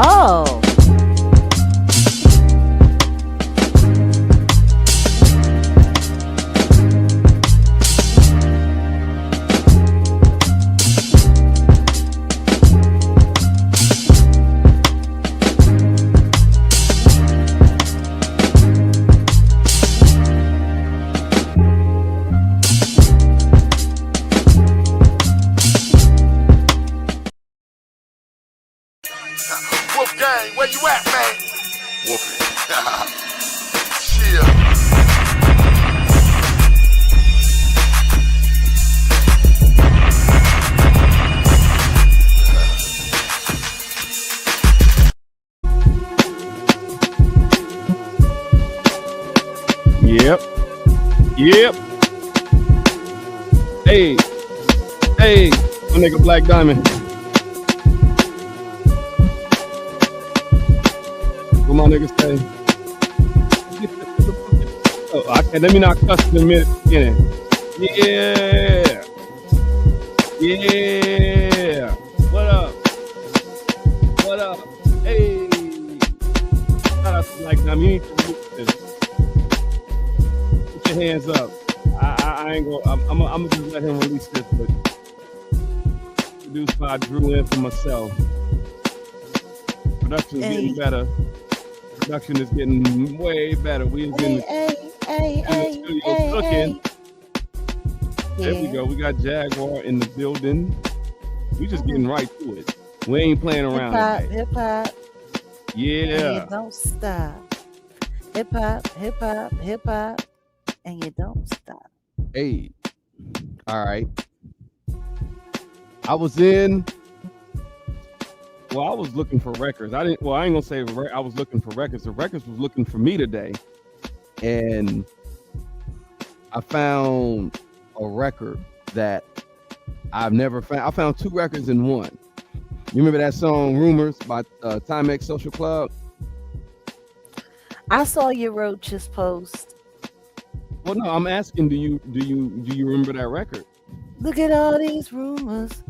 Oh. Wolfgang, where you at, man? Wolfie. Chill. Yep. Yep. Hey. Hey. My nigga Black Diamond. What my niggas say? Oh, okay, let me not cuss in a minute. Yeah. Yeah. What up? What up? Hey. Shout out to Black Diamond. You need to release this. Put your hands up. I ain't gonna. I'm gonna just let him release this, but produced by Drew in for myself. Production's getting better. Production is getting way better. We was in the studio cooking. There we go. We got Jaguar in the building. We just getting right to it. We ain't playing around today. Hip hop. Yeah. And you don't stop. Hip hop, and you don't stop. Hey. All right. I was in. Well, I was looking for records. I ain't gonna say I was looking for records. The records was looking for me today, and I found a record that I've never found. I found two records in one. You remember that song "Rumors" by Timex Social Club? I saw your Roaches post. Well, no, I'm asking, do you remember that record? Look at all these rumors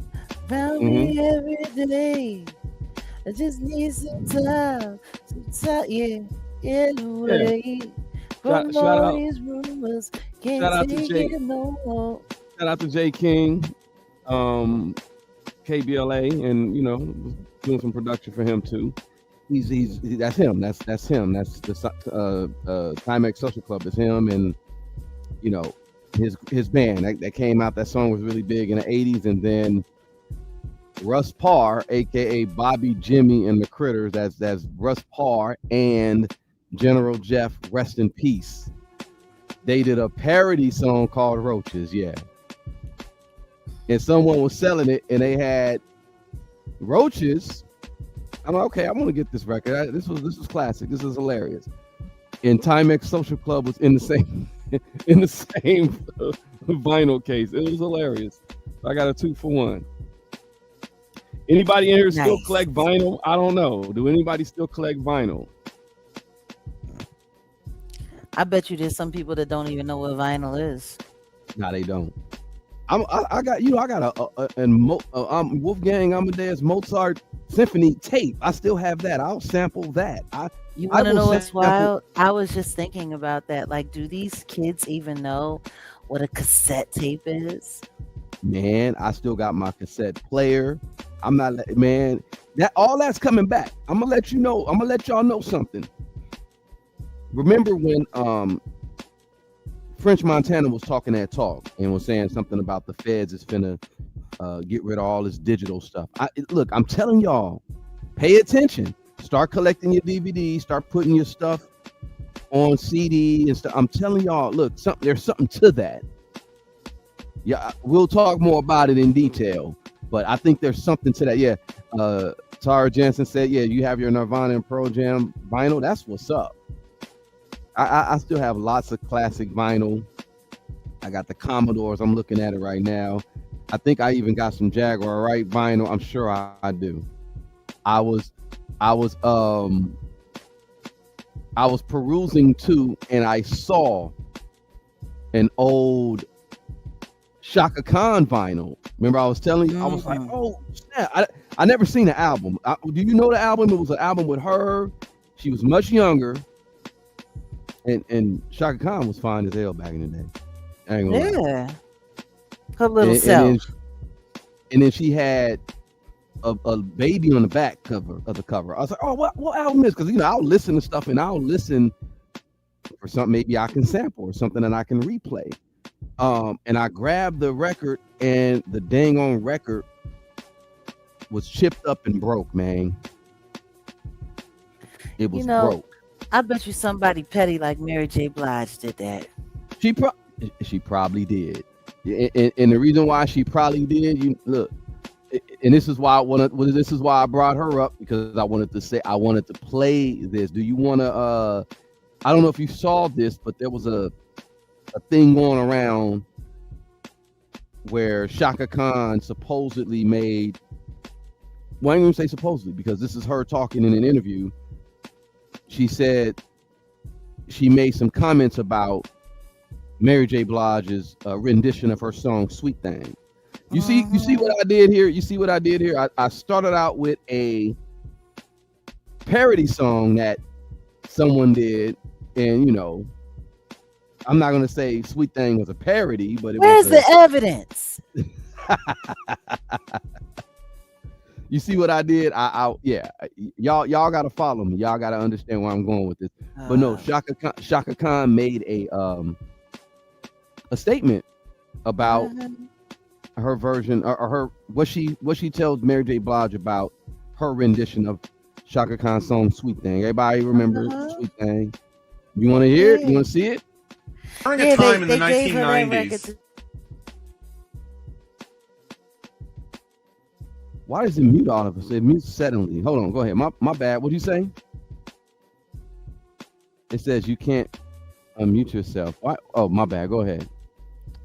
around me every day. I just need some time, yeah, anyway. From all these rumors, can't take it no more. Shout out to J King, KBLA, and doing some production for him too. That's him. That's him. That's the Timex Social Club is him, and his band that came out. That song was really big in the '80s, and then Russ Parr, aka Bobby, Jimmy, and the Critters, that's Russ Parr and General Jeff, rest in peace. They did a parody song called Roaches, yeah. And someone was selling it, and they had roaches. I'm like, okay, I want to get this record. This was classic. This is hilarious. And Timex Social Club was in the same vinyl case. It was hilarious. I got a 2-for-1. Anybody in here still collect vinyl? I don't know. Do anybody still collect vinyl? I bet you there's some people that don't even know what vinyl is. No, they don't. I got a Wolfgang Amadeus Mozart Symphony tape. I still have that. I'll sample that. You want to know what's wild? I was just thinking about that. Like, do these kids even know what a cassette tape is? Man, I still got my cassette player. I'm not, man, that all that's coming back. I'm gonna let you know. I'm gonna let y'all know something. Remember when French Montana was talking that talk and was saying something about the feds is finna get rid of all this digital stuff. Look, I'm telling y'all, pay attention. Start collecting your DVDs. Start putting your stuff on CD and stuff. I'm telling y'all, look, there's something to that. Yeah, we'll talk more about it in detail, but I think there's something to that. Yeah, Tara Jensen said, yeah, you have your Nirvana and Pearl Jam vinyl. That's what's up. I still have lots of classic vinyl. I got the Commodores. I'm looking at it right now. I think I even got some Jaguar right vinyl. I'm sure I do. I was perusing too, and I saw an old Shaka Khan vinyl. Remember I was telling you, I was like, oh snap. I never seen the album. Do you know the album? It was an album with her. She was much younger, and Shaka Khan was fine as hell back in the day. I ain't gonna lie. Yeah, her little And self. then she had a baby on the back cover of the cover. I was like, oh, what album is? Because I'll listen to stuff and I'll listen for something maybe I can sample or something that I can replay. And I grabbed the record, and the dang on record was chipped up and broke, man. It was broke. I bet you somebody petty like Mary J. Blige did that. She probably did. And the reason why she probably did, look, and this is why I brought her up, because I wanted to play this. Do you want to? I don't know if you saw this, but there was a thing going around where Shaka Khan supposedly made. Well, I ain't gonna say supposedly, because this is her talking in an interview. She said she made some comments about Mary J. Blige's rendition of her song "Sweet Thing." You see what I did here? You see what I did here? I started out with a parody song that someone did, and I'm not gonna say "Sweet Thing" was a parody, but where's the evidence? You see what I did? Yeah. Y'all gotta follow me. Y'all gotta understand where I'm going with this. But no, Shaka Khan made a statement about her version, or her what she tells Mary J. Blige about her rendition of Shaka Khan's song "Sweet Thing." Everybody remember "Sweet Thing"? You want to hear it? You want to see it? During a time in the 1990s. Why does it mute all of us? It mutes suddenly. Hold on, go ahead. My bad. What do you say? It says you can't unmute yourself. Why? Oh, my bad. Go ahead.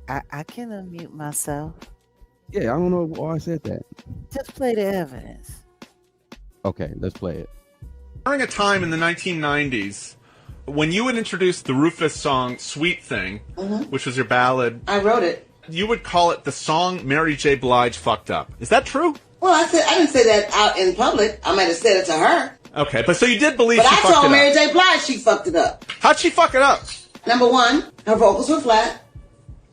I can unmute myself. Yeah, I don't know why I said that. Just play the evidence. Okay, let's play it. During a time in the 1990s, when you would introduce the Rufus song "Sweet Thing," which was your ballad, I wrote it. You would call it the song Mary J. Blige fucked up. Is that true? Well, I didn't say that out in public. I might have said it to her. Okay, but so you did believe but she fucked it up. But I told Mary J. Blige she fucked it up. How'd she fuck it up? Number one, her vocals were flat.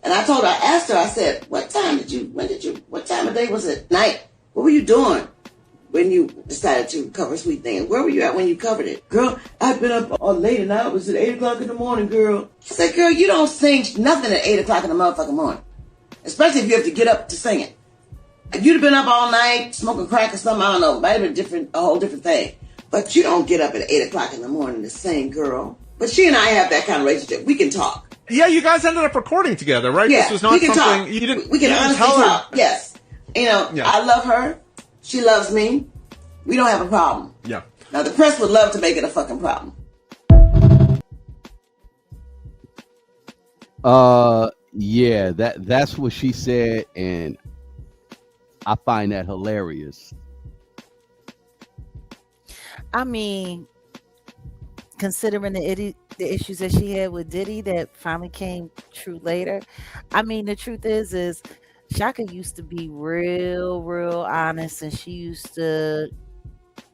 And I asked her, I said, what time of day was it? Night. What were you doing when you decided to cover "Sweet Thing"? Where were you at when you covered it? Girl, I've been up all late and I was at 8 o'clock in the morning, girl. I said, girl, you don't sing nothing at 8 o'clock in the motherfucking morning. Especially if you have to get up to sing it. If you'd have been up all night smoking crack or something, I don't know, it might have been a whole different thing. But you don't get up at 8 o'clock in the morning to sing, girl. But she and I have that kind of relationship. We can talk. Yeah, you guys ended up recording together, right? Yeah, this was not we can something talk. you didn't. We can honestly talk. Yes, I love her. She loves me. We don't have a problem. Yeah. Now the press would love to make it a fucking problem. Yeah, that's what she said, and I find that hilarious. I mean, considering the issues that she had with Diddy that finally came true later. I mean, the truth is Shaka used to be real honest, and she used to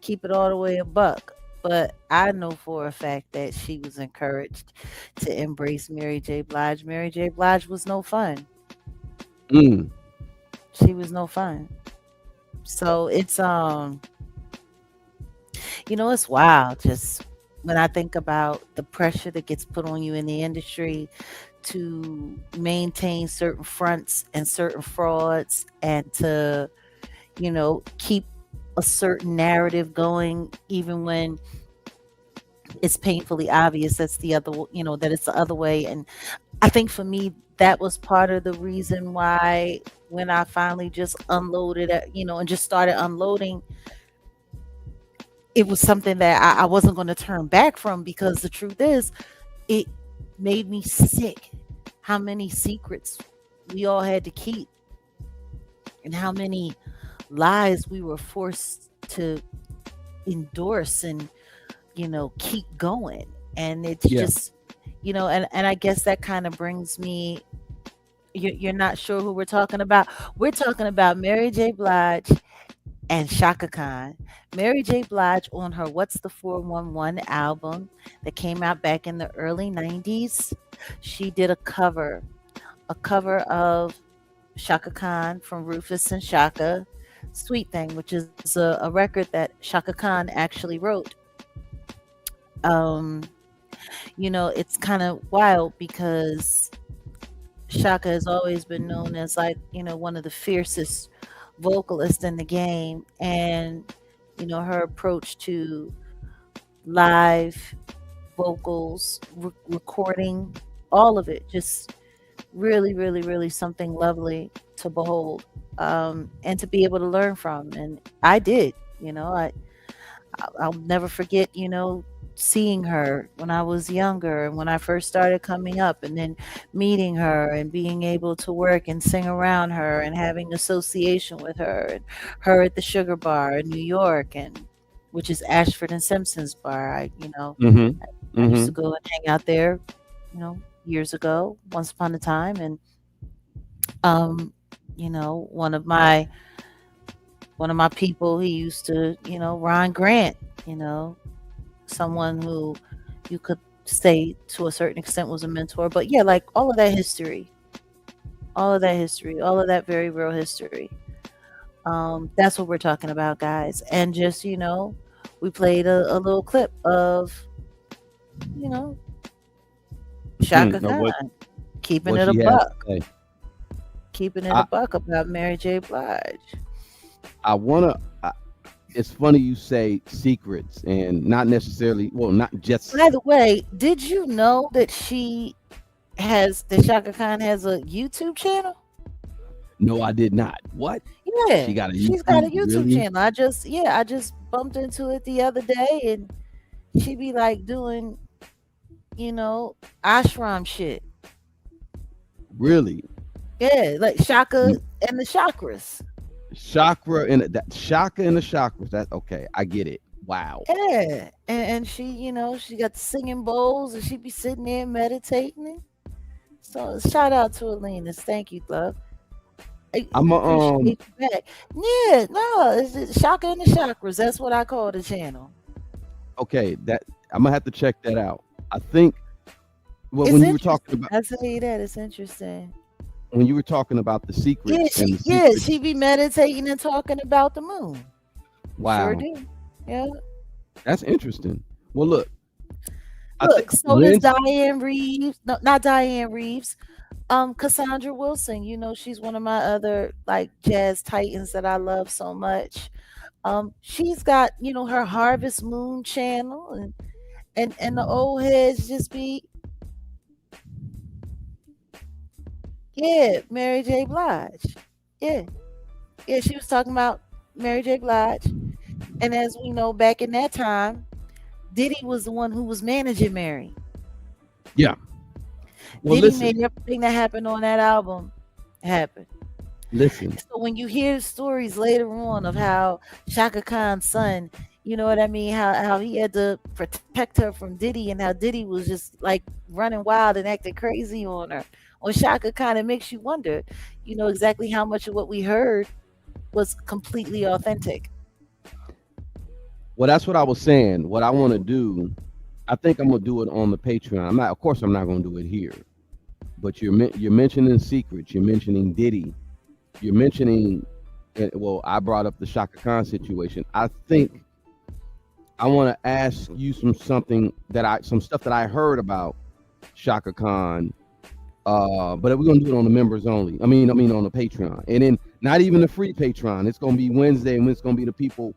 keep it all the way a buck. But I know for a fact that she was encouraged to embrace Mary J. Blige. Mary J. Blige was no fun. She was no fun. So it's it's wild just when I think about the pressure that gets put on you in the industry to maintain certain fronts and certain frauds, and to, keep a certain narrative going, even when it's painfully obvious that's the other, that it's the other way. And I think for me, that was part of the reason why when I finally just unloaded, and just started unloading, it was something that I wasn't going to turn back from, because the truth is, it made me sick how many secrets we all had to keep and how many lies we were forced to endorse and, keep going. And it's just, and I guess that kind of brings me, you're not sure who we're talking about. We're talking about Mary J. Blige and Shaka Khan. Mary J. Blige on her What's the 411 album that came out back in the early 90s, she did a cover of Shaka Khan from Rufus and Shaka, Sweet Thing, which is a record that Shaka Khan actually wrote. Um, it's kind of wild because Shaka has always been known as like, one of the fiercest vocalists in the game. And, her approach to live vocals, recording, all of it, just really, really, really something lovely to behold, and to be able to learn from. And I did, I'll never forget, seeing her when I was younger and when I first started coming up, and then meeting her and being able to work and sing around her and having association with her, and her at the Sugar Bar in New York, and which is Ashford and Simpson's bar. I used to go and hang out there, years ago, once upon a time. And um, one of my people, he used to, Ron Grant, someone who you could say to a certain extent was a mentor. But yeah, like all of that history, all of that very real history. That's what we're talking about, guys. And just, we played a little clip of, you know, Shaka Or what Khan keeping what it a she has to buck, say. keeping it a I buck about Mary J. Blige. I wanna. It's funny you say secrets and not necessarily. Well, not just. By the way, did you know that Shaka Khan has a YouTube channel? No, I did not. What? Yeah, She got a she's got a YouTube? YouTube Really? channel. I just bumped into it the other day, and she be like doing, ashram shit. Really? Yeah, like Shaka Mm, and the chakras. Chakra and that Shaka and the chakras. That okay? I get it. Wow. Yeah, and she got the singing bowls, and she be sitting there meditating. So shout out to Alina's. Thank you, love. I'm a Appreciate you back. Yeah, no, it's Shaka and the chakras. That's what I call the channel. okay. That I'm gonna have to check that out. I think. Well, It's when you were talking interesting. about I tell you that it's interesting. the Yeah, secrets and the she secrets. be meditating and talking about the moon. Sure Wow, do. Yeah. that's interesting. Well, look, I think Look, so does Wednesday. Diane Reeves. No, not Diane Reeves. Cassandra Wilson. She's one of my other like jazz titans that I love so much. She's got, her Harvest Moon channel, and the old heads just be, yeah, Mary J. Blige. Yeah. Yeah, she was talking about Mary J. Blige. And as we know, back in that time, Diddy was the one who was managing Mary. Yeah. Well, Diddy listen, made everything that happened on that album happen. listen. So when you hear stories later on of how Shaka Khan's son, you know what I mean, how he had to protect her from Diddy, and how Diddy was just like running wild and acting crazy on Shaka Khan, it makes you wonder, exactly how much of what we heard was completely authentic. Well, that's what I was saying. What I want to do, I think I'm gonna do it on the Patreon. I'm not, of course, I'm not gonna do it here. But you're mentioning secrets. You're mentioning Diddy. You're mentioning. Well, I brought up the Shaka Khan situation. I think I want to ask you some stuff that I heard about Shaka Khan. But we're gonna do it on the members only. I mean on the Patreon, and then not even the free Patreon. It's gonna be Wednesday, and it's gonna be the people.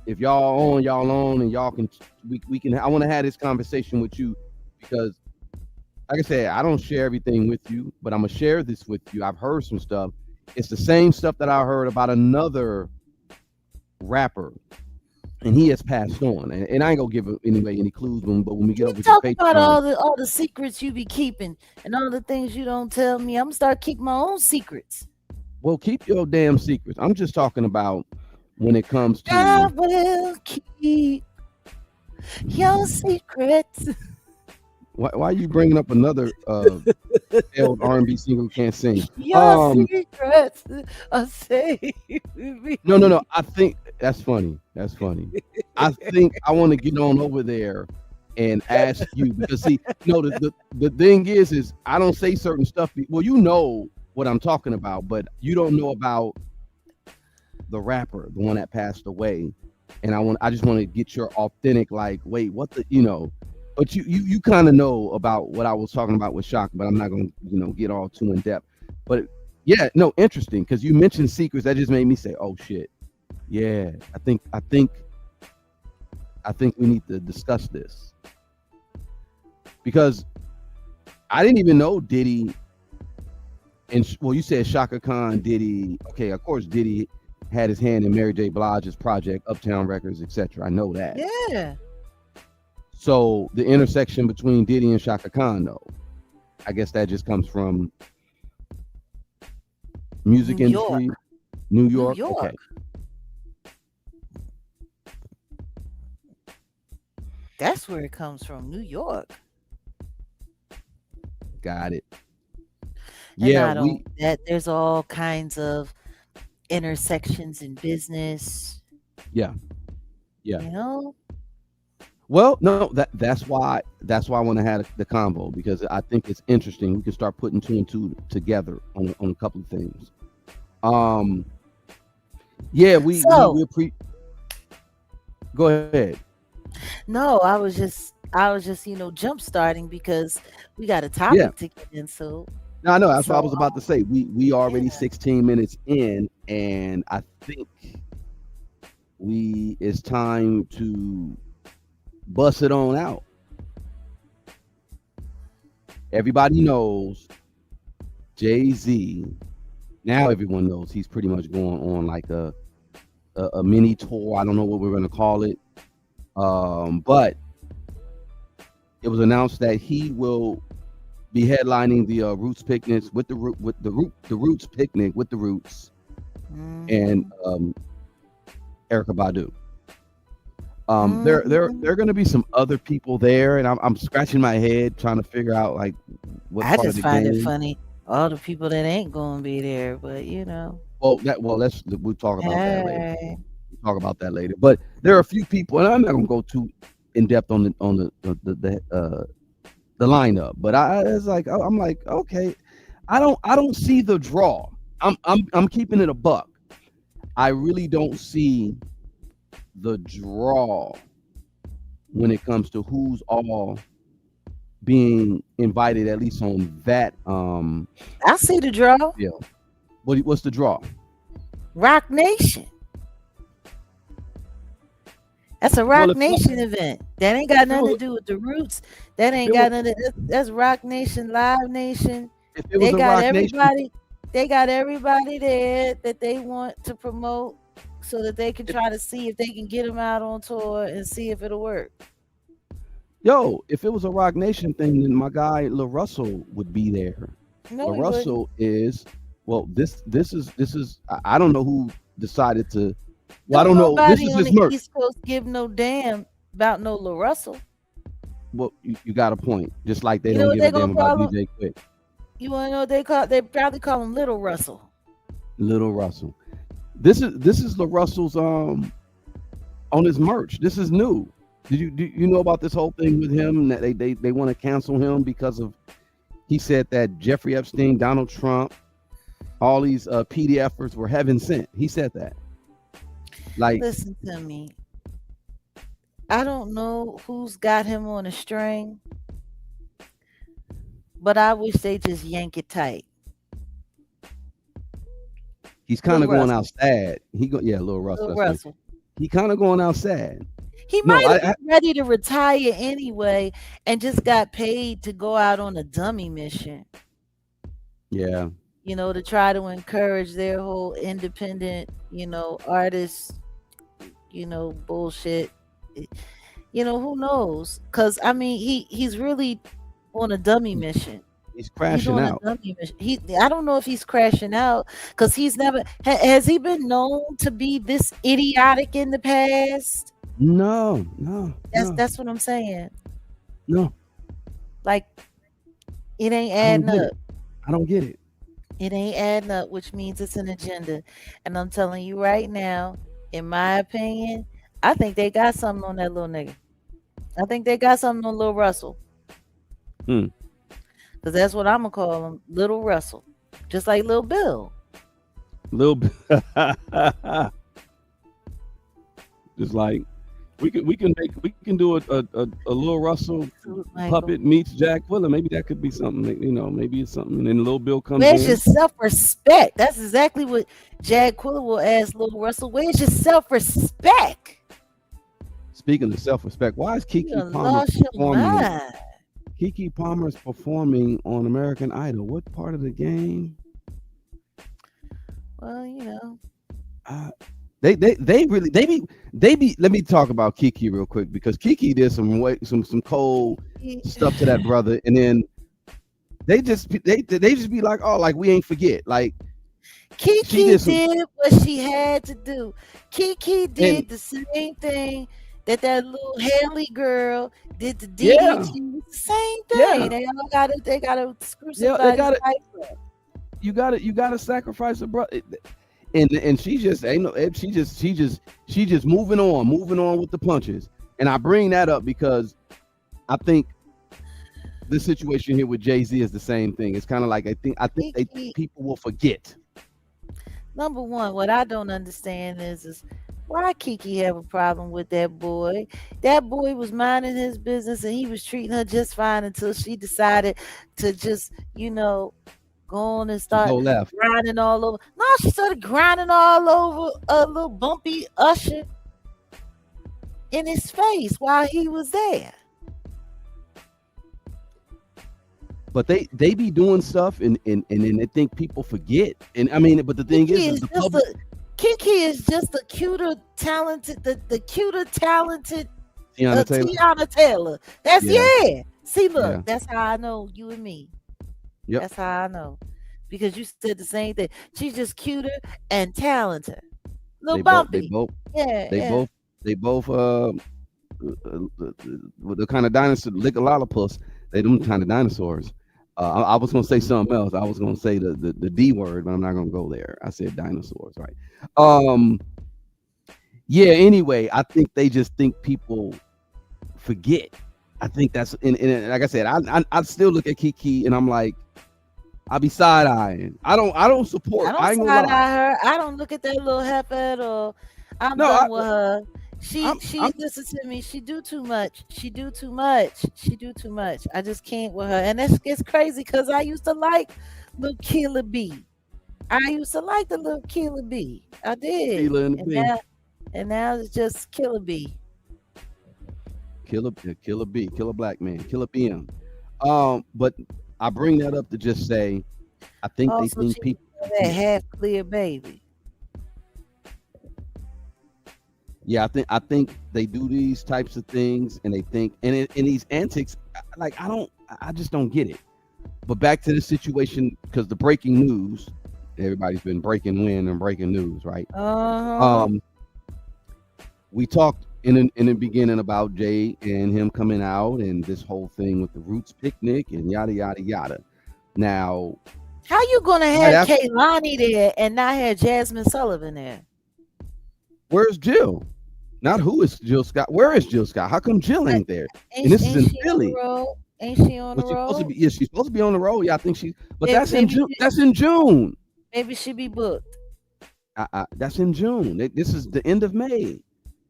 If y'all on, and y'all can, we can. I want to have this conversation with you because, like I said, I don't share everything with you, but I'm gonna share this with you. I've heard some stuff. It's the same stuff that I heard about another rapper, and he has passed on. And I ain't gonna give anybody any clues, but when we get You over to the talk about Patreon, all the secrets you be keeping and all the things you don't tell me. I'm gonna start keeping my own secrets. well, keep your damn secrets. I'm just talking about when it comes I to will keep your secrets. Why are you bringing up another failed R&B singer who can't sing? Your secrets are safe with me. No. I think that's funny. That's funny. I think I want to get on over there and ask you because see, no, the thing is I don't say certain stuff. Well, you know what I'm talking about, but you don't know about the rapper, the one that passed away. And I just want to get your authentic, like, wait, what the, but you kind of know about what I was talking about with Shaka, but I'm not going to, get all too in depth. But yeah, no, interesting because you mentioned secrets. That just made me say, oh shit, yeah, I think we need to discuss this because I didn't even know Diddy. And well, you said Shaka Khan, Diddy. Okay, of course, Diddy had his hand in Mary J. Blige's project, Uptown Records, etc. I know that. Yeah. So the intersection between Diddy and Shaka Khan, though, I guess that just comes from music industry, New York. Okay. That's where it comes from, New York. Got it. And not only that, there's all kinds of intersections in business. Yeah. Well, no, that's why I want to have the convo because I think it's interesting. We can start putting two and two together on a couple of things. Yeah, we Go ahead. No, I was just jump starting because we got a topic to get into. No, that's what I was about to say. We already 16 minutes in, and I think it's time to bust it on out. Everybody knows Jay-Z. Now everyone knows he's pretty much going on like a mini tour. I don't know what we're going to call it, but it was announced that he will be headlining the Roots picnics with the Roots picnic with the Roots and Erykah Badu. There are going to be some other people there, and I'm scratching my head trying to figure out like what. I just find it funny all the people that ain't going to be there, but we'll talk about that later. We'll talk about that later. But there are a few people, and I'm not going to go too in depth on the lineup, but I'm like, okay, I don't see the draw. I'm keeping it a buck. I really don't see the draw when it comes to who's all being invited, at least on that. I see the draw. Yeah. What's the draw? Rock Nation. That's a Rock Nation event. That ain't got nothing to do with the Roots. That ain't got nothing. That's Rock Nation, Live Nation. They got everybody. They got everybody there that they want to promote, so that they can try to see if they can get them out on tour and see if it'll work. Yo, if it was a Rock Nation thing, then my guy La Russell would be there. No, La Russell is this is I don't know who decided to. Well, I don't know. This is his merch. East Coast give no damn about no La Russell. Well, you got a point. Just like they don't give a damn about DJ Quick. You want to know what they call? They probably call him Little Russell. Little Russell. This is La Russell's on his merch. This is new. Do you know about this whole thing with him that they want to cancel him because of he said that Jeffrey Epstein, Donald Trump, all these PDFers were heaven sent. He said that. Like, listen to me. I don't know who's got him on a string, but I wish they just yank it tight. He's kind of going out sad. Lil Russell. He kind of going out sad. He might have been ready to retire anyway and just got paid to go out on a dummy mission. Yeah. To try to encourage their whole independent, artists, bullshit. Who knows? Because, I mean, he's really on a dummy mission. He's crashing out. I don't know if he's crashing out because he's never has he been known to be this idiotic in the past? No. That's what I'm saying. No. Like it ain't I don't adding get up. it. I don't get it. It ain't adding up, which means it's an agenda. And I'm telling you right now, in my opinion, I think they got something on that little nigga. I think they got something on Little Russell. Hmm. Because that's what I'm going to call him, Little Russell. Just like Lil Bill. Little bit. Just like we can do a Lil Russell puppet meets Jack Willer. Maybe that could be something. Maybe it's something. And then Lil Bill comes Where's in. your self-respect? That's exactly what Jack Quiller will ask Lil Russell. Where's your self-respect? Speaking of self-respect, why is You Keke done Palmer lost your performing? mind. Keke Palmer is performing on American Idol. What part of the game? Well, They be. Let me talk about Keke real quick, because Keke did some cold stuff to that brother, and then they just be like, oh, like we ain't forget. Like Keke did what she had to do. Keke did the same thing that little Haley girl did to Diddy. Yeah. She was the same thing. Yeah. They gotta screw somebody. You gotta sacrifice a brother. And she just ain't no. She just moving on with the punches. And I bring that up because I think the situation here with Jay-Z is the same thing. It's kind of like I think people will forget. Number one, what I don't understand is why Keke have a problem with that boy. That boy was minding his business and he was treating her just fine until she decided to just, go on and start grinding all over. No, she started grinding all over a little bumpy Usher in his face while he was there. But they be doing stuff and then they think people forget. And I mean, but the thing is the public. Keke is just the cuter, talented Tiana Taylor. That's See, look, that's how I know you and me. Yep. That's how I know. Because you said the same thing. She's just cuter and talented. Little bumpy. They both the kind of dinosaur lick a lollipus. They them kind of dinosaurs. I was gonna say something else. I was gonna say the D word, but I'm not gonna go there. I said dinosaurs, right? Yeah. Anyway, I think they just think people forget. I think that's and like I said, I still look at Keke and I'm like, I'll be side eyeing. I don't support. I don't side eye her. I don't look at that little heifer at all. I'm done with her. She listen to me. She do too much. I just can't with her. And it's crazy because I used to like Lil Killer B. I used to like the Lil Killer B. I did. And now it's just Killer B. Killer B, Killer Black Man, Killer BM. But I bring that up to just say, I think they think people that half clear baby. Yeah, I think they do these types of things, and they think, and these antics, like I just don't get it. But back to the situation, because the breaking news, everybody's been breaking news, right? We talked in the beginning about Jay and him coming out, and this whole thing with the Roots picnic and yada yada yada. Now, how you gonna have Kehlani there and not have Jasmine Sullivan there? Where's Jill? Not who is Jill Scott? Where is Jill Scott? How come Jill ain't there? And this is in Philly. Ain't she on the road? She's supposed to be on the road. Yeah, I think but that's in June. That's in June. Maybe she be booked. That's in June. This is the end of May.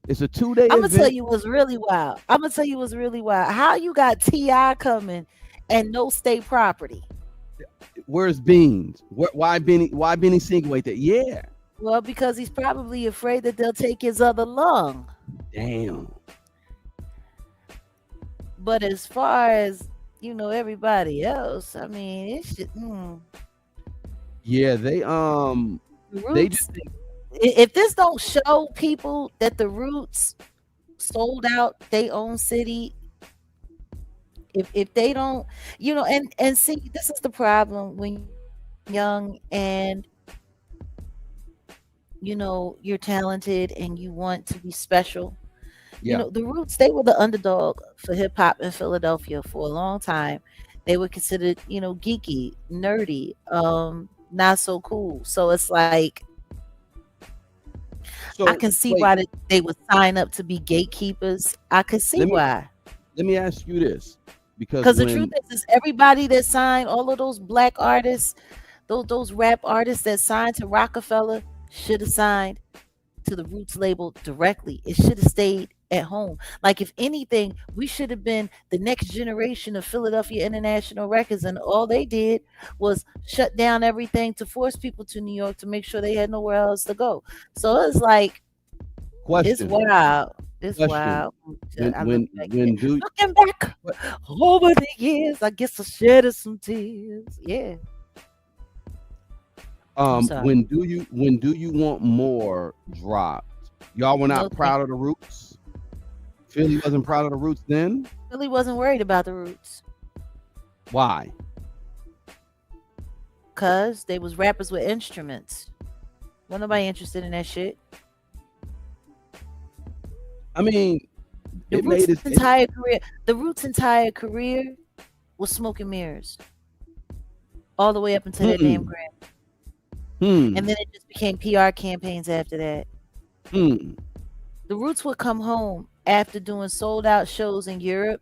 It's a 2-day event. I'm gonna tell you what's really wild. How you got T.I. coming and no state property? Where's Beans? Why Benny Singer there? Yeah. Well, because he's probably afraid that they'll take his other lung. Damn. But as far as everybody else, I mean, it's just, yeah, they just if this don't show people that the Roots sold out their own city, if they don't, and see, this is the problem when young and you're talented and you want to be special, Yeah. The Roots, they were the underdog for hip hop in Philadelphia for a long time. They were considered, geeky, nerdy, not so cool. So it's like I So can see wait, why they would sign up to be gatekeepers. I could see let me why. let me ask you this, because Because the truth when is everybody that signed, all of those black artists, those rap artists that signed to Rockefeller should have signed to the Roots label directly. It should have stayed at home. Like, if anything, we should have been the next generation of Philadelphia International Records, and all they did was shut down everything to force people to New York to make sure they had nowhere else to go. So it's like, it's question wild. It's question wild. when I look when back at it. when do Looking back what over the years, I guess I shed some tears. Yeah. I'm sorry. when do you want more dropped? Y'all were No, not thank proud of the Roots. Philly wasn't proud of the Roots then. Really wasn't worried about the Roots Why? because they was rappers with instruments. Wasn't nobody interested in that shit. I mean, The it Roots' made it. entire career, the Roots' entire career was smoke and mirrors all the way up until that damn Hmm. Grammy, and Hmm. then it just became PR campaigns after that. Hmm. The Roots would come home after doing sold out shows in Europe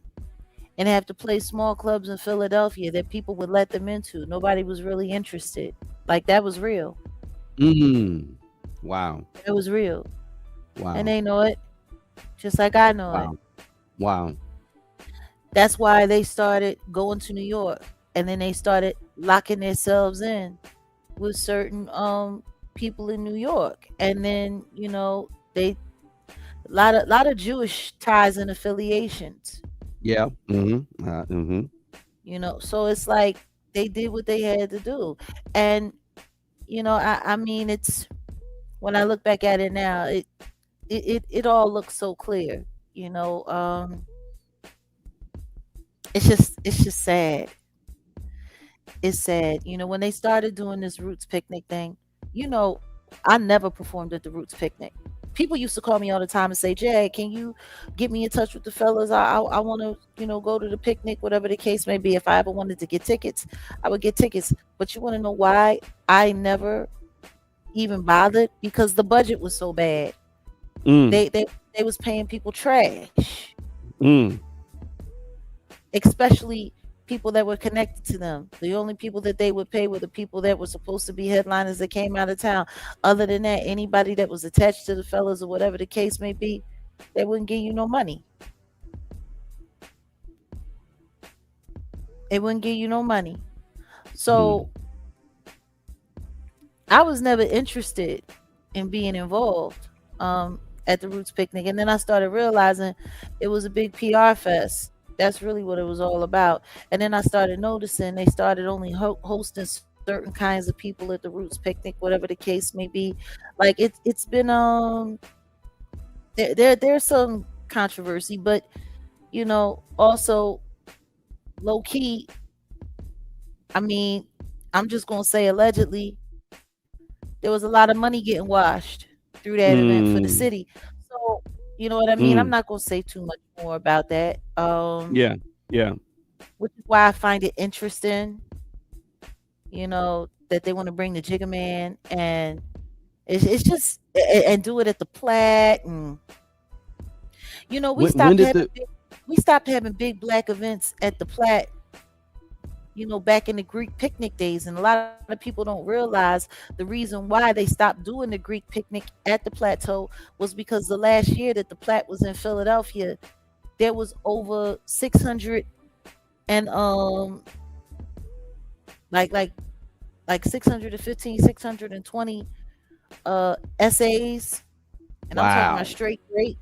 and have to play small clubs in Philadelphia that people would let them into. Nobody was really interested. Like, that was real. Hmm. Wow. It was real. And Wow. they know it, just like I know it. Wow. Wow. That's why they started going to New York, and then they started locking themselves in with certain people in New York. And then, they lot of Jewish ties and affiliations. Yeah. Mm-hmm. Mm-hmm. So it's like they did what they had to do. And I mean, it's when I look back at it now, it all looks so clear. You know, it's just sad. It's sad. When they started doing this Roots picnic thing, I never performed at the Roots picnic. People used to call me all the time and say, "Jay, can you get me in touch with the fellas? I want to, go to the picnic, whatever the case may be. If I ever wanted to get tickets, I would get tickets." But you want to know why I never even bothered? Because the budget was so bad. Mm. They was paying people trash, Mm. especially people that were connected to them. The only people that they would pay were the people that were supposed to be headliners that came out of town. Other than that, anybody that was attached to the fellas or whatever the case may be, they wouldn't give you no money. They wouldn't give you no money. Mm. So I was never interested in being involved at the Roots picnic. And then I started realizing it was a big PR fest. That's really what it was all about. And then I started noticing they started only hosting certain kinds of people at the Roots picnic, whatever the case may be. Like, it's been there's some controversy, but also low key. I mean, I'm just gonna say allegedly there was a lot of money getting washed through that event for the Mm. city. So, you know what I mean? I'm Mm. not gonna say too much more about that. Yeah. Yeah. Which is why I find it interesting, that they want to bring the Jigga Man, and it's just and do it at the Plat, and we When stopped did having the big black events at the Plat, back in the Greek picnic days. And a lot of people don't realize the reason why they stopped doing the Greek picnic at the plateau was because the last year that the Plat was in Philadelphia, there was over 600 and like 615, 620 essays, and I'm talking about wow. straight great,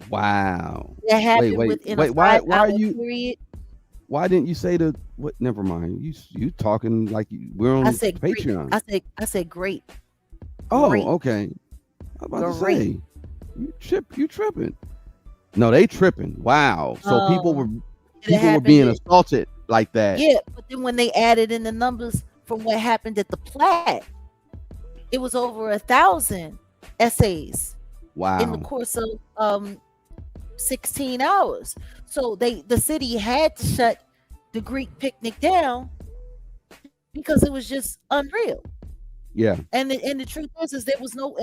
Wow. that Wait, happened wait, within a wait. Why are 5 hour you period. why didn't you say the what never mind. You talking like we're I on said great. Patreon. I said great. Oh, Great. okay. I was about to Great. say you tripping. No, they tripping. Wow. So It people were happened being at, assaulted like that. yeah, but then when they added in the numbers from what happened at the Plat, it was over 1,000 essays in the Wow. course of 16 hours. So the city had to shut the Greek picnic down because it was just unreal. Yeah. And the truth is there was no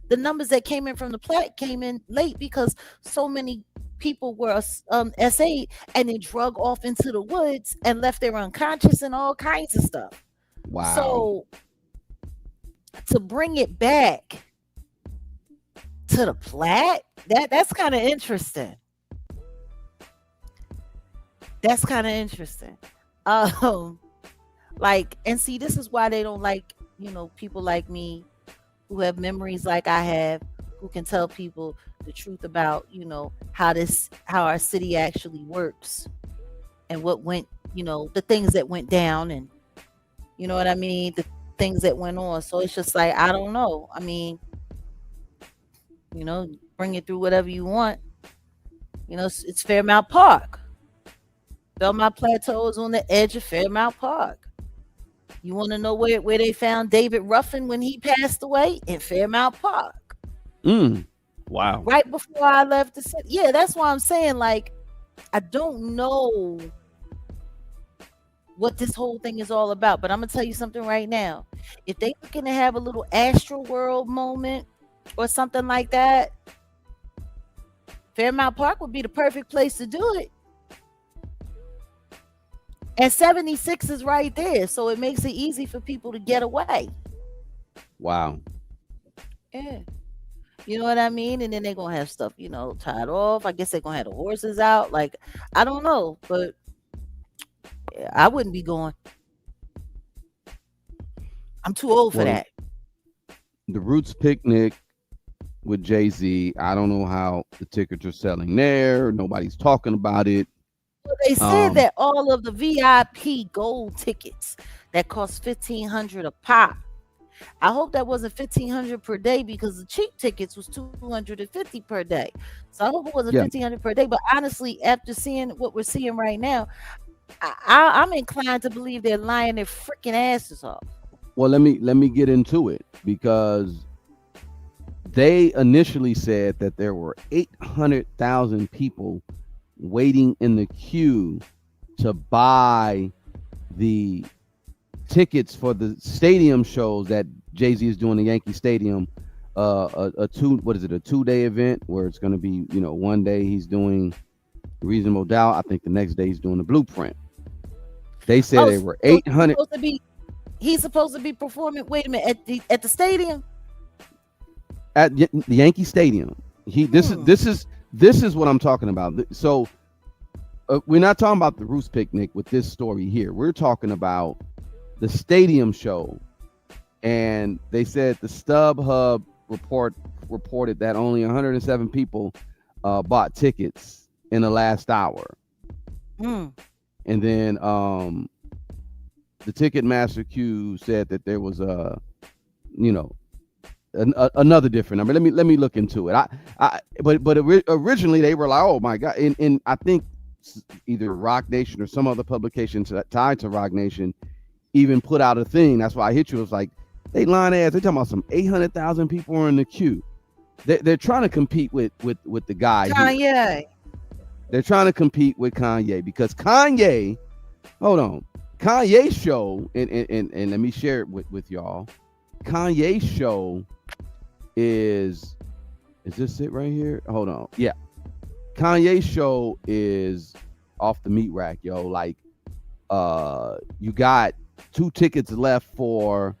the numbers that came in from the plat came in late because so many people were SA and then drug off into the woods and left there unconscious and all kinds of stuff. Wow. So to bring it back to the plat, that's kind of interesting. That's kind of interesting. Like, and see, this is why they don't like, people like me who have memories like I have, who can tell people the truth about, how our city actually works and what went, the things that went down and, you know what I mean? The things that went on. So it's just like, I don't know. I mean, bring it through whatever you want. It's Fairmount Park. Belmont Plateau is on the edge of Fairmount Park. You want to know where they found David Ruffin when he passed away? In Fairmount Park. Wow. Right before I left the city. Yeah, that's why I'm saying, like, I don't know what this whole thing is all about, but I'm going to tell you something right now. If they looking to have a little Astro World moment or something like that, Fairmount Park would be the perfect place to do it. And 76 is right there, so it makes it easy for people to get away. Wow. Yeah. You know what I mean? And then they're going to have stuff, tied off. I guess they're going to have the horses out. Like, I don't know, but I wouldn't be going. I'm too old for that. The Roots picnic with Jay-Z, I don't know how the tickets are selling there. Nobody's talking about it. Well, they said that all of the VIP gold tickets that cost $1,500 a pop. I hope that wasn't $1,500 per day because the cheap tickets was $250 per day. So I hope it wasn't $1,500 per day. But honestly, after seeing what we're seeing right now, I'm inclined to believe they're lying their freaking asses off. Well, let me get into it, because they initially said that there were 800,000 people waiting in the queue to buy the tickets for the stadium shows that Jay-Z is doing in Yankee Stadium. A 2-day event where it's going to be, one day he's doing Reasonable Doubt. I think the next day he's doing the Blueprint. They said there were 800. He's supposed to be performing. Wait a minute, at the stadium. At the Yankee Stadium. This is what I'm talking about. So we're not talking about the Roots picnic with this story here. We're talking about the stadium show. And they said the StubHub reported that only 107 people bought tickets in the last hour. And then the Ticketmaster queue said that there was another different number. Let me look into it. But originally they were like, oh my God, and I think either Rock Nation or some other publication tied to Rock Nation even put out a thing. That's why I hit you. It was like, they lying ass. They talking about some 800,000 people are in the queue. They're trying to compete with the guy Kanye. Here. They're trying to compete with Kanye because Kanye. Hold on, Kanye's show and let me share it with y'all. Kanye's show is this it right here? Hold on. Yeah. Kanye's show is off the meat rack, yo. Like, you got 2 tickets left for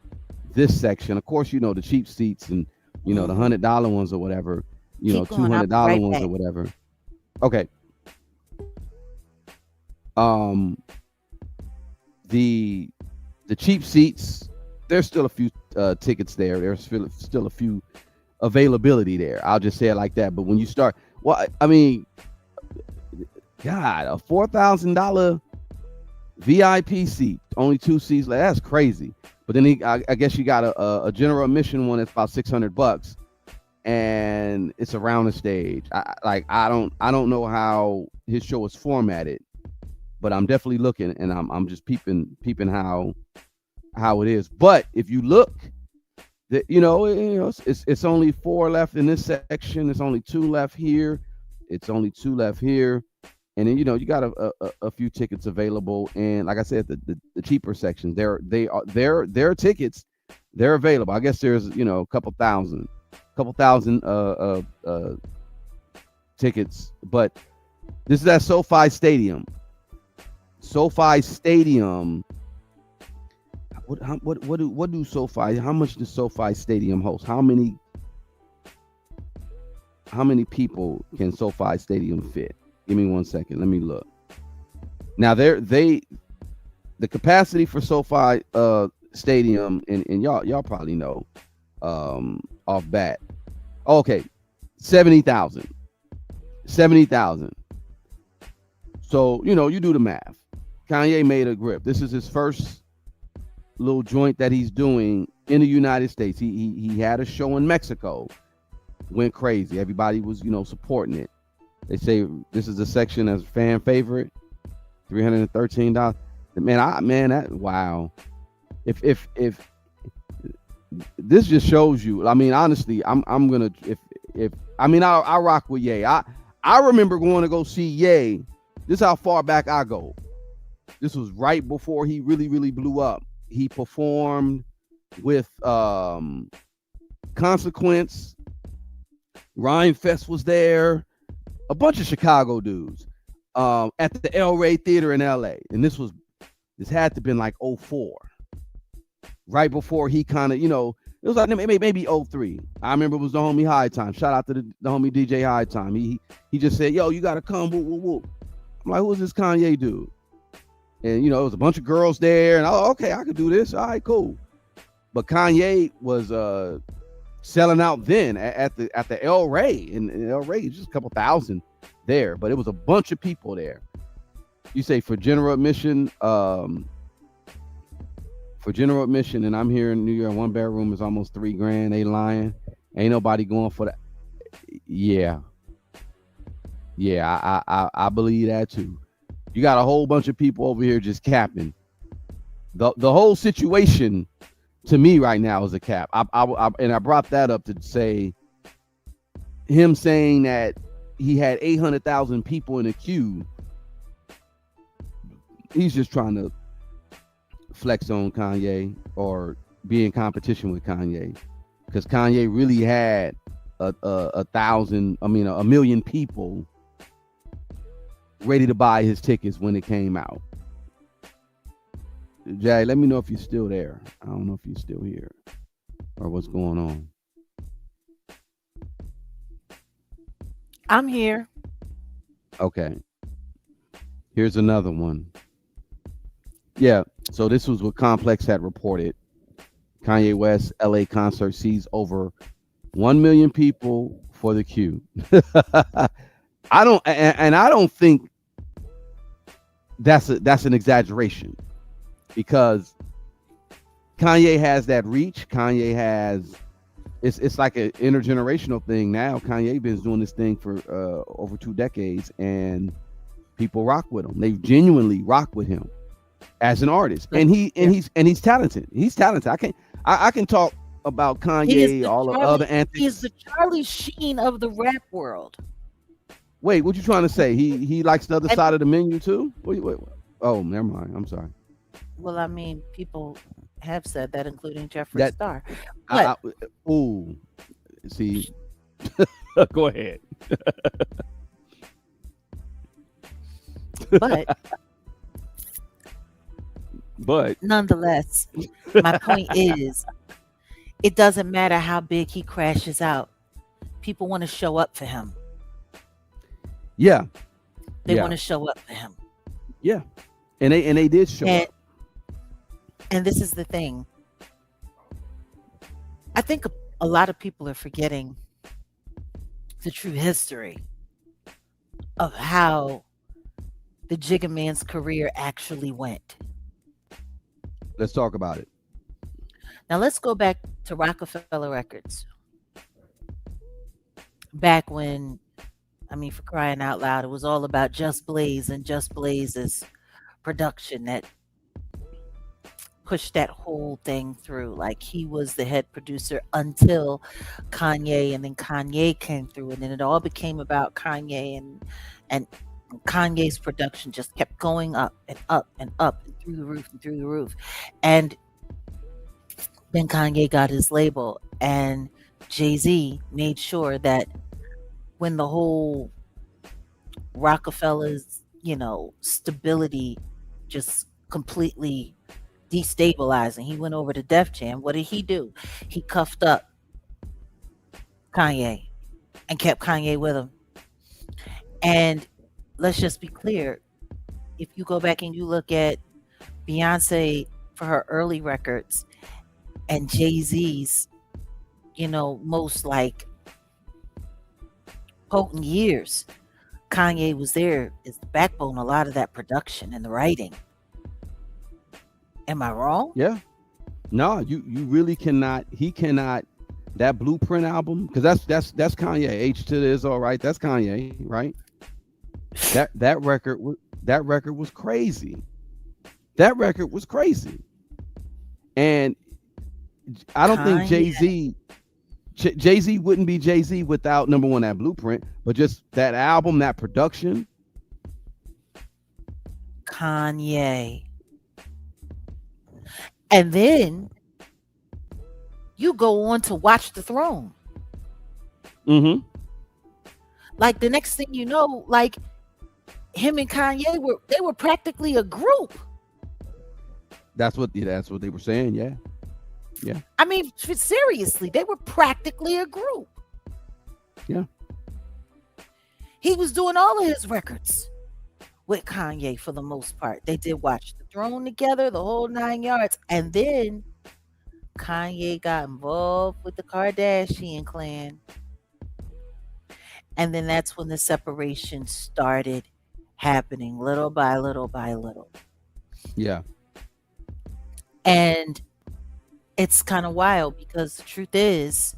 this section. Of course, the cheap seats and, the $100 ones or whatever, $200 ones or whatever. Okay. The cheap seats, there's still a few tickets there. There's still a few availability there. I'll just say it like that. But when you start, well, I mean, God, a $4,000 VIP seat, only 2 seats. That's crazy. But then I guess you got a general admission one that's about $600, and it's around the stage. I don't know how his show is formatted, but I'm definitely looking, and I'm just peeping how it is. But if you look, it's only 4 left in this section. There's only 2 left here. It's only 2 left here, and then you got a few tickets available. And like I said, the cheaper sections, their tickets, they're available. I guess there's a couple thousand tickets, but this is at SoFi Stadium. SoFi Stadium. What do SoFi? How much does SoFi Stadium host? How many people can SoFi Stadium fit? Give me 1 second. Let me look. Now the capacity for SoFi Stadium, and y'all probably know off bat. Okay, 70,000. 70,000. So you do the math. Kanye made a grip. This is his first little joint that he's doing in the United States. He had a show in Mexico, went crazy. Everybody was supporting it. They say this is a section as fan favorite, $313. Man, wow. If this just shows you, I mean, honestly, I'm gonna I rock with Ye. I remember going to go see Ye. This is how far back I go. This was right before he really blew up. He performed with Consequence. Rhyme Fest was there. A bunch of Chicago dudes at the El Rey Theater in LA. And this had to have been like 04. Right before he kind of, it was like maybe 03. I remember it was the homie High Time. Shout out to the homie DJ High Time. He just said, yo, you got to come. Whoop, whoop, whoop. I'm like, who's this Kanye dude? And, it was a bunch of girls there. And okay, I could do this. All right, cool. But Kanye was selling out then at the El Rey. And El Rey, just a couple thousand there. But it was a bunch of people there. You say for general admission, and I'm here in New York, 1 bedroom is almost $3,000. They lying. Ain't nobody going for that. Yeah, I believe that too. You got a whole bunch of people over here just capping. The whole situation to me right now is a cap. I brought that up to say him saying that he had 800,000 people in a queue. He's just trying to flex on Kanye or be in competition with Kanye, because Kanye really had a million people ready to buy his tickets when it came out. Jay, let me know if you're still there. I don't know if you're still here or what's going on. I'm here. Okay. Here's another one. Yeah, so this was what Complex had reported. Kanye West LA concert sees over 1 million people for the queue. I don't think that's an exaggeration, because Kanye has that reach. Kanye has it's like an intergenerational thing now. Kanye been doing this thing for over 2 decades, and people rock with him. They genuinely rock with him as an artist, and he's talented. He's talented. I can talk about Kanye, all the other antics. He's the Charlie Sheen of the rap world. Wait, what you trying to say? He likes the other side of the menu too? Wait. Oh, never mind. I'm sorry. Well, I mean, people have said that, including Jeffree Star. See, go ahead. But nonetheless, my point is, it doesn't matter how big he crashes out. People want to show up for him. Yeah. They want to show up for him. Yeah. And they did show up. And this is the thing. I think a lot of people are forgetting the true history of how the Jigga Man's career actually went. Let's talk about it. Now let's go back to Rockefeller Records. Back when, I mean, for crying out loud, it was all about Just Blaze and Just Blaze's production that pushed that whole thing through. Like he was the head producer until Kanye, and then Kanye came through, and then it all became about Kanye, and Kanye's production just kept going up and up and up and through the roof and through the roof. And then Kanye got his label, and Jay-Z made sure that when the whole Rockefeller's, stability just completely destabilizing, he went over to Def Jam. What did he do? He cuffed up Kanye and kept Kanye with him. And let's just be clear, if you go back and you look at Beyonce for her early records and Jay-Z's, most like potent years, Kanye was there as the backbone, a lot of that production and the writing. Am I wrong? Yeah. No, you really cannot. He cannot. That Blueprint album, because that's Kanye. H to the is all right. That's Kanye, right? That record was crazy. That record was crazy. And I don't think Jay-Z wouldn't be Jay-Z without, number one, that Blueprint, but just that album, that production. Kanye. And then you go on to Watch the Throne. Mm-hmm. Like the next thing you know, like him and Kanye were practically a group. That's what they were saying. Yeah. Yeah. I mean, seriously, they were practically a group. Yeah. He was doing all of his records with Kanye for the most part. They did Watch the Throne together, the whole 9 yards. And then Kanye got involved with the Kardashian clan. And then that's when the separation started happening little by little by little. Yeah. And it's kind of wild because the truth is,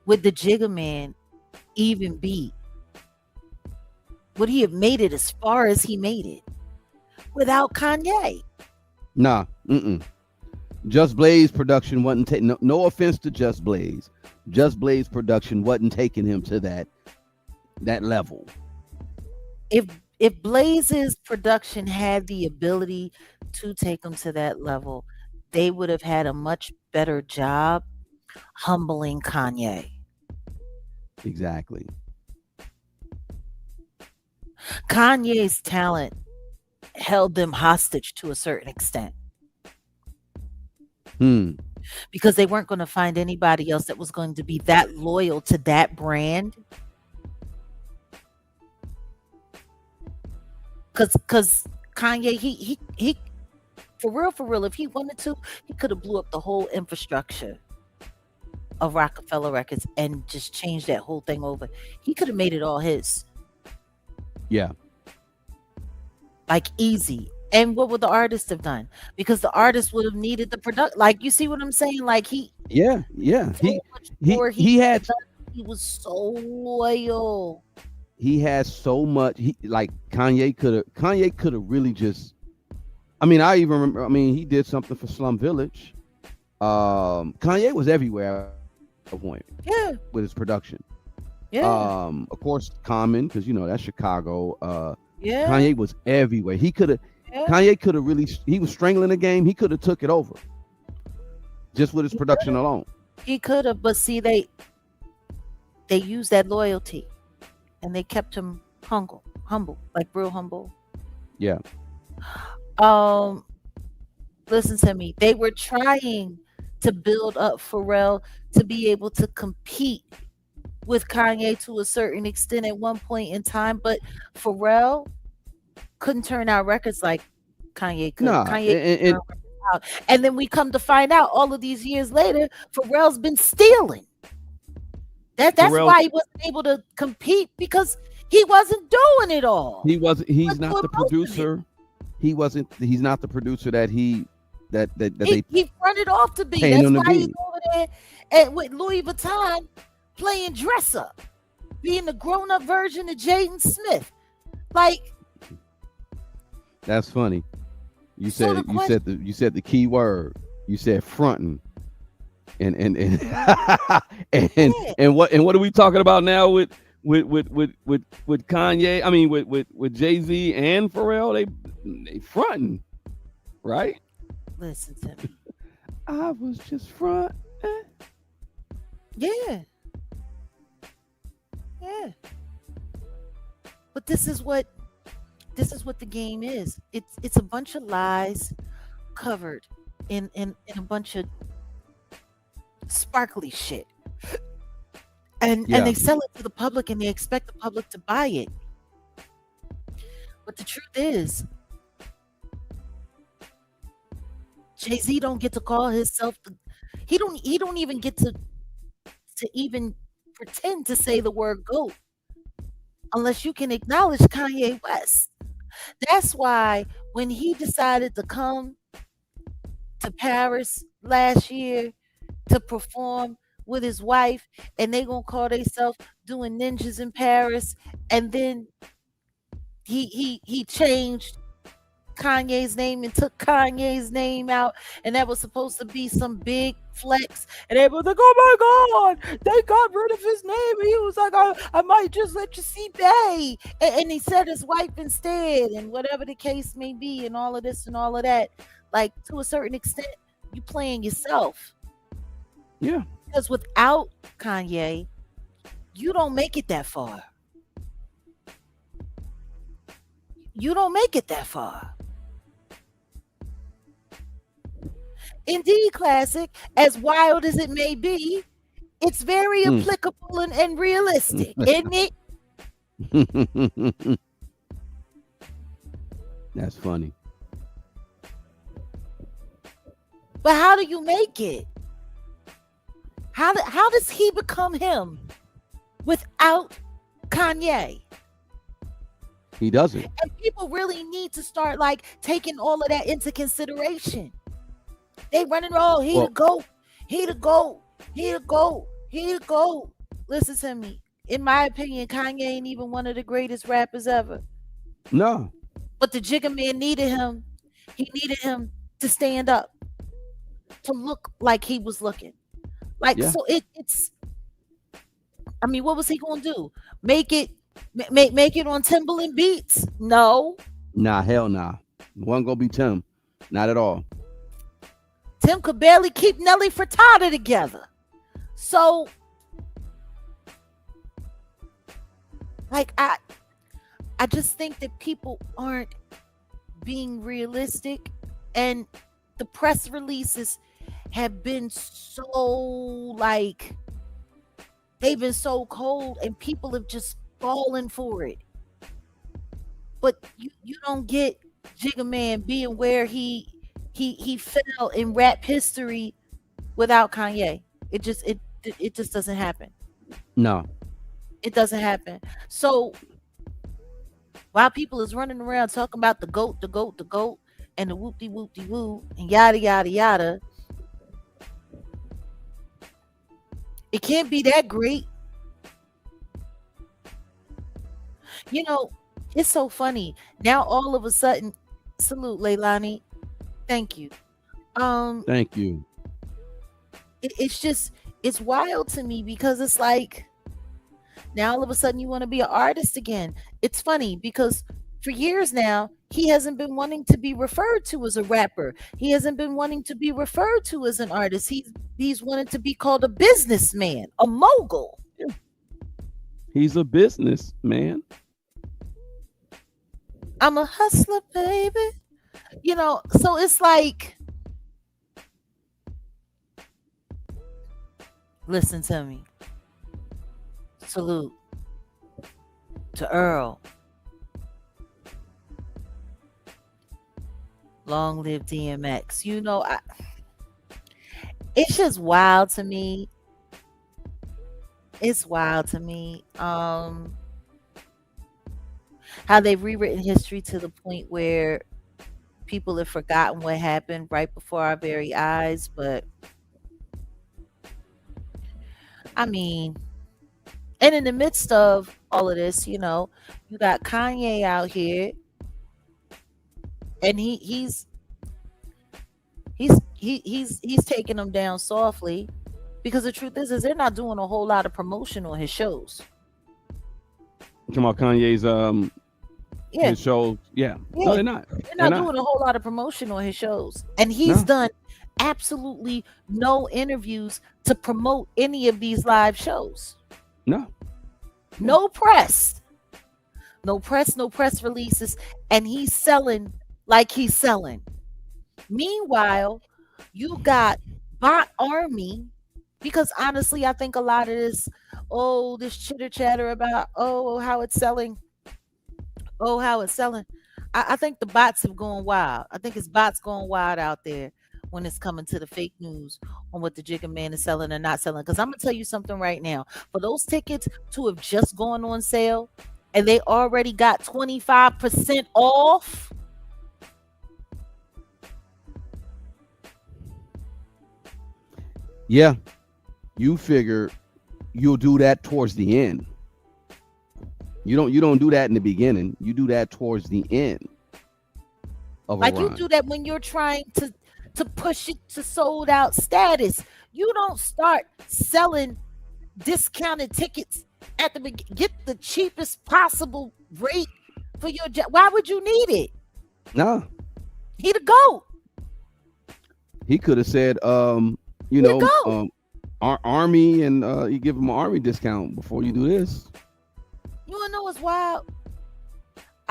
would the Jigga Man even be? Would he have made it as far as he made it without Kanye? Nah. Just Blaze production wasn't taking. No offense to Just Blaze. Just Blaze production wasn't taking him to that level. If Blaze's production had the ability to take him to that level, they would have had a much better job humbling Kanye. Exactly. Kanye's talent held them hostage to a certain extent. Because they weren't going to find anybody else that was going to be that loyal to that brand. Because Kanye, he for real, if he wanted to, he could have blew up the whole infrastructure of Rockefeller Records and just changed that whole thing over. He could have made it all his. Yeah. Like easy. And what would the artist have done? Because the artist would have needed the product. Like, you see what I'm saying? Like he was so loyal. He has so much. Kanye could have really just. I mean, I even remember. I mean, he did something for Slum Village. Kanye was everywhere at a point. Yeah. With his production. Yeah. Of course, Common, because that's Chicago. Yeah. Kanye was everywhere. He could have. Yeah. Kanye could have really. He was strangling the game. He could have took it over. Just with his production alone. He could have, but see, they used that loyalty, and they kept him humble, like real humble. Yeah. Listen to me. They were trying to build up Pharrell to be able to compete with Kanye to a certain extent at one point in time, but Pharrell couldn't turn out records like Kanye could. No, Kanye and then we come to find out all of these years later, Pharrell's been stealing. That's why he wasn't able to compete, because he wasn't doing it all. He's not the producer. He's not the producer that he fronted off to be. That's why he's over there and with Louis Vuitton playing dress up, being the grown-up version of Jaden Smith. Like, that's funny. You So said the it. You question, said the key word. You said fronting. And and yeah, what are we talking about now with Kanye? I mean with Jay-Z and Pharrell, they fronting, right? listen to me. I was just front. Yeah, yeah. But this is what the game is. It's a bunch of lies covered in a bunch of sparkly shit. And Yeah. they sell it to the public and they expect the public to buy it. But the truth is, Jay-Z don't get to call himself he don't even get to even pretend to say the word GOAT unless you can acknowledge Kanye West. That's why when he decided to come to Paris last year to perform with his wife, and they gonna call themselves doing ninjas in Paris, and then he changed Kanye's name and took Kanye's name out, and that was supposed to be some big flex. And everyone was like, "Oh my God, they got rid of his name." And he was like, "I might just let you see Bay," and he said his wife instead, and whatever the case may be, and all of this and all of that. Like to a certain extent, you playing yourself. Yeah. Because without Kanye, you don't make it that far. You don't make it that far. Indeed, classic, as wild as it may be, it's very applicable and realistic, isn't it? That's funny. But how do you make it? How does he become him without Kanye? He doesn't. And people really need to start like taking all of that into consideration. They running all he the GOAT, he the GOAT, he the GOAT, he the GOAT. Listen to me. In my opinion, Kanye ain't even one of the greatest rappers ever. No. But the Jigga Man needed him. He needed him to stand up, to look like he was looking. Like so it's I mean, what was he gonna do? Make it on Timbaland beats? No. Nah, hell nah. Wasn't gonna be Tim. Not at all. Tim could barely keep Nelly Furtado together. So like I just think that people aren't being realistic, and the press releases have been so like they've been so cold, and people have just fallen for it. But you don't get Jigga Man being where he fell in rap history without Kanye. It just doesn't happen. No. It doesn't happen. So while people is running around talking about the GOAT, and the whoop-de-whoop-de-woo, and yada yada yada, it can't be that great. You know, it's so funny. Now all of a sudden, salute Leilani. Thank you. Thank you. It's wild to me because it's like now all of a sudden you want to be an artist again. It's funny because for years now he hasn't been wanting to be referred to as a rapper. He hasn't been wanting to be referred to as an artist. He's wanted to be called a businessman, a mogul. Yeah. He's a businessman. I'm a hustler, baby. You know, so it's like, listen to me. Salute to Earl. Long live DMX. You know, it's just wild to me. It's wild to me. How they've rewritten history to the point where people have forgotten what happened right before our very eyes. But I mean, and in the midst of all of this, you know, you got Kanye out here, and he's he's taking them down softly, because the truth is they're not doing a whole lot of promotion on his shows. Come on, Kanye's Yeah, his shows. Yeah. No, yeah, they're not. they're They're not not. doing a whole lot of promotion on his shows, and he's No. done absolutely no interviews to promote any of these live shows. No. No press, no press releases, and he's selling like he's selling. Meanwhile, you got bot army, because honestly, I think a lot of this chitter chatter about how it's selling, how it's selling. I think the bots have gone wild. I think it's bots going wild out there when it's coming to the fake news on what the Jigga Man is selling or not selling. Because I'm gonna tell you something right now. For those tickets to have just gone on sale and they already got 25% off. Yeah. You figure you'll do that towards the end. You don't do that in the beginning. You do that towards the end of Like a you run. do that when you're trying to push it to sold out status. You don't start selling discounted tickets at the beginning. Get the cheapest possible rate for your why would you need it? No. He the GOAT. He could have said, He the GOAT. Army, and you give him an Army discount before you do this. You wanna know what's wild?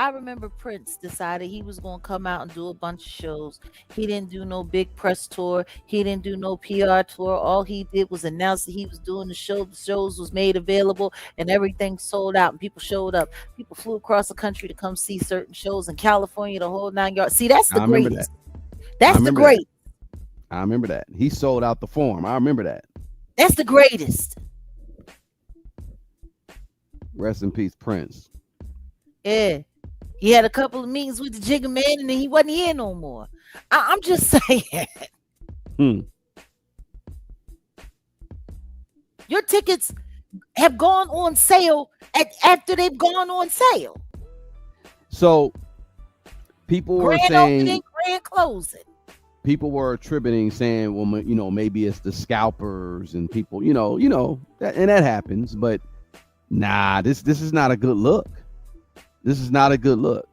I remember Prince decided he was going to come out and do a bunch of shows. He didn't do no big press tour. He didn't do no PR tour. All he did was announce that he was doing the show. The shows was made available and everything sold out and people showed up. People flew across the country to come see certain shows in California, the whole 9 yards. See, that's the I remember greatest. that. That's the great. I remember that. He sold out the Forum. I remember that. That's the greatest. Rest in peace, Prince. Yeah. He had a couple of meetings with the Jigga Man and then he wasn't here no more. I'm just saying. Your tickets have gone on sale after they've gone on sale. So people were Grand saying, opening, grand closing. People were attributing, saying, well, maybe it's the scalpers and people, and that happens. But nah, this is not a good look. This is not a good look.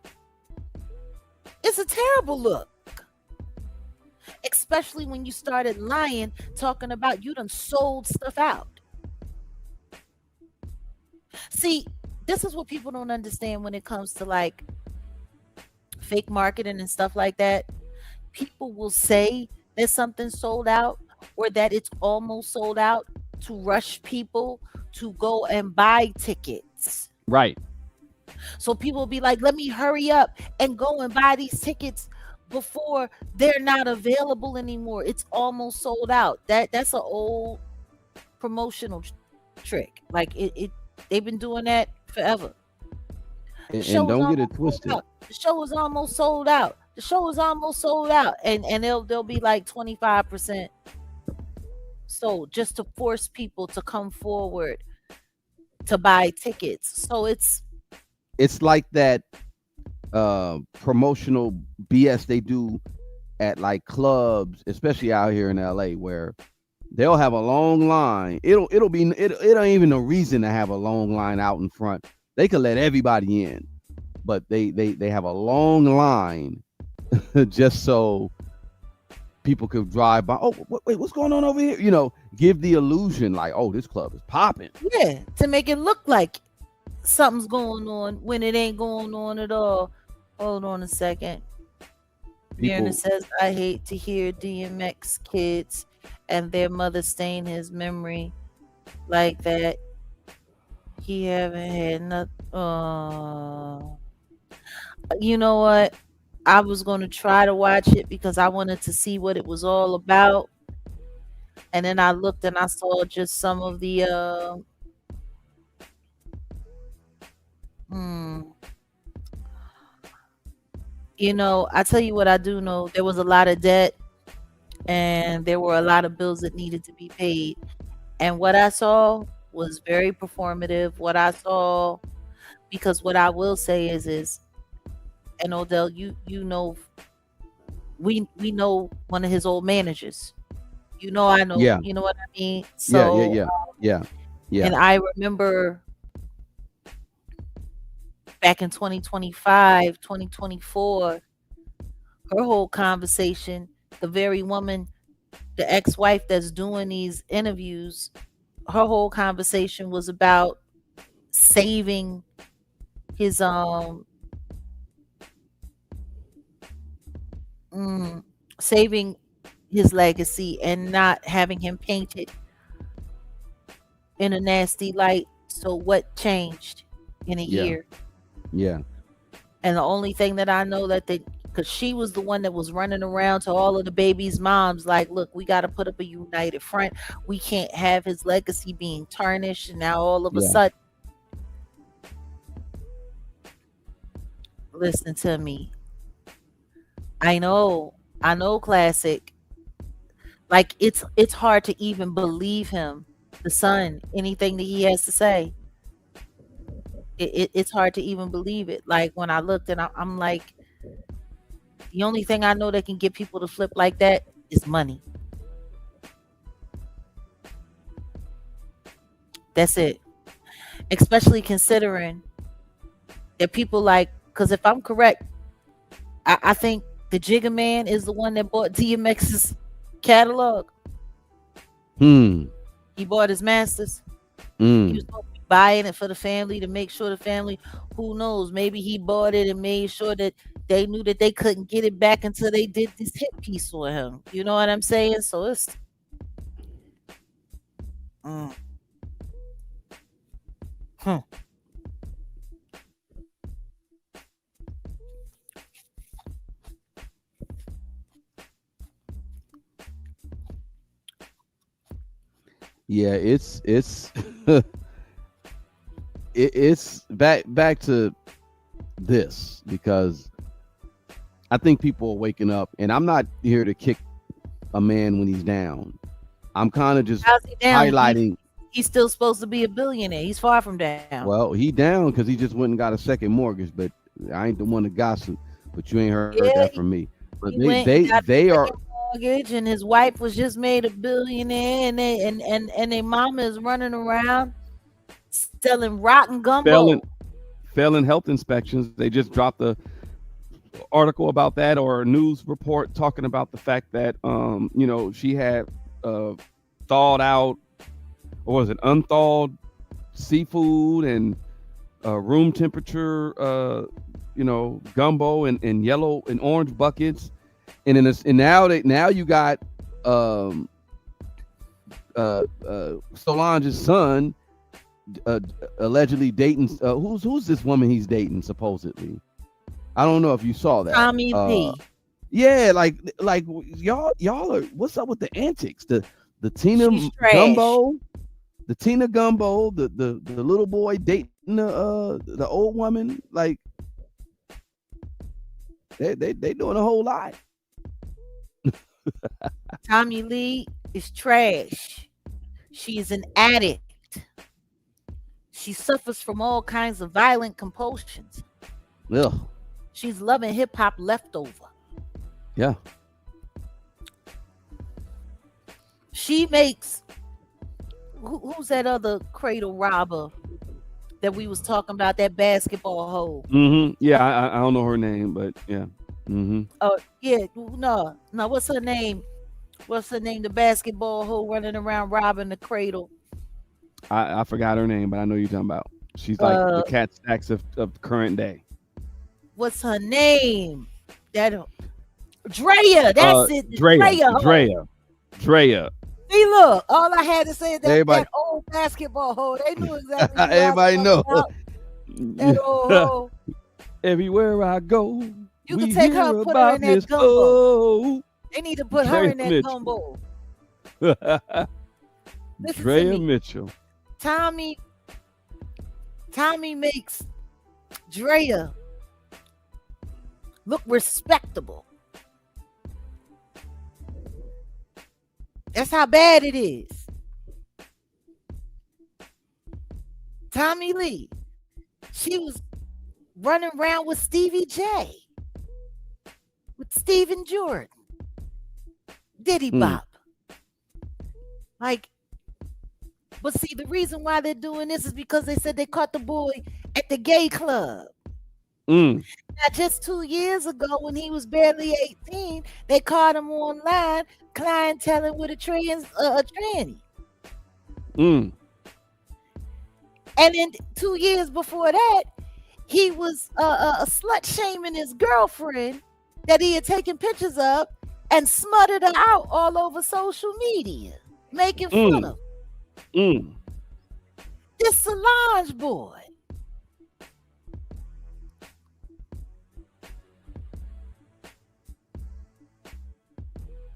It's a terrible look. Especially when you started lying, talking about you done sold stuff out. See, this is what people don't understand when it comes to like fake marketing and stuff like that. People will say that something's sold out or that it's almost sold out to rush people to go and buy tickets. Right. So people will be like, let me hurry up and go and buy these tickets before they're not available anymore. It's almost sold out. That's an old promotional trick. Like they've been doing that forever. And don't get it twisted. The show is almost sold out. The show is almost sold out. And they'll be like 25% sold just to force people to come forward to buy tickets. So it's like that promotional BS they do at like clubs, especially out here in LA, where they'll have a long line. It ain't even a reason to have a long line out in front. They could let everybody in, but they have a long line just so people could drive by. Oh, wait, what's going on over here? Give the illusion like, oh, this club is popping. Yeah, to make it look like something's going on when it ain't going on at all. Hold on a second. Myrna says, I hate to hear DMX kids and their mother stain his memory like that. He haven't had nothing. You know what? I was going to try to watch it because I wanted to see what it was all about. And then I looked and I saw just some of the I tell you what I do know. There was a lot of debt and there were a lot of bills that needed to be paid. And what I saw was very performative. What I saw, because what I will say is, and Odell, you know we know one of his old managers. I know, Yeah. you know what I mean? Yeah. Yeah. So, Yeah. Yeah. Yeah. and I remember back in 2025, 2024, her whole conversation, the very woman, the ex-wife that's doing these interviews, her whole conversation was about saving his mm, saving his legacy and not having him painted in a nasty light. So what changed in a Yeah. year? Yeah. And the only thing that I know that because she was the one that was running around to all of the babies' moms, like, look, we got to put up a united front. We can't have his legacy being tarnished. And now all of a Yeah. sudden, listen to me. I know, classic. Like it's hard to even believe him, the son, anything that he has to say. It's hard to even believe it. Like when I looked and I'm like, the only thing I know that can get people to flip like that is money. That's it. Especially considering that people like, because if I'm correct, I think the Jigga Man is the one that bought DMX's catalog. He bought his masters. He was supposed to be buying it for the family to make sure the family, who knows, maybe he bought it and made sure that they knew that they couldn't get it back until they did this hit piece for him. You know what I'm saying? So it's Yeah. It's back to this, because I think people are waking up, and I'm not here to kick a man when he's down. I'm kind of just how's he down? highlighting. He's still supposed to be a billionaire. He's far from down. Well, he down because he just went and got a second mortgage. But I ain't the one to gossip. But you ain't heard that from me. But they are mortgage, and his wife was just made a billionaire, and their mama is running around selling rotten gumbo. failing health inspections. They just dropped a article about that, or a news report talking about the fact that she had thawed out, or was it unthawed seafood and room temperature gumbo and yellow and orange buckets, and now you got Solange's son allegedly dating who's this woman he's dating supposedly. I don't know if you saw that. Tommy Lee. Yeah, like y'all are, what's up with the antics? The Tina Gumbo, the little boy dating the old woman, like they doing a whole lot. Tommy Lee is trash. She is an addict. She suffers from all kinds of violent compulsions. Ugh. She's loving hip hop leftover. Yeah. She makes who's that other cradle robber that we was talking about, that basketball hoe? Yeah, I don't know her name, but yeah. Oh yeah, no. What's her name? The basketball hoe running around robbing the cradle. I forgot her name, but I know you're talking about. She's like the Cat Stacks of current day. What's her name? That Drea. That's it. Drea. See, look, all I had to say is that old basketball hoe. They knew exactly. Everybody know. That old hoe. Everywhere I go, you can take her and put her in that gumbo. They need to put her in that gumbo. Drea Mitchell. Tommy makes Drea look respectable. That's how bad it is. Tommy Lee, she was running around with Stevie J. with Stephen Jordan, Diddy Bop. Like, but see, the reason why they're doing this is because they said they caught the boy at the gay club. Now, just 2 years ago, when he was barely 18, they caught him online clienteling with a tranny. And then 2 years before that, he was a slut shaming his girlfriend that he had taken pictures of and smutted her out all over social media, making fun of her. This Solange boy.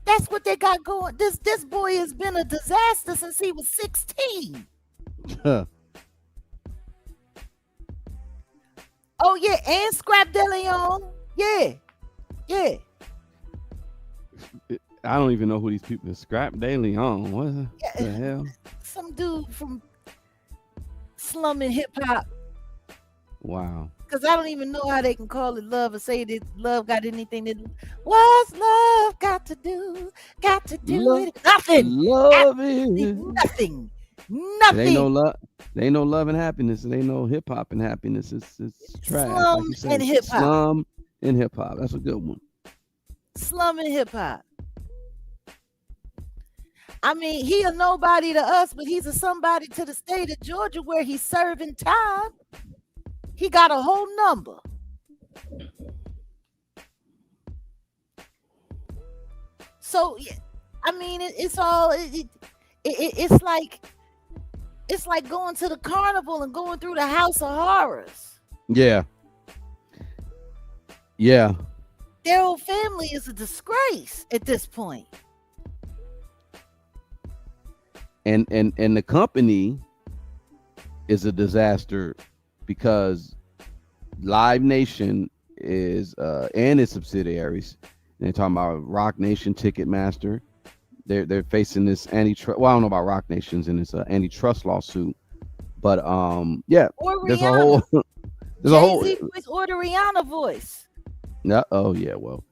That's what they got going. This boy has been a disaster since he was 16. Oh yeah, and Scrap De Leon. Yeah. I don't even know who these people are. Scrap De Leon. What the hell? Some dude from slumming hip hop. Wow. Because I don't even know how they can call it love or say that love got anything to do. What's love got to do? Got to do love, it. Nothing. Love is nothing. There ain't no love. There ain't no love and happiness. There ain't no hip hop and happiness. It's trash. Slum like said, and hip hop. Slum and hip hop. That's a good one. Slum and hip hop. I mean, he a nobody to us, but he's a somebody to the state of Georgia where he's serving time. He got a whole number. So, I mean, it's all. It's like going to the carnival and going through the house of horrors. Yeah. Their whole family is a disgrace at this point. And the company is a disaster because Live Nation is and its subsidiaries. And they're talking about Rock Nation, Ticketmaster. They're facing this antitrust. Well, I don't know about Rock Nations and it's an antitrust lawsuit, but yeah, or there's Rihanna. a whole voice or the Rihanna voice. No, oh yeah, well,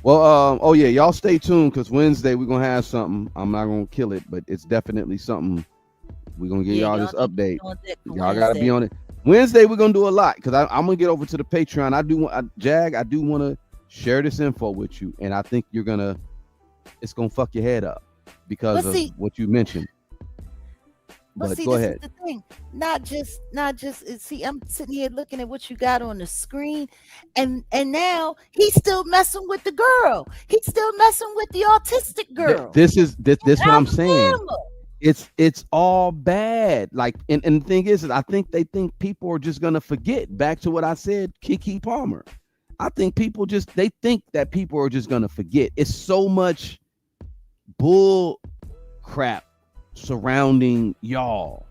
oh yeah, y'all stay tuned because Wednesday we're gonna have something. I'm not gonna kill it, but it's definitely something. We're gonna give y'all this update. Y'all gotta be on it. Wednesday we're gonna do a lot because I'm gonna get over to the Patreon. I do want to share this info with you, and I think it's gonna fuck your head up because of what you mentioned. But see, go this ahead. is the thing. Not just. See, I'm sitting here looking at what you got on the screen, and now he's still messing with the girl. He's still messing with the autistic girl. This what I'm saying. It's all bad. Like, and the thing is I think they think people are just gonna forget. Back to what I said, Keke Palmer. I think they think that people are just gonna forget. It's so much bull crap surrounding y'all.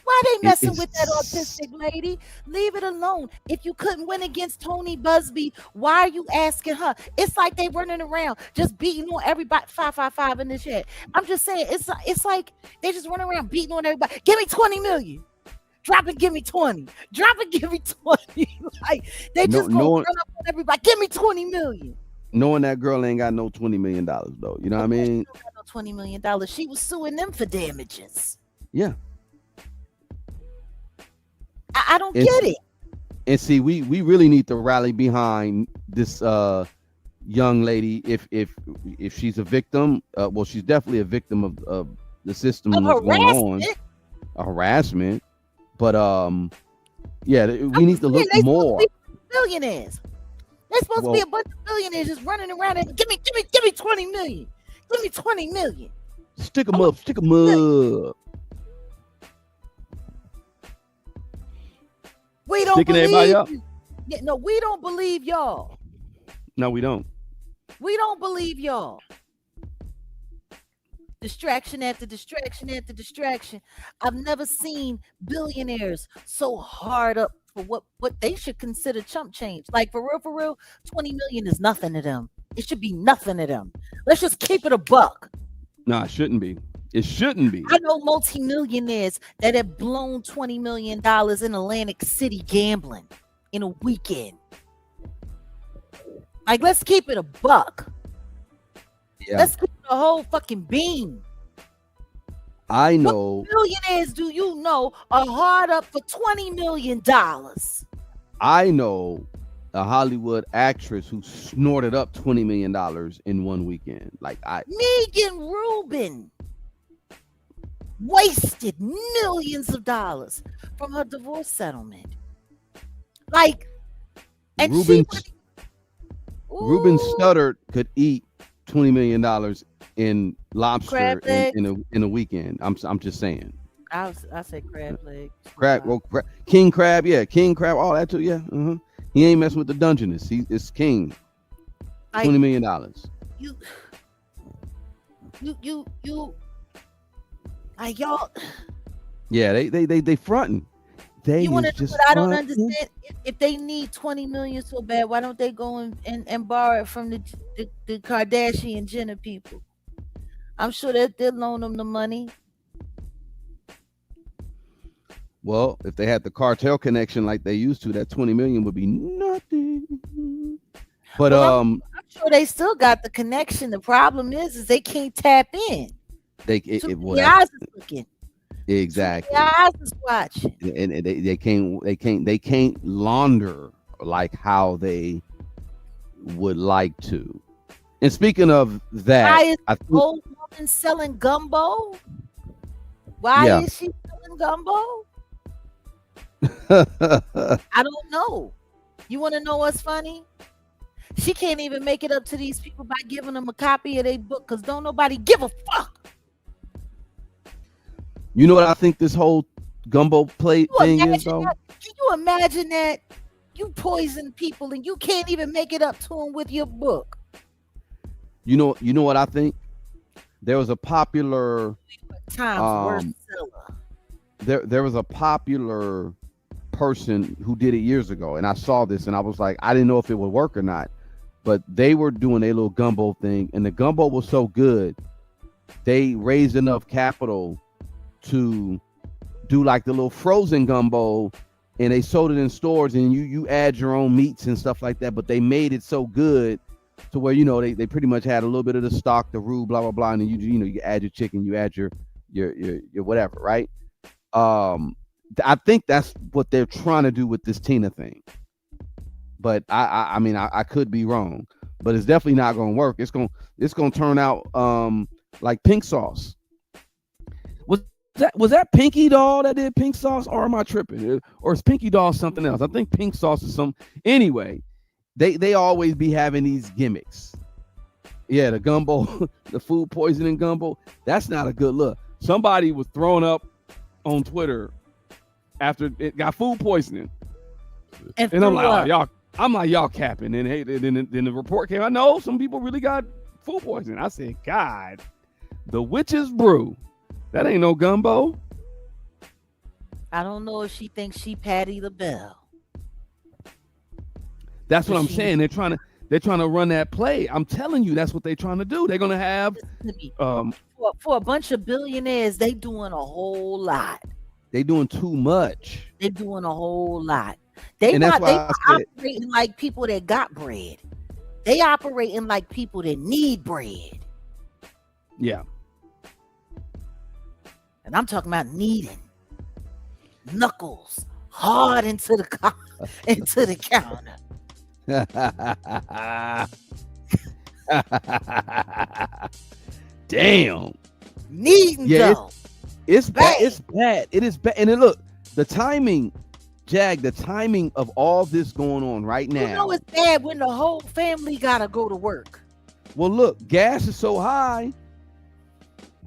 Why they messing with that autistic lady? Leave it alone. If you couldn't win against Tony Busby, why are you asking her? It's like they running around just beating on everybody. 555 in the chat. I'm just saying it's like they just running around beating on everybody. Give me 20 million. Drop it, give me 20. Drop it, give me 20. Like they just gonna run up on everybody. Give me 20 million. Knowing that girl ain't got no $20 million though. You know what I mean? She don't got no $20 million. She was suing them for damages. Yeah. I don't get it. And see, we really need to rally behind this young lady. If she's a victim, well, she's definitely a victim of the system and what's going on. Harassment. But yeah, we need to look more. Billionaires. They're supposed to be a bunch of billionaires just running around and give me 20 million. Give me 20 million. Stick them up. We don't believe. Yeah, no, we don't believe y'all. No, we don't. We don't believe y'all. Distraction after distraction after distraction. I've never seen billionaires so hard up for what they should consider chump change. Like for real, 20 million is nothing to them. It should be nothing to them. Let's just keep it a buck. No, it shouldn't be. It shouldn't be. I know multimillionaires that have blown $20 million in Atlantic City gambling in a weekend. Like, let's keep it a buck. Yeah. Let's keep it a whole fucking beam. I know. What millionaires do you know are hard up for $20 million? I know a Hollywood actress who snorted up $20 million in one weekend. Like Megan Rubin wasted millions of dollars from her divorce settlement. Like, and Ruben Studdard could eat $20 million in lobster in a weekend. I'm just saying. I say crab leg. King crab, yeah, king crab, all that too, yeah. He ain't messing with the Dungeness. It's king. Like, $20 million. You, like y'all. Yeah, they fronting. You want to know what I don't understand? If they need $20 million so bad, why don't they go and borrow it from the Kardashian Jenner people? I'm sure that they'll loan them the money. Well, if they had the cartel connection like they used to, that $20 million would be nothing. But I'm sure they still got the connection. The problem is they can't tap in. The eyes is looking. Exactly. The eyes is watching. And they can't launder like how they would like to. And speaking of that, why is the old woman selling gumbo? Why is she selling gumbo? I don't know. You want to know what's funny? She can't even make it up to these people by giving them a copy of their book because don't nobody give a fuck. You know what I think this whole gumbo plate thing is, though? Can you imagine that? You poison people and you can't even make it up to them with your book. You know what I think? There was a popular seller. There was a popular person who did it years ago, and I saw this and I was like, I didn't know if it would work or not, but they were doing a little gumbo thing, and the gumbo was so good they raised enough capital to do like the little frozen gumbo, and they sold it in stores, and you add your own meats and stuff like that, but they made it so good to where they pretty much had a little bit of the stock, the roux, blah blah blah, and then you add your chicken, you add your whatever, right? I think that's what they're trying to do with this Tina thing, but I mean I could be wrong, but it's definitely not going to work. It's going to turn out like Pink Sauce. Was that Pinky Doll that did Pink Sauce, or am I tripping? Or is Pinky Doll something else? I think Pink Sauce is some. Anyway, they always be having these gimmicks. Yeah, the gumbo, the food poisoning gumbo. That's not a good look. Somebody was thrown up on Twitter after it got food poisoning, and I'm like, y'all capping. And hey, then the report came. I know some people really got food poisoning. I said, God, the witch's brew. That ain't no gumbo. I don't know if she thinks she Patti LaBelle. That's what I'm saying. They're trying to run that play. I'm telling you, that's what they're trying to do. They're gonna have for a bunch of billionaires, they doing a whole lot. They doing too much. They're doing a whole lot. They operating like people that got bread. They operating like people that need bread. Yeah. And I'm talking about needing knuckles hard into the counter. Damn. Needing though. It's bad. It's bad. It is bad. And then look, the timing, Jag, the timing of all this going on right now. You know it's bad when the whole family gotta go to work. Well, look, gas is so high.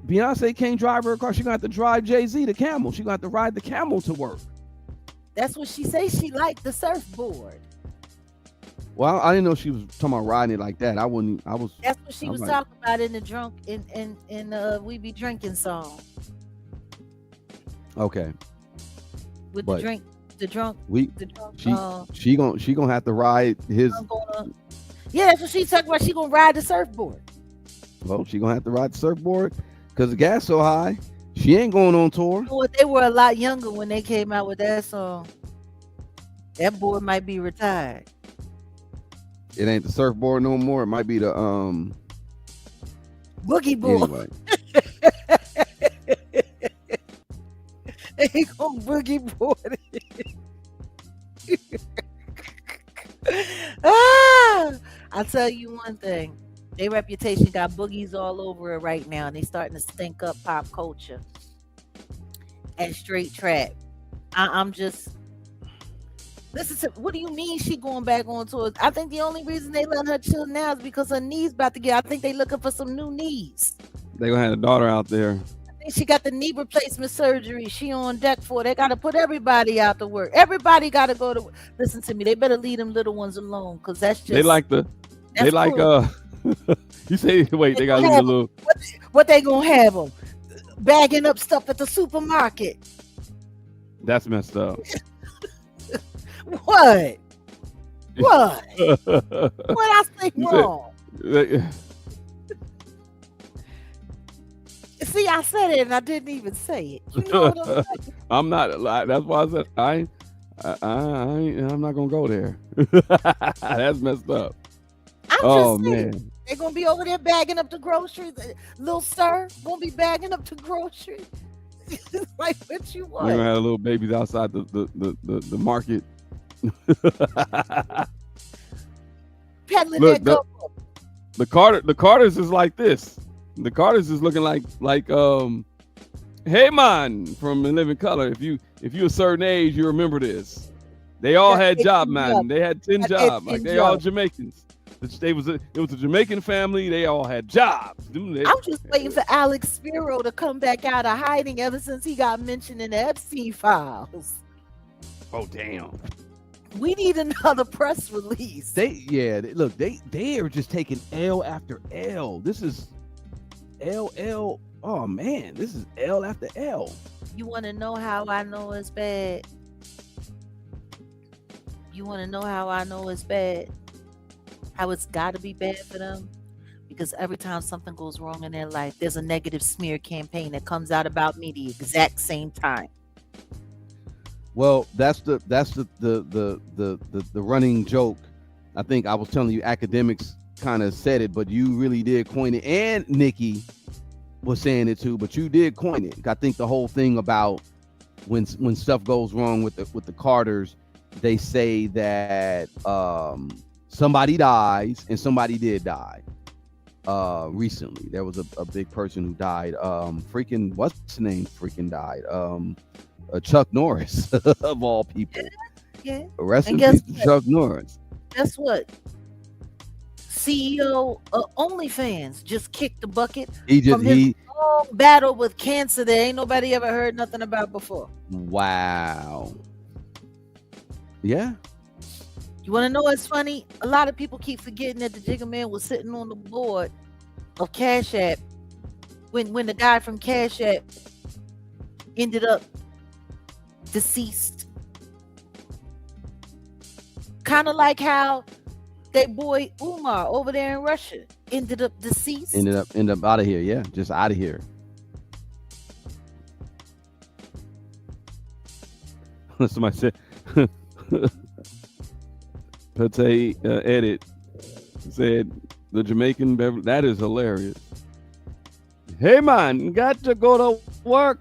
Beyonce can't drive her car. She's gonna have to drive Jay-Z the camel. She's gonna have to ride the camel to work. That's what she says. She liked the surfboard. Well, I didn't know she was talking about riding it like that. That's what she was talking about in the drunk in We Be Drinking song. Okay. With the drunk. She gonna have to ride his. Yeah, that's what she's talking about. She gonna ride the surfboard. Well, she gonna have to ride the surfboard because the gas so high. She ain't going on tour. Well, they were a lot younger when they came out with that song. That boy might be retired. It ain't the surfboard no more. It might be the boogie board. Anyway, They gonna boogie board it. I'll tell you one thing. Their reputation got boogies all over it right now, and they starting to stink up pop culture and straight trap. I'm just listen to what do you mean she going back on tour? I think the only reason they let her chill now is because her knees about to get. I think they looking for some new knees. they gonna have a daughter out there. I think she got the knee replacement surgery. She on deck for. They got to put everybody out to work. Everybody got to go to. Listen to me. They better leave them little ones alone because that's just. They like the. They like cool. You say wait. They got a little. What they gonna have them bagging up stuff at the supermarket? That's messed up. What? What? What I say wrong? See, I said it and I didn't even say it. You know what I'm saying? I'm not. That's why I said I'm not gonna go there. That's messed up. I'm Oh just saying, man. they're gonna be over there bagging up the groceries. Little sir gonna be bagging up the groceries. Like what you want? We're gonna have little babies outside the market. Peddling Look, that go. the Carters is like this. The Carters is looking like hey man from In Living Color. If you a certain age, you remember this. They all had job, man. They had 10 jobs. Like they all Jamaicans. It was a Jamaican family. They all had jobs. I'm just waiting for Alex Spiro to come back out of hiding ever since he got mentioned in the Epstein files. Oh damn. We need another press release. They are just taking L after L. This is L. Oh man, this is L after L. You want to know how I know it's bad? You want to know how I know it's bad? How it's got to be bad for them? Because every time something goes wrong in their life, there's a negative smear campaign that comes out about me the exact same time. Well, that's the running joke. I think I was telling you, academics kind of said it, but you really did coin it, and Nikki was saying it too. But you did coin it. I think the whole thing about when stuff goes wrong with the Carters, they say that somebody dies, and somebody did die. Recently, there was a big person who died. Freaking what's his name? Freaking died. Chuck Norris of all people. Yeah. Rest in peace, Chuck Norris. Guess what? CEO of OnlyFans just kicked the bucket from his long battle with cancer that ain't nobody ever heard nothing about before. Wow. Yeah. You want to know what's funny? A lot of people keep forgetting that the Jigga Man was sitting on the board of Cash App when the guy from Cash App ended up deceased. Kind of like how that boy Umar over there in Russia ended up deceased. Ended up out of here. Yeah, just out of here. Somebody said, Pate edit said the Jamaican beverage. That is hilarious. Hey man, got to go to work.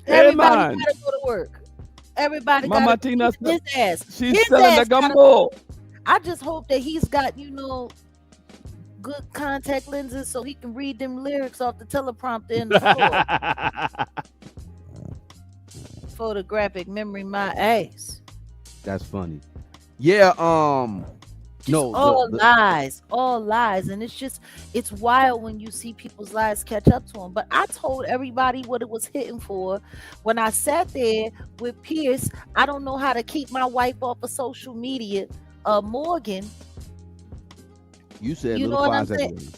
Everybody gotta go to work. Everybody Mama gotta Tina, his ass. She's His selling ass the gumbo. I just hope that he's got, good contact lenses so he can read them lyrics off the teleprompter in the store. Photographic memory, my ass. That's funny. Yeah. All lies, and it's wild when you see people's lies catch up to them. But I told everybody what it was hitting for when I sat there with Pierce. I don't know how to keep my wife off of social media. Morgan, you said you little know what I'm fires saying? everywhere.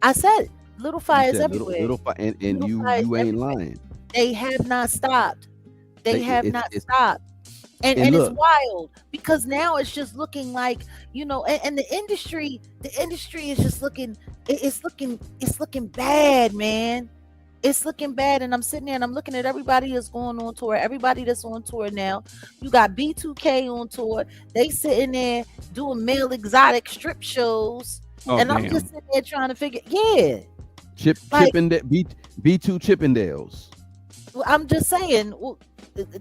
I said it. Little fires everywhere. Little fire, and Little you fires ain't everywhere. lying. They have not stopped. They have not stopped. And look, it's wild because now it's just looking like, and the industry is just looking, it's looking bad, man. It's looking bad, and I'm sitting there and I'm looking at everybody that's going on tour. Everybody that's on tour now. You got B2K on tour. They sitting there doing male exotic strip shows, and I'm just sitting there trying to figure. Yeah, B2 Chippendales. Well, I'm just saying,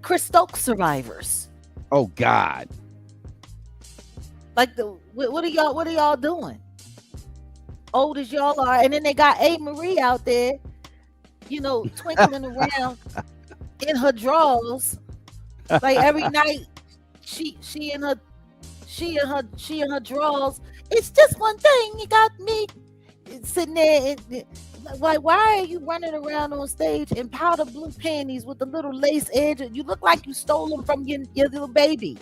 Chris Stokes survivors. Oh God! Like what are y'all doing? Old as y'all are, and then they got A. Marie out there, twinkling around in her drawers, like every night. She in her drawers. It's just one thing. You got me sitting there. Why are you running around on stage in powder blue panties with the little lace edge? You look like you stole them from your little baby.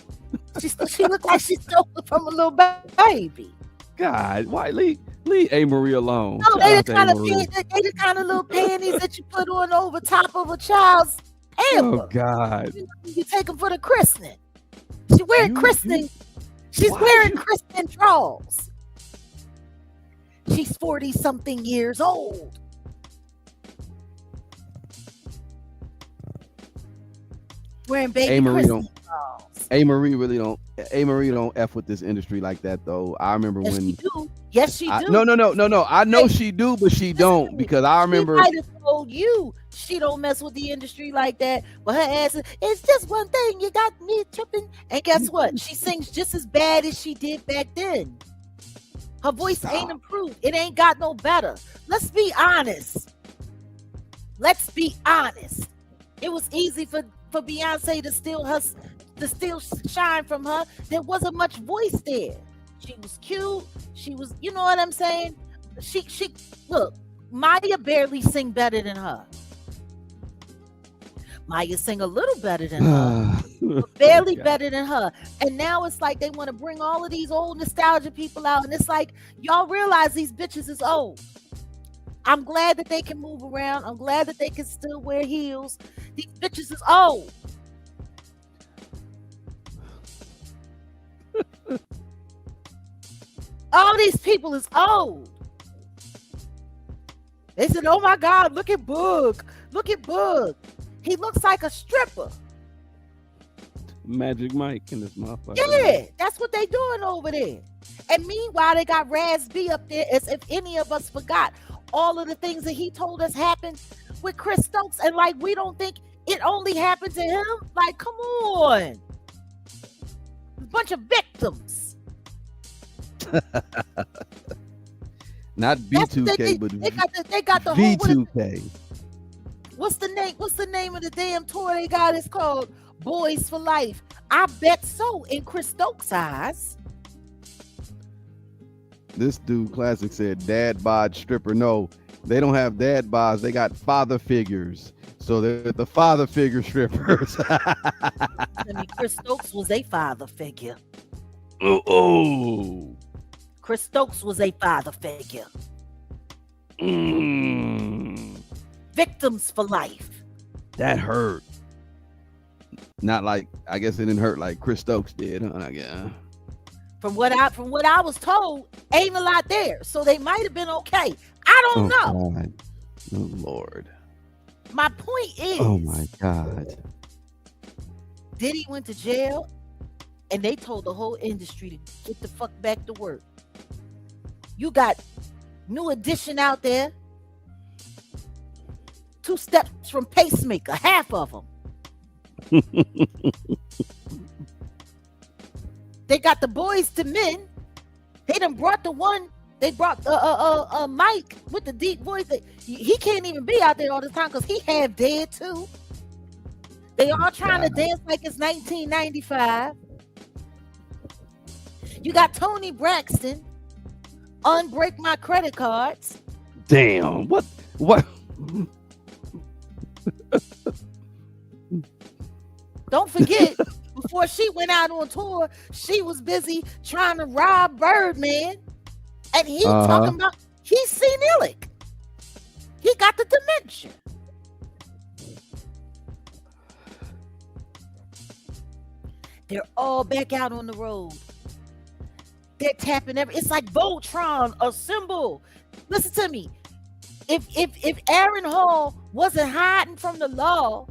She looked like she stole them from a little baby. God, why leave A. Marie alone? No, they the kind of little panties that you put on over top of a child's pamper. Oh God! You take them for the christening. She's wearing christening. She's wearing christening drawers. She's 40-something years old. Wearing baby christening drawers. A. Marie don't F with this industry like that though. I remember when she do. Yes, she do. No. I know she do, but she don't, because I remember. She might have told you she don't mess with the industry like that, but her ass is, it's just one thing. You got me tripping, and guess what? She sings just as bad as she did back then. Her voice ain't improved. It ain't got no better. Let's be honest. It was easy for Beyonce to steal shine from her. There wasn't much voice there. She was cute. She was, you know what I'm saying? She look, Maya barely sing better than her. Maya sing a little better than her, but barely better than her. And now it's like they want to bring all of these old nostalgia people out, and it's like, y'all realize these bitches is old. I'm glad that they can move around. I'm glad that they can still wear heels. These bitches is old. All these people is old. They said, oh my God, look at Boog. Look at Boog. He looks like a stripper. Magic Mike in this motherfucker. Yeah, that's what they doing over there. And meanwhile, they got Raz B up there as if any of us forgot all of the things that he told us happened with Chris Stokes. And like, we don't think it only happened to him. Like, come on. A bunch of victims. Not B2K, but they got the V2K. whole. What's the name of the damn tour they got? It's called Boys for Life. I bet so in Chris Stokes' eyes. This dude Classic said dad bod stripper. No, they don't have dad bods. They got father figures. So they're the father figure strippers. Chris Stokes was a father figure. Oh. Chris Stokes was a father figure. Victims for life. That hurt. Not like, I guess it didn't hurt like Chris Stokes did, huh? Yeah. From what I was told, ain't a lot there. So they might have been okay. I don't know. God. Oh Lord. My point is, oh my God. Diddy went to jail and they told the whole industry to get the fuck back to work. You got New Edition out there. 2 steps from Pacemaker, half of them. They got the Boys to Men. They done brought the one. They brought Mike with the deep voice. He can't even be out there all the time because he half dead too. They all trying to dance like it's 1995. You got Tony Braxton. Unbreak my credit cards. Damn. What? Don't forget, before she went out on tour, she was busy trying to rob Birdman. And he talking about he's senilic. He got the dementia. They're all back out on the road. They're tapping it's like Voltron, a symbol. Listen to me. If Aaron Hall wasn't hiding from the law,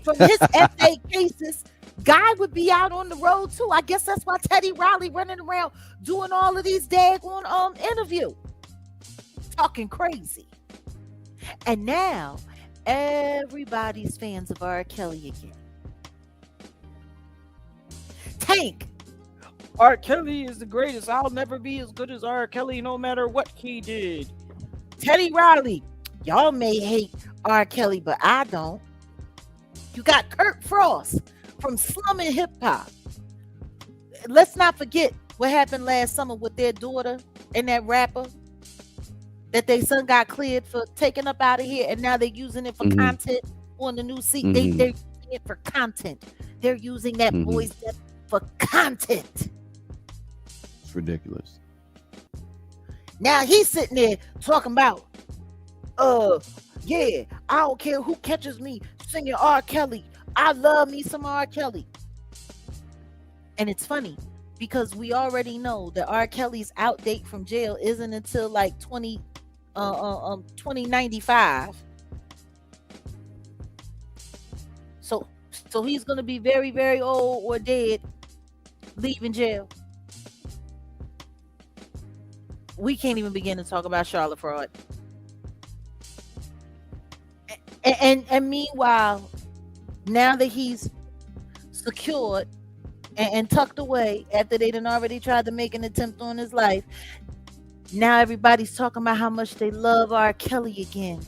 from his FA cases, Guy would be out on the road too. I guess that's why Teddy Riley running around doing all of these daggone interview, talking crazy. And now everybody's fans of R. Kelly again. Tank, R. Kelly is the greatest. I'll never be as good as R. Kelly no matter what he did. Teddy Riley, y'all may hate R. Kelly, but I don't. You got Kurt Frost from Slumming Hip Hop. Let's not forget what happened last summer with their daughter and that rapper that their son got cleared for taking up out of here, and now they're using it for content on the new seat. They're using it for content. They're using that voice for content. It's ridiculous. Now he's sitting there talking about, yeah, I don't care who catches me singing R. Kelly. I love me some R. Kelly. And it's funny because we already know that R. Kelly's out date from jail isn't until like 2095. So he's gonna be very, very old or dead, leaving jail. We can't even begin to talk about Charlotte fraud. And meanwhile, now that he's secured and tucked away after they done already tried to make an attempt on his life, now everybody's talking about how much they love R. Kelly again,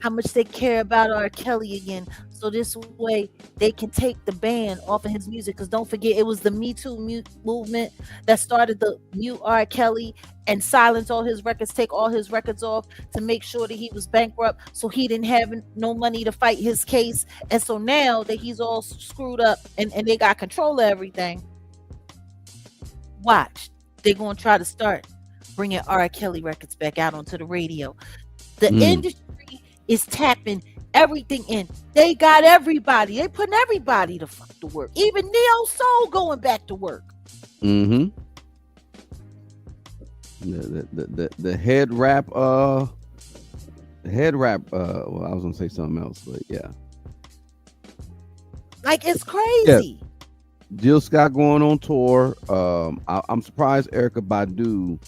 how much they care about R. Kelly again. So this way they can take the ban off of his music. Because don't forget, it was the Me Too movement that started the mute R. Kelly and silence all his records, take all his records off to make sure that he was bankrupt, so he didn't have no money to fight his case. And so now that he's all screwed up and they got control of everything, watch, they're going to try to start bringing R. Kelly records back out onto the radio. The industry is tapping everything in. They got everybody. They putting everybody to fuck to work. Even Neo Soul going back to work. The head rap well, I was gonna say something else, but yeah. Like, it's crazy. Yeah. Jill Scott going on tour. I'm surprised Erykah Badu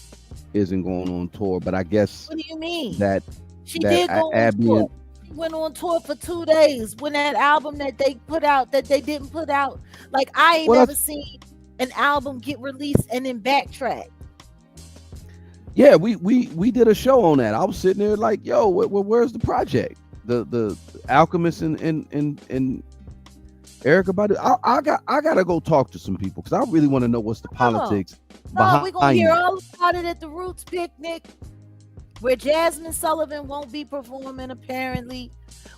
isn't going on tour, but I guess. What do you mean? That she did go on tour. She went on tour for 2 days when that album that they put out that they didn't put out. Like, I ain't never seen an album get released and then backtrack. Yeah, we did a show on that. I was sitting there like, yo, where's the project? The Alchemist and Erykah Badu. I gotta go talk to some people because I really want to know what's the politics behind. We're gonna hear all about it at the Roots picnic, where Jasmine Sullivan won't be performing apparently,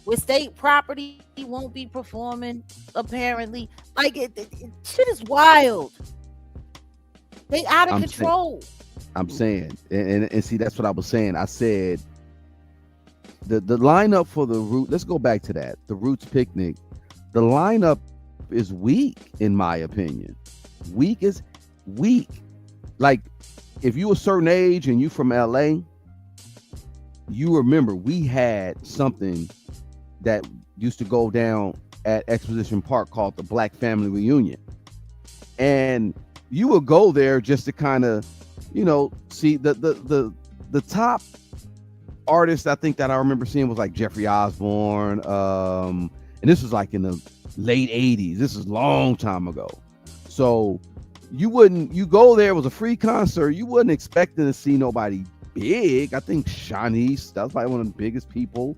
where State Property won't be performing apparently. Like, it shit is wild. They out of control. I'm saying, and see, that's what I was saying. I said the lineup for the Root. Let's go back to that. The Roots picnic. The lineup is weak, in my opinion. Weak. Like, if you a certain age and you from LA, you remember we had something that used to go down at Exposition Park called the Black Family Reunion, and you would go there just to kind of, see the top artists I think that I remember seeing was like Jeffrey Osborne, and this was like in the late 80s. This is a long time ago. So you go there, it was a free concert. You wasn't expecting to see nobody big. I think Shanice, that was probably one of the biggest people.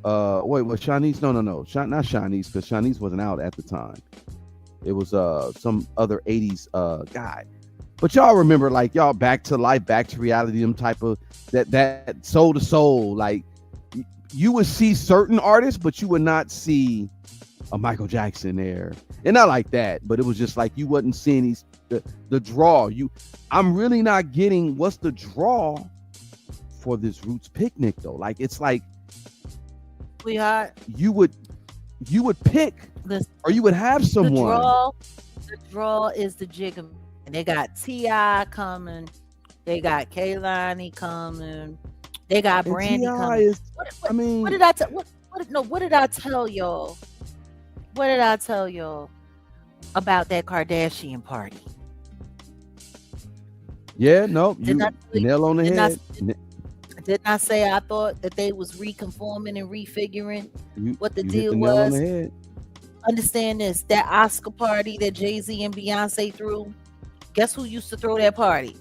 Wait, was Shanice? No. Not Shanice, because Shanice wasn't out at the time. It was some other 80s guy. But y'all remember, like, y'all Back to Life, Back to Reality, them type of that soul to soul. Like, you would see certain artists, but you would not see a Michael Jackson there. And not like that, but it was just like you wasn't seeing the draw. I'm really not getting what's the draw for this Roots picnic though. Like, it's like, sweetheart, you would pick or you would have someone. The draw is the Jigga. And they got T.I. coming. They got Kehlani coming. They got And Brandy T.I. coming. is, What I mean, did I tell? What did I tell y'all? What did I tell y'all about that Kardashian party? yeah, no, Didn't I you tell you? nail on the Didn't I, head. didn't I say I thought that they was reconforming and refiguring what the You hit deal the nail on was? the head. Understand this: that Oscar party that Jay-Z and Beyonce threw. Guess who used to throw that party?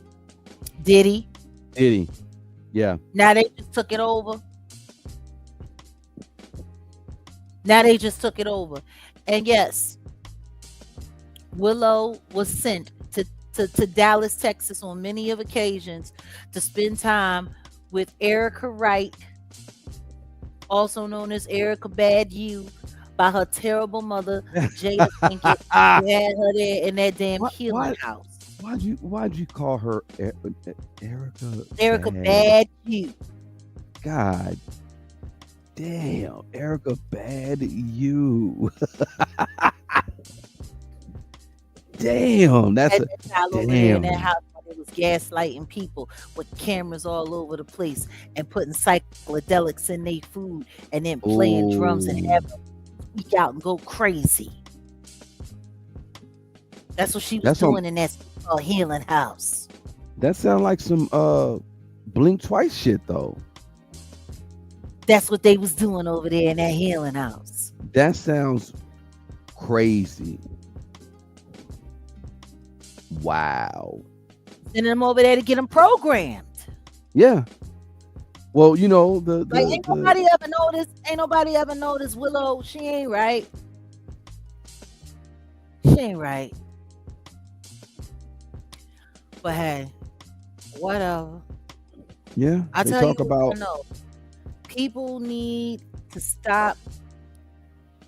Diddy. Diddy. Yeah. Now they just took it over. And yes, Willow was sent to Dallas, Texas on many of occasions to spend time with Erica Wright, also known as Erica Bad You, by her terrible mother, Jada Pinkett, who had her there in that damn healing house. Why'd you call her Erica? Erica Bad You. God damn, Erica Bad You. Damn, that's in that house. It was gaslighting people with cameras all over the place and putting psychedelics in their food and then playing drums and having them speak out and go crazy. That's what she was doing in that healing house. That sounds like some Blink Twice shit though. That's what they was doing over there in that healing house. That sounds crazy. Wow. Sending them over there to get them programmed. Yeah. Well, you know, ain't nobody ever noticed Willow. She ain't right. But hey, whatever. Yeah. I tell you about people need to stop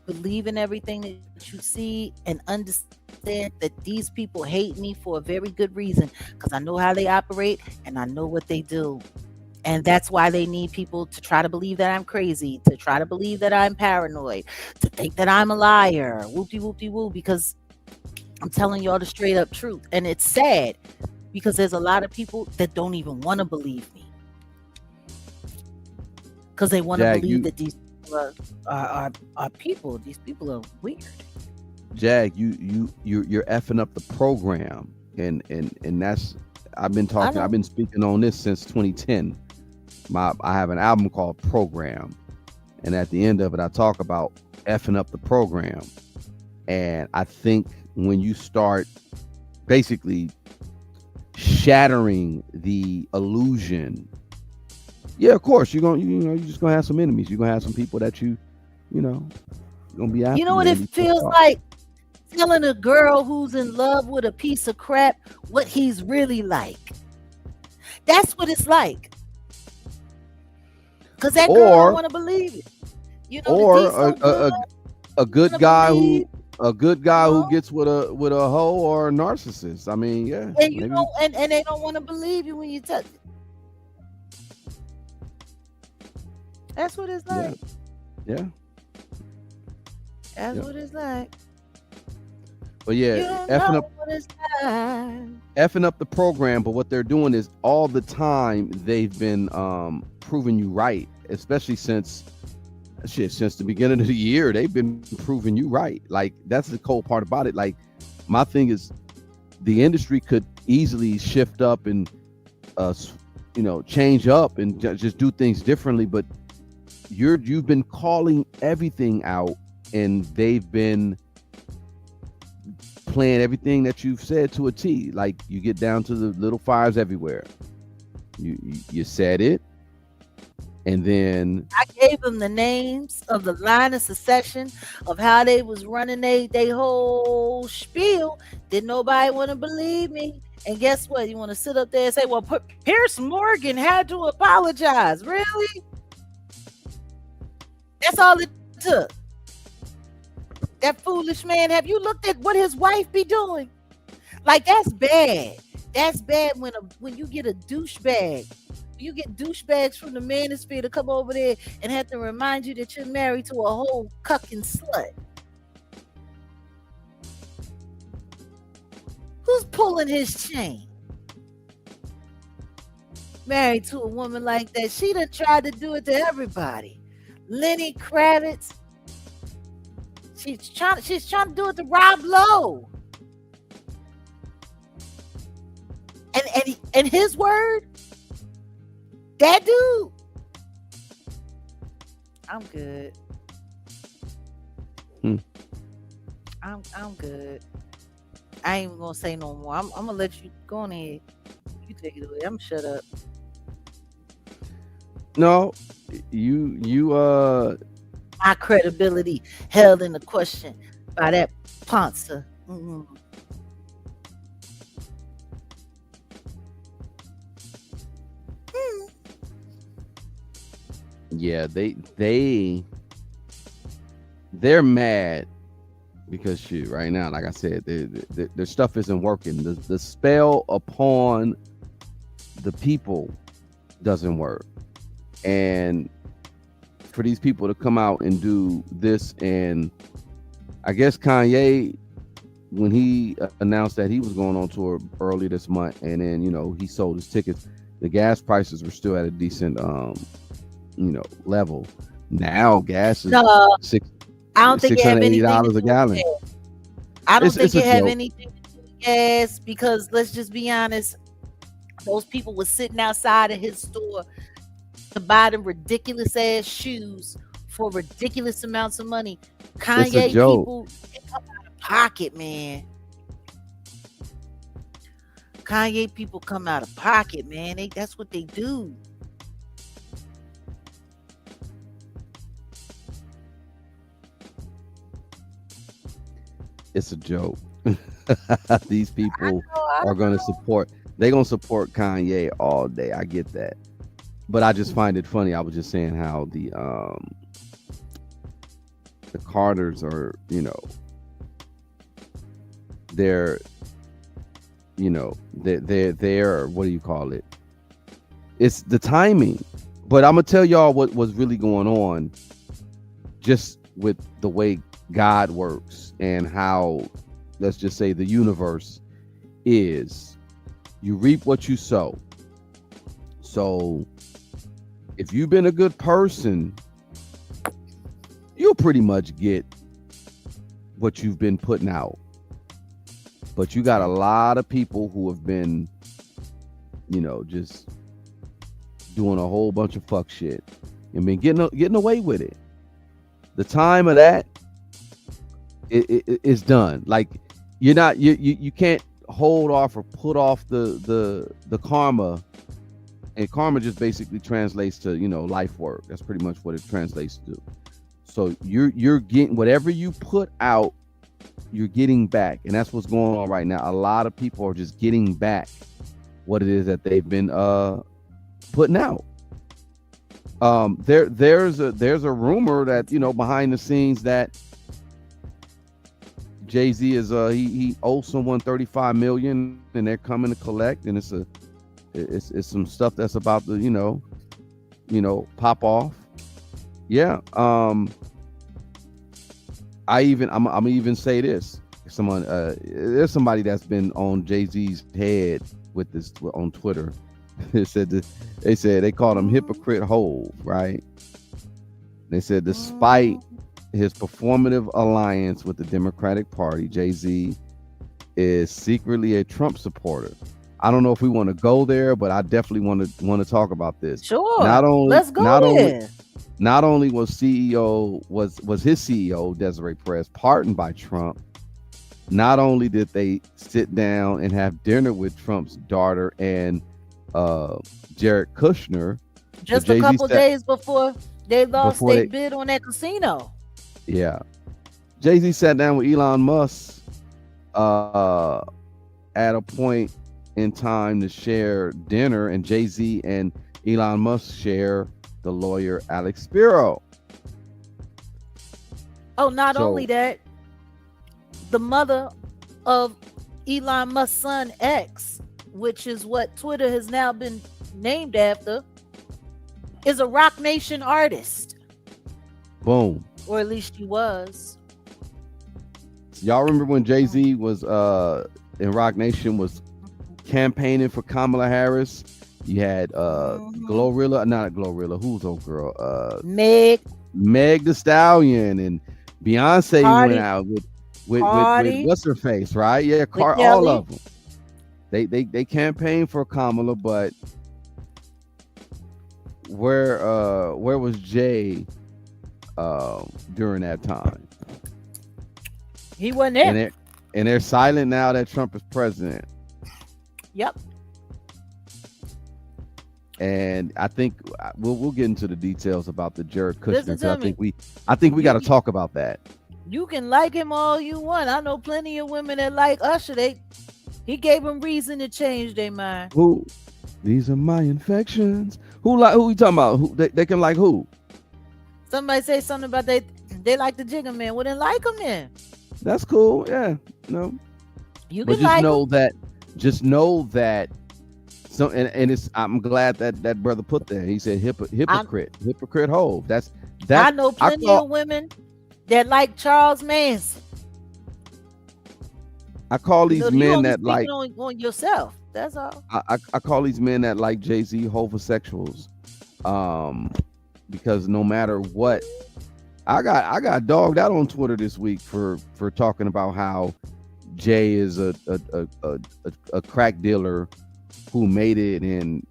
believing everything that you see and understand that these people hate me for a very good reason, because I know how they operate and I know what they do. And that's why they need people to try to believe that I'm crazy, to try to believe that I'm paranoid, to think that I'm a liar, whoopty-whoopty-woo, because I'm telling y'all the straight up truth. And it's sad because there's a lot of people that don't even want to believe me, because they want to believe that these people are people. These people are weird. Jag, you're effing up the program, and that's I've been speaking on this since 2010. I have an album called Program, and at the end of it I talk about effing up the program. And I think when you start basically shattering the illusion, yeah, of course you're just gonna have some enemies. You're gonna have some people that you're gonna be after. You know what it feels like? Telling a girl who's in love with a piece of crap what he's really like. That's what it's like. Because that girl don't want to believe it. You know, or a good guy who gets with a hoe or a narcissist. I mean, yeah. And you know, and they don't want to believe you when you touch it. That's what it's like. Yeah. That's what it's like. But yeah, effing up the program. But what they're doing is all the time they've been proving you right, especially since the beginning of the year. They've been proving you right. Like, that's the cool part about it. Like, my thing is, the industry could easily shift up and change up and just do things differently. But you've been calling everything out, and they've been playing everything that you've said to a T. Like, you get down to the little fires everywhere. You said it, and then I gave them the names of the line of succession of how they was running they whole spiel. Didn't nobody want to believe me? And guess what? You want to sit up there and say, well, Pierce Morgan had to apologize. Really? That's all it took. That foolish man, have you looked at what his wife be doing? Like, that's bad. That's bad when you get a douchebag. You get douchebags from the manosphere to come over there and have to remind you that you're married to a whole cucking slut. Who's pulling his chain? married to a woman like that. She done tried to do it to everybody. Lenny Kravitz. She's trying to do it to Rob Lowe. And his word, that dude. I'm good. I'm good. I ain't even gonna say no more. I'm gonna let you go on ahead. You take it away. I'm shut up. No, you My credibility held in the question by that Ponce. Yeah, they're mad because shoot, right now, like I said, their stuff isn't working. The spell upon the people doesn't work, and for these people to come out and do this, and I guess Kanye, when he announced that he was going on tour early this month, and then he sold his tickets, the gas prices were still at a decent level. Now gas is I don't think it have anything $680 a gallon. I don't think it have anything to do with gas, because let's just be honest, those people were sitting outside of his store to buy them ridiculous ass shoes for ridiculous amounts of money. Kanye people come out of pocket, man. Kanye people come out of pocket, man. That's what they do. It's a joke. These people are going to support. They're going to support Kanye all day. I get that, but I just find it funny. I was just saying how the Carters are, they're what do you call it? It's the timing. But I'm gonna tell y'all what was really going on, just with the way God works and how, let's just say, the universe is. You reap what you sow. So if you've been a good person, you'll pretty much get what you've been putting out. But you got a lot of people who have been, just doing a whole bunch of fuck shit and been getting away with it. The time of that is done. Like, you can't hold off or put off the karma, and karma just basically translates to life work. That's pretty much what it translates to. So you're getting whatever you put out, you're getting back, and that's what's going on right now. A lot of people are just getting back what it is that they've been putting out. There's a rumor that behind the scenes that Jay-Z is he owes someone $35 million, and they're coming to collect, and it's some stuff that's about to pop off. Yeah. I'm even say this. Someone there's somebody that's been on Jay-Z's head with this on Twitter. They said they called him hypocrite Hove, right? They said despite his performative alliance with the Democratic Party, Jay-Z is secretly a Trump supporter. I don't know if we want to go there, but I definitely want to talk about this. Sure. Let's go there. Not only was his CEO Desiree Perez pardoned by Trump, not only did they sit down and have dinner with Trump's daughter and Jared Kushner just a couple days before they lost their bid on that casino. Yeah. Jay-Z sat down with Elon Musk at a point in time to share dinner, and Jay-Z and Elon Musk share the lawyer Alex Spiro. Oh, not only that, the mother of Elon Musk's son X, which is what Twitter has now been named after, is a Rock Nation artist. Boom. Or at least he was. Y'all remember when Jay-Z was in Rock Nation was campaigning for Kamala Harris, You had Glorilla, not Glorilla. Who's old girl? Meg Meg the Stallion, and Beyonce Cardi, went out with Cardi what's her face, right? Yeah, with all Kelly. of them. They campaigned for Kamala, but where was Jay during that time? He wasn't there. And they're silent now that Trump is president. Yep. And I think we'll get into the details about the Jared Kushner. Listen to I think we got to talk about that. You can like him all you want. I know plenty of women that like Usher. He gave them reason to change their mind. Who? These are my infections. Who you talking about? Who they can like who? Somebody say something about they like the Jigga Man. Well, then like him then. That's cool. Yeah. No. You but can like him. Just know that. So and it's. I'm glad that brother put that. He said hypocrite hove. That's that. I know plenty of women that like Charles Manson. I call these men that like on yourself. That's all. I call these men that like Jay-Z homosexuals, because no matter what, I got dogged out on Twitter this week for talking about how Jay is a crack dealer who made it, and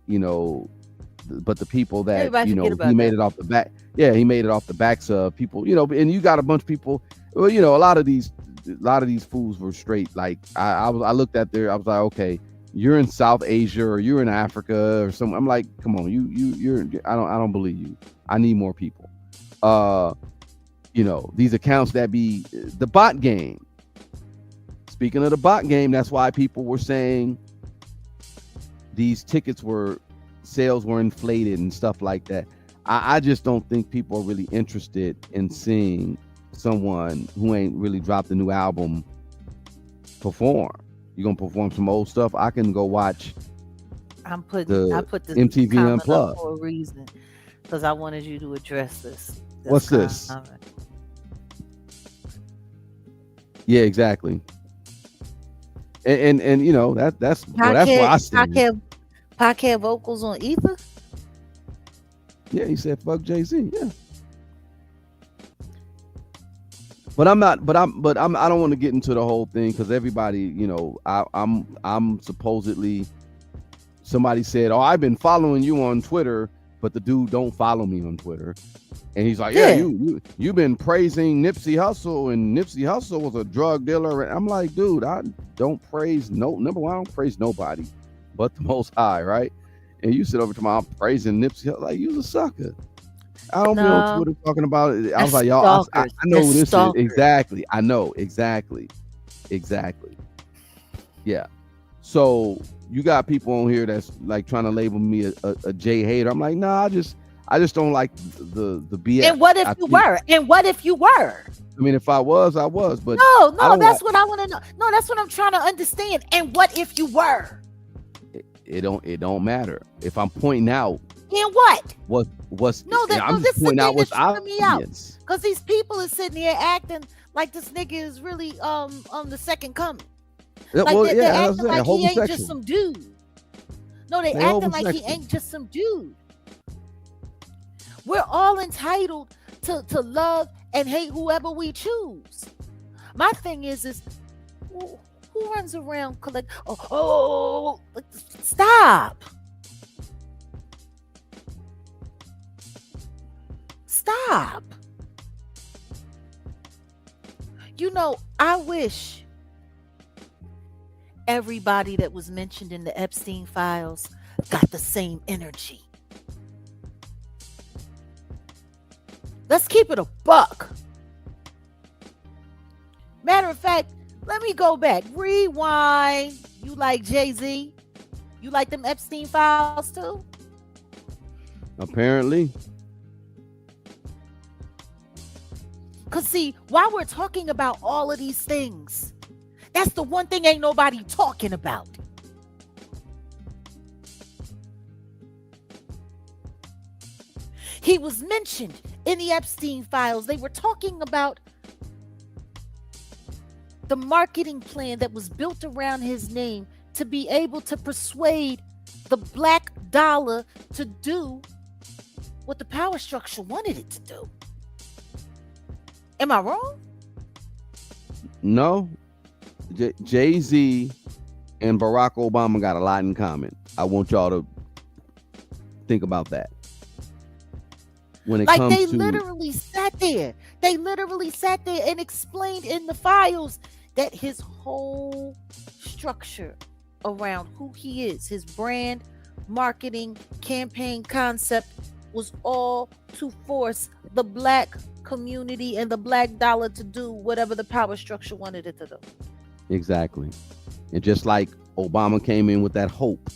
but the people that he made it off the back. Yeah, he made it off the backs of people. And you got a bunch of people. Well, a lot of these fools were straight. Like I looked at I was like, okay, you're in South Asia or you're in Africa or something. I'm like, come on, you're I don't believe you. I need more people. These accounts that be the bot game. Speaking of the bot game, that's why people were saying these sales were inflated and stuff like that. I just don't think people are really interested in seeing someone who ain't really dropped a new album perform. You're gonna perform some old stuff. I can go watch. I put this MTV Unplugged for a reason, because I wanted you to address this. What's this? Yeah, exactly. And that's what I said. Podcast vocals on Ether. Yeah, he said fuck Jay-Z. Yeah. But I don't want to get into the whole thing, because everybody, I'm supposedly, somebody said, oh, I've been following you on Twitter, but the dude don't follow me on Twitter. And he's like, yeah, you've been praising Nipsey Hussle, and Nipsey Hussle was a drug dealer. And I'm like, dude, I don't praise number one, I don't praise nobody but the Most High, right? And you sit over to my praising Nipsey Hussle, like, you're a sucker. I don't be on Twitter talking about it. I was like, y'all, I know who this is. Exactly. I know. Exactly. Yeah. So you got people on here that's like trying to label me a Jay hater. I'm like, nah, I just don't like the BS. And what if you were? And what if you were? I mean, if I was, I was. But no, that's what I want to know. No, that's what I'm trying to understand. And what if you were? It don't matter. If I'm pointing out. And what? I'm just pointing out what's obvious. Because these people are sitting here acting like this nigga is really on the second coming. Like they're acting like he ain't just some dude. No, they acting like he ain't just some dude. We're all entitled to love and hate whoever we choose. My thing is who runs around collect? Stop. Stop. I wish everybody that was mentioned in the Epstein files got the same energy. Let's keep it a buck. Matter of fact, let me go back. Rewind. You like Jay-Z? You like them Epstein files too? Apparently. Because see, while we're talking about all of these things, that's the one thing ain't nobody talking about. He was mentioned in the Epstein files. They were talking about the marketing plan that was built around his name to be able to persuade the black dollar to do what the power structure wanted it to do. Am I wrong? No. Jay-Z and Barack Obama got a lot in common. I want y'all to think about that. When it comes they to literally sat there. They literally sat there and explained in the files that his whole structure around who he is, his brand, marketing, campaign concept was all to force the black community and the black dollar to do whatever the power structure wanted it to do. Exactly. And just like Obama came in with that hope,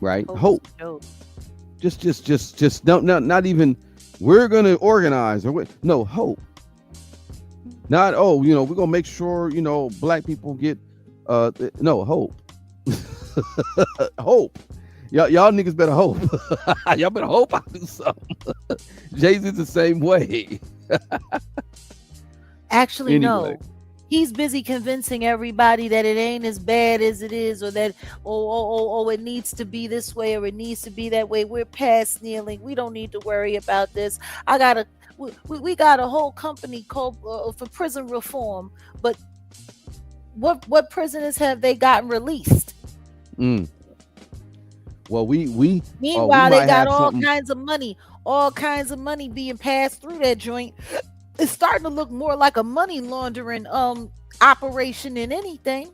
right? Hope. Just don't, not even we're going to organize or no, hope. Not, we're going to make sure, black people get, no, hope. Hope. Y'all niggas better hope. Y'all better hope I do something. Jay-Z's the same way. Actually, anyway. No. He's busy convincing everybody that it ain't as bad as it is, or that it needs to be this way or it needs to be that way. We're past kneeling. We don't need to worry about this. We got a whole company called for prison reform, but what prisoners have they gotten released? Well, we meanwhile they got all kinds of money being passed through that joint. It's starting to look more like a money laundering operation than anything.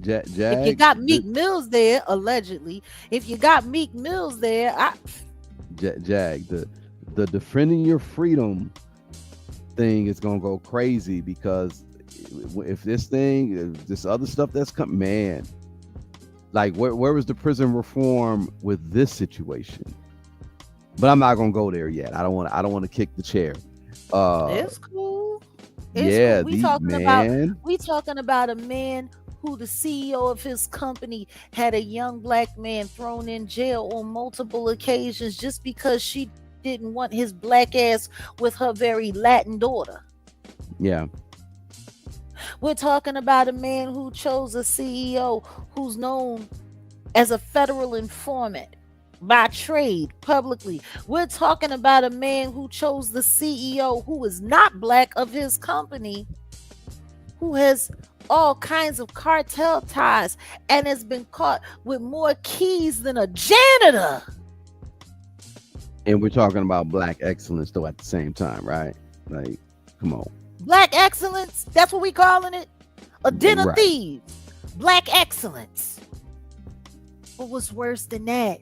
Jag, if you got Meek Mills there, allegedly, Jag, the defending your freedom thing is gonna go crazy, because if this other stuff that's coming, man, like where was the prison reform with this situation? But I'm not gonna go there yet. I don't want to kick the chair. It's cool. Cool. We talking about a man who the CEO of his company had a young black man thrown in jail on multiple occasions just because she didn't want his black ass with her very Latin daughter. Yeah. We're talking about a man who chose a CEO who's known as a federal informant by trade publicly. We're talking about a man who chose the CEO who is not black of his company, who has all kinds of cartel ties and has been caught with more keys than a janitor. And we're talking about black excellence though at the same time, right? Like, come on. Black excellence, that's what we calling it? A den of thieves. Black excellence. But what's worse than that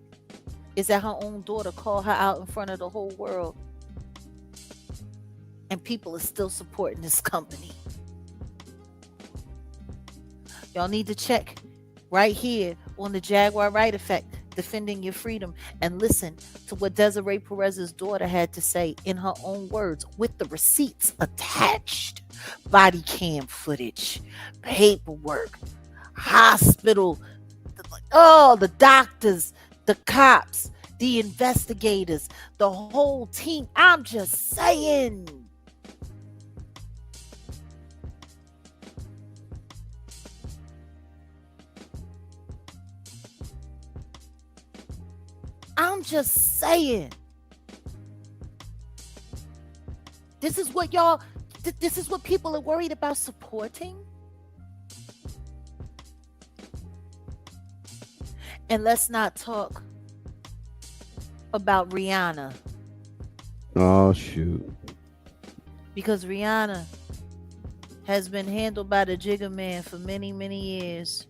is that her own daughter called her out in front of the whole world. And people are still supporting this company. Y'all need to check right here on the Jaguar Right Effect, Defending Your Freedom, and listen to what Desiree Perez's daughter had to say in her own words with the receipts attached. Body cam footage, paperwork, hospital, the doctors, the cops, the investigators, the whole team. I'm just saying. This is what people are worried about supporting. And let's not talk about Rihanna. Oh, shoot. Because Rihanna has been handled by the Jigga Man for many, many years.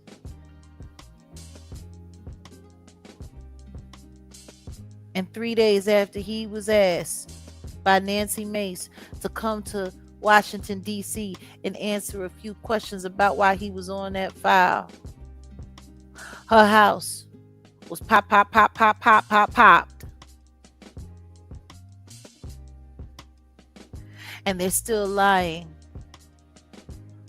And 3 days after he was asked by Nancy Mace to come to Washington, D.C. and answer a few questions about why he was on that file, her house was popped. And they're still lying.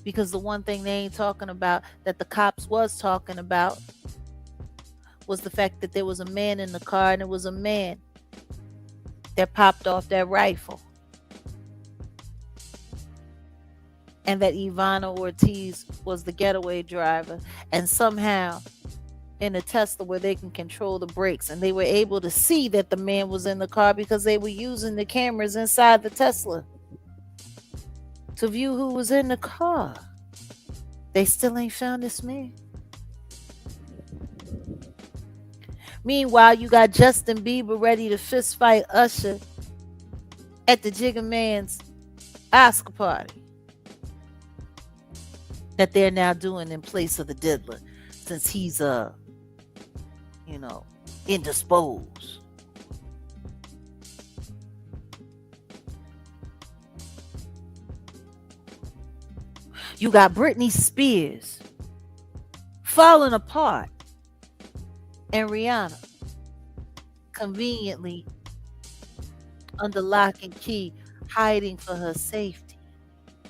Because the one thing they ain't talking about that the cops was talking about was the fact that there was a man in the car, and it was a man that popped off that rifle. And that Ivana Ortiz was the getaway driver. And somehow in a Tesla where they can control the brakes, and they were able to see that the man was in the car because they were using the cameras inside the Tesla to view who was in the car. They still ain't found this man. Meanwhile, you got Justin Bieber ready to fist fight Usher at the Jigga Man's Oscar party that they're now doing in place of the diddler, since he's indisposed. You got Britney Spears falling apart, and Rihanna conveniently under lock and key, hiding for her safety.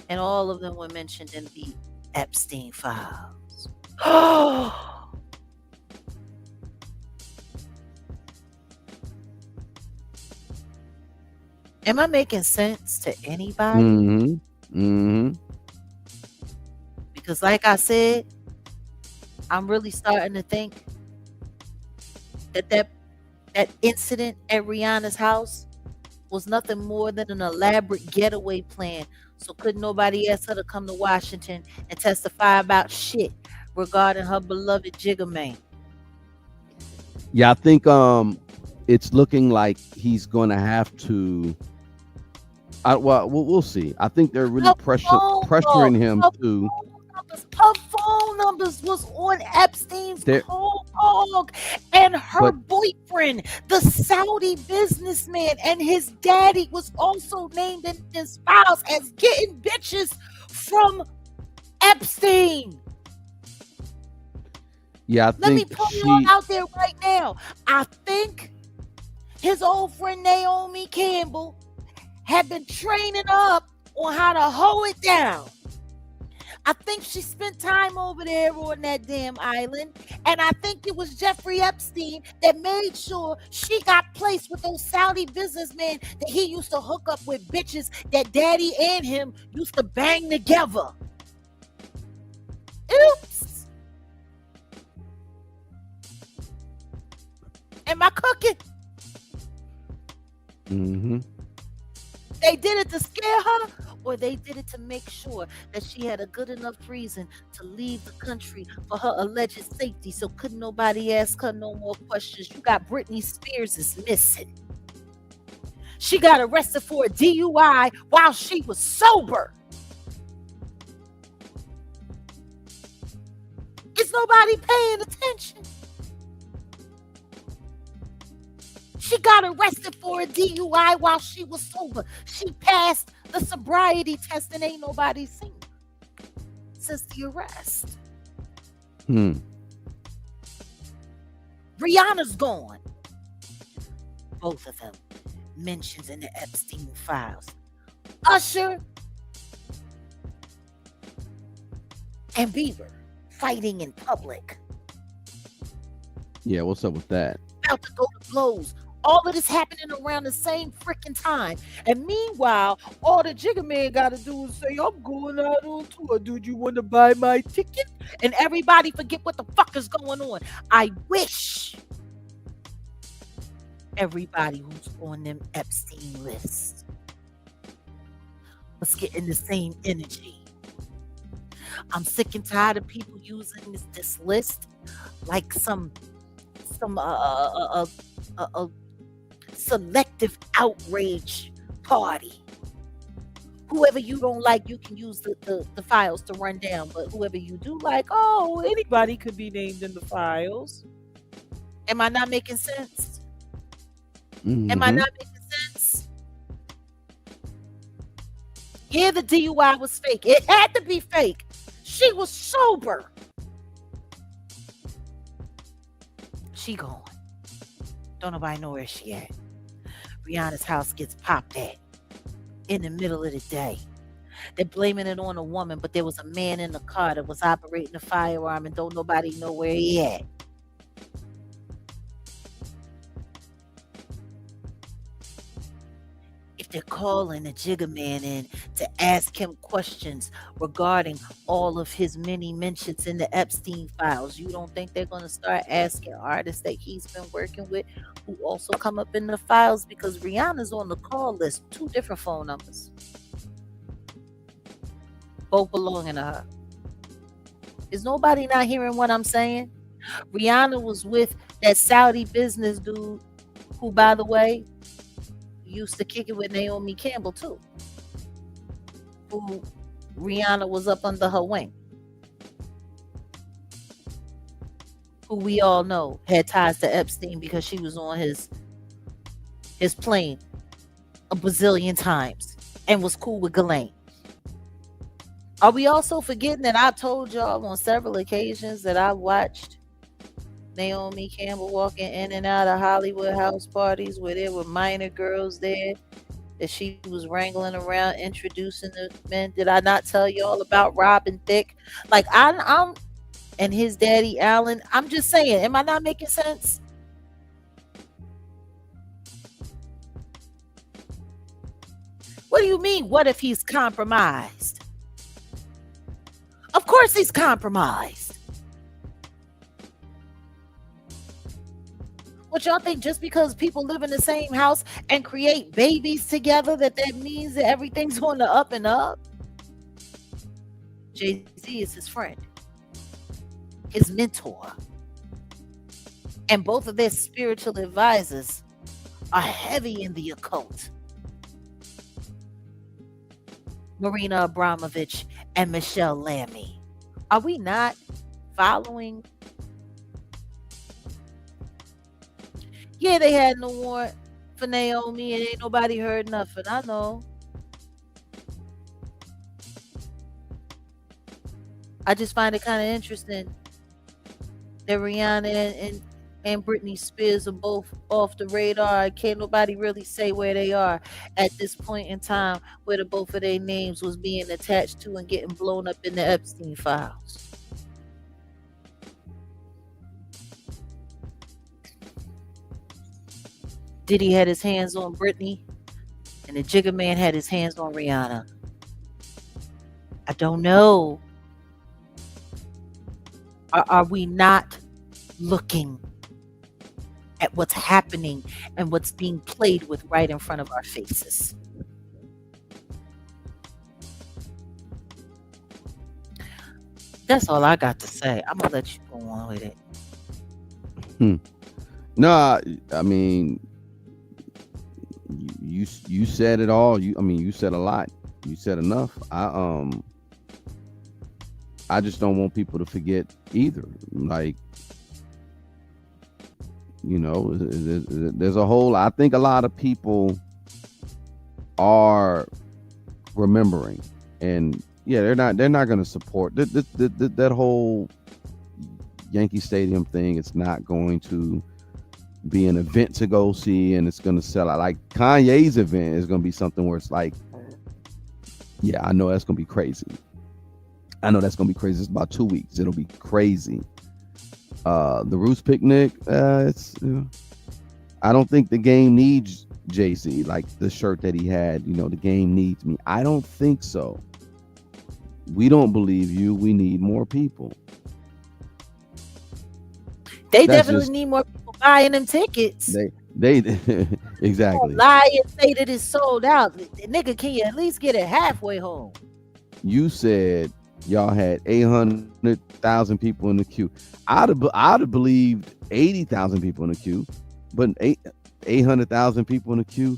And all of them were mentioned in the Epstein files. Am I making sense to anybody? Because like I said, I'm really starting to think that incident at Rihanna's house was nothing more than an elaborate getaway plan. So couldn't nobody ask her to come to Washington and testify about shit regarding her beloved Jigga Man. Yeah, I think it's looking like he's going to have to. We'll see. I think they're really pressuring him to. Her phone numbers was on Epstein's cold log, and her boyfriend, the Saudi businessman, and his daddy was also named in his files as getting bitches from Epstein. Yeah, let me put it out there right now. I think his old friend Naomi Campbell had been training up on how to hold it down. I think she spent time over there on that damn island. And I think it was Jeffrey Epstein that made sure she got placed with those Saudi businessmen that he used to hook up with bitches that daddy and him used to bang together. Oops. Am I cooking? They did it to scare her, or they did it to make sure that she had a good enough reason to leave the country for her alleged safety, so couldn't nobody ask her no more questions. You got Britney Spears is missing. She got arrested for a DUI while she was sober. Is nobody paying attention? She got arrested for a DUI while she was sober. She passed the sobriety test and ain't nobody seen her since the arrest. Rihanna's gone. Both of them mentioned in the Epstein files. Usher and Bieber fighting in public. Yeah, what's up with that? About to go to blows. All of this happening around the same freaking time. And meanwhile, all the Jigga Man got to do is say, I'm going out on tour. Dude, you want to buy my ticket? And everybody forget what the fuck is going on. I wish everybody who's on them Epstein lists was getting the same energy. I'm sick and tired of people using this list like some selective outrage party. Whoever you don't like, you can use the files to run down. But whoever you do like, oh, anybody could be named in the files. Am I not making sense? Am I not making sense? Yeah, the DUI was fake. It had to be fake. She was sober. She gone. Don't nobody know where she at. Rihanna's house gets popped at in the middle of the day. They're blaming it on a woman, but there was a man in the car that was operating a firearm and don't nobody know where he at. If they're calling the Jigga Man in to ask him questions regarding all of his many mentions in the Epstein files. You don't think they're going to start asking artists that he's been working with who also come up in the files? Because Rihanna's on the call list, 2 different phone numbers, both belonging to her. Is nobody not hearing what I'm saying? Rihanna was with that Saudi business dude who, by the way, used to kick it with Naomi Campbell too, who Rihanna was up under her wing, who we all know had ties to Epstein because she was on his plane a bazillion times and was cool with Ghislaine. Are we also forgetting that I told y'all on several occasions that I watched Naomi Campbell walking in and out of Hollywood house parties where there were minor girls there that she was wrangling around, introducing the men? Did I not tell y'all about Robin Thicke? Like I'm and his daddy Alan. I'm just saying, am I not making sense? What do you mean? What if he's compromised? Of course he's compromised. What y'all think, just because people live in the same house and create babies together, that means that everything's on the up and up? Jay-Z is his friend, his mentor, and both of their spiritual advisors are heavy in the occult. Marina Abramovich and Michelle Lammy. Are we not following? Yeah, they had no warrant for Naomi and ain't nobody heard nothing. I know. I just find it kind of interesting that Rihanna and Britney Spears are both off the radar. Can't nobody really say where they are at this point in time, where the both of their names was being attached to and getting blown up in the Epstein files. Diddy had his hands on Britney, and the Jigga Man had his hands on Rihanna. I don't know. Are we not looking at what's happening and what's being played with right in front of our faces? That's all I got to say. I'm gonna let you go on with it. No, I mean, you said it all. You said a lot. You said enough. I just don't want people to forget either. Like, there's a whole. I think a lot of people are remembering, and yeah, they're not going to support that whole Yankee Stadium thing. It's not going to be an event to go see, and it's going to sell out. Like Kanye's event is going to be something where it's like, yeah, I know that's going to be crazy. It's about 2 weeks. It'll be crazy. The Roots picnic, it's. I don't think the game needs Jay-Z, like the shirt that he had. The game needs me. I don't think so. We don't believe you. We need more people. They definitely need more people buying them tickets. They exactly. Lie and say that it's sold out. Nigga, can you at least get it halfway home? You said y'all had 800,000 people in the queue. I'd have believed 80,000 people in the queue, but 800,000 people in the queue.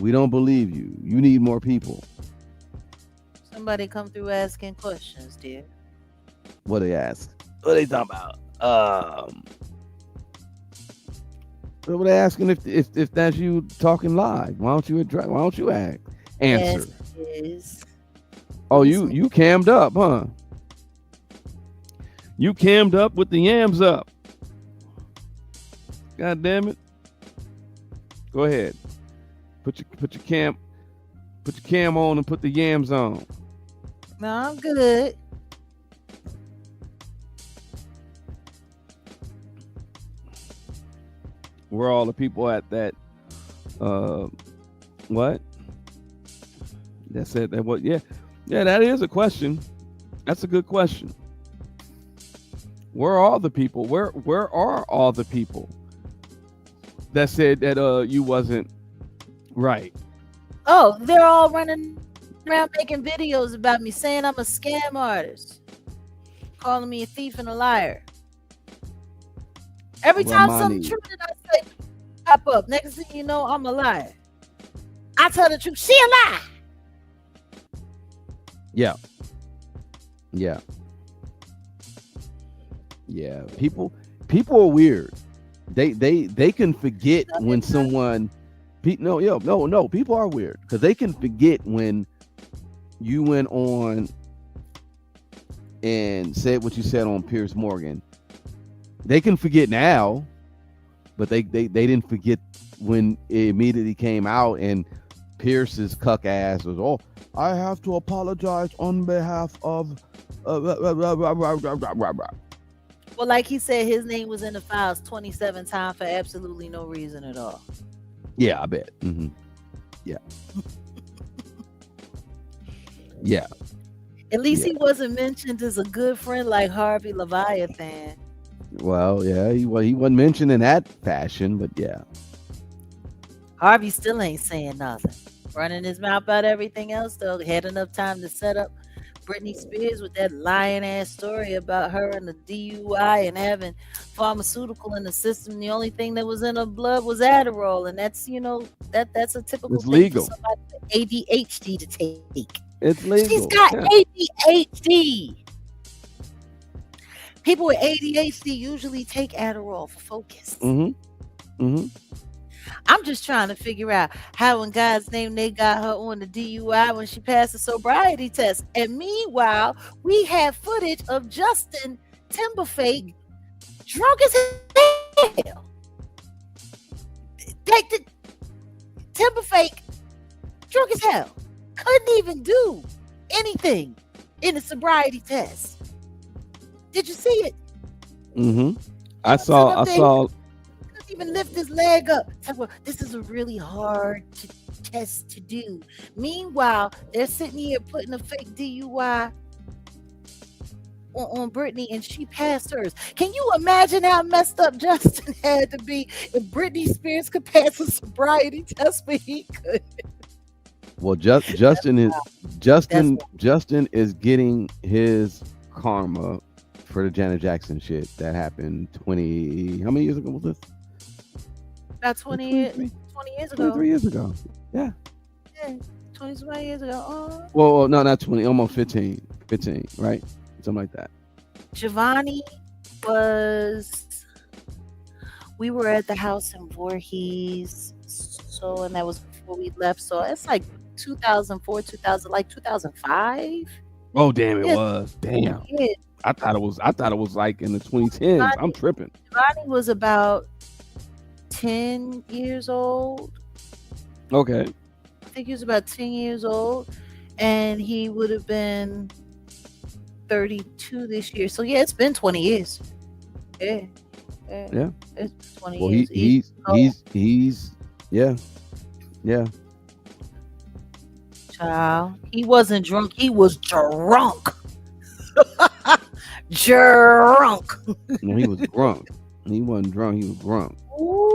We don't believe you. You need more people. Somebody come through asking questions, dear. What they ask? What they talking about? What they asking if that's you talking live? Why don't you ask? Answer. Yes, Oh, you cammed up, huh? You cammed up with the yams up. God damn it. Go ahead. Put your cam on and put the yams on. No, I'm good. Where all the people at that what? that said that. What? Yeah, that is a question. That's a good question. Where are all the people? Where are all the people that said that you wasn't right? Oh, they're all running around making videos about me, saying I'm a scam artist, calling me a thief and a liar. Every time something true that I say pop up, next thing you know, I'm a liar. I tell the truth, she a lie. Yeah. People are weird. They can forget when someone. No. People are weird because they can forget when you went on and said what you said on Piers Morgan. They can forget now, but they didn't forget when it immediately came out and Pierce's cuck ass was, oh, I have to apologize on behalf of. Well, like he said, his name was in the files 27 times for absolutely no reason at all. Yeah, I bet. Mm-hmm. Yeah. Yeah. At least he wasn't mentioned as a good friend like Harvey Leviathan. Well, yeah, he wasn't mentioned in that fashion, but yeah. Harvey still ain't saying nothing. Running his mouth about everything else, though. Had enough time to set up Britney Spears with that lying ass story about her and the DUI and having pharmaceutical in the system. The only thing that was in her blood was Adderall, and that's that's a typical thing legal for somebody with ADHD to take. It's legal. She's got ADHD. People with ADHD usually take Adderall for focus. I'm just trying to figure out how in God's name they got her on the DUI when she passed the sobriety test. And meanwhile, we have footage of Justin Timberlake drunk as hell. Timberlake drunk as hell. Couldn't even do anything in the sobriety test. Did you see it? I saw. Even lift his leg up. This is a really hard test to do. Meanwhile, they're sitting here putting a fake DUI on Britney, and she passed hers. Can you imagine how messed up Justin had to be if Britney Spears could pass a sobriety test, but he could? Well, Justin is getting his karma for the Janet Jackson shit that happened 20. How many years ago was this? About 20 years ago. 23 years ago. Yeah. 20 years ago. Oh. Well, no, not 20. Almost 15, right? Something like that. Giovanni we were at the house in Voorhees. So, and that was before we left. So it's like 2004, 2005. Oh, damn, it was. Damn. Yeah. I thought it was like in the 2010s. I'm tripping. Giovanni was about 10 years old. Okay. I think he was about 10 years old, and he would have been 32 this year. So yeah, it's been 20 years. Yeah. It's 20 years. He's Child, he wasn't drunk. He was drunk. Drunk. No, he was drunk. He wasn't drunk. He was drunk. Ooh.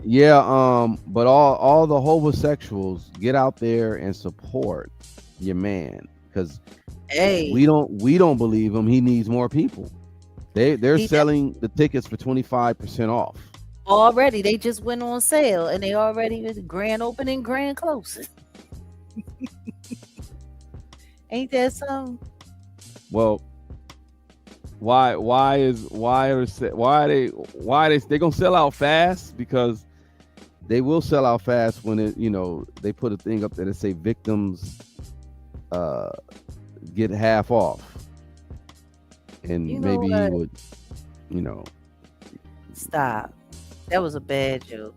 Yeah. But all the homosexuals, get out there and support your man, because we don't believe him. He needs more people. They're selling the tickets for 25% off. Already, they just went on sale, and they already grand opening, grand closing. Ain't that something? Well, why are they gonna sell out fast? Because they will sell out fast when they put a thing up there that say victims get half off, and maybe he would, Stop. That was a bad joke.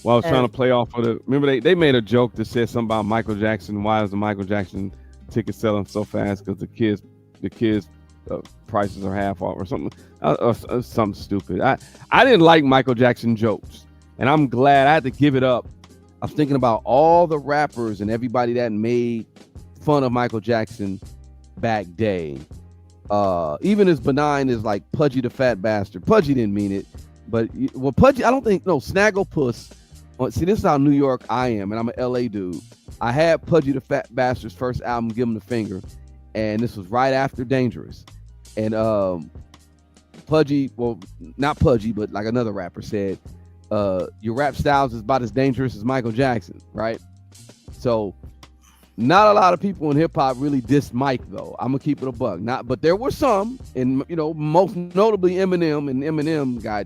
Well, I was trying to play off of remember they made a joke that said something about Michael Jackson. Why is the Michael Jackson ticket selling so fast? Because the kids prices are half off or something. Something stupid. I didn't like Michael Jackson jokes, and I'm glad I had to give it up I was thinking about all the rappers and everybody that made fun of Michael Jackson back day. Even as benign as like Pudgy the Fat Bastard. Pudgy didn't mean it, but Pudgy, I don't think, no, Snagglepuss. See, this is how New York I am, and I'm an LA dude. I had Pudgy the Fat Bastard's first album, Give Him the Finger, and this was right after Dangerous. And Pudgy, well, not Pudgy, but like another rapper said, your rap styles is about as dangerous as Michael Jackson, right? So not a lot of people in hip hop really diss Mike, though. I'm gonna keep it a buck. But there were some, and most notably Eminem. And Eminem got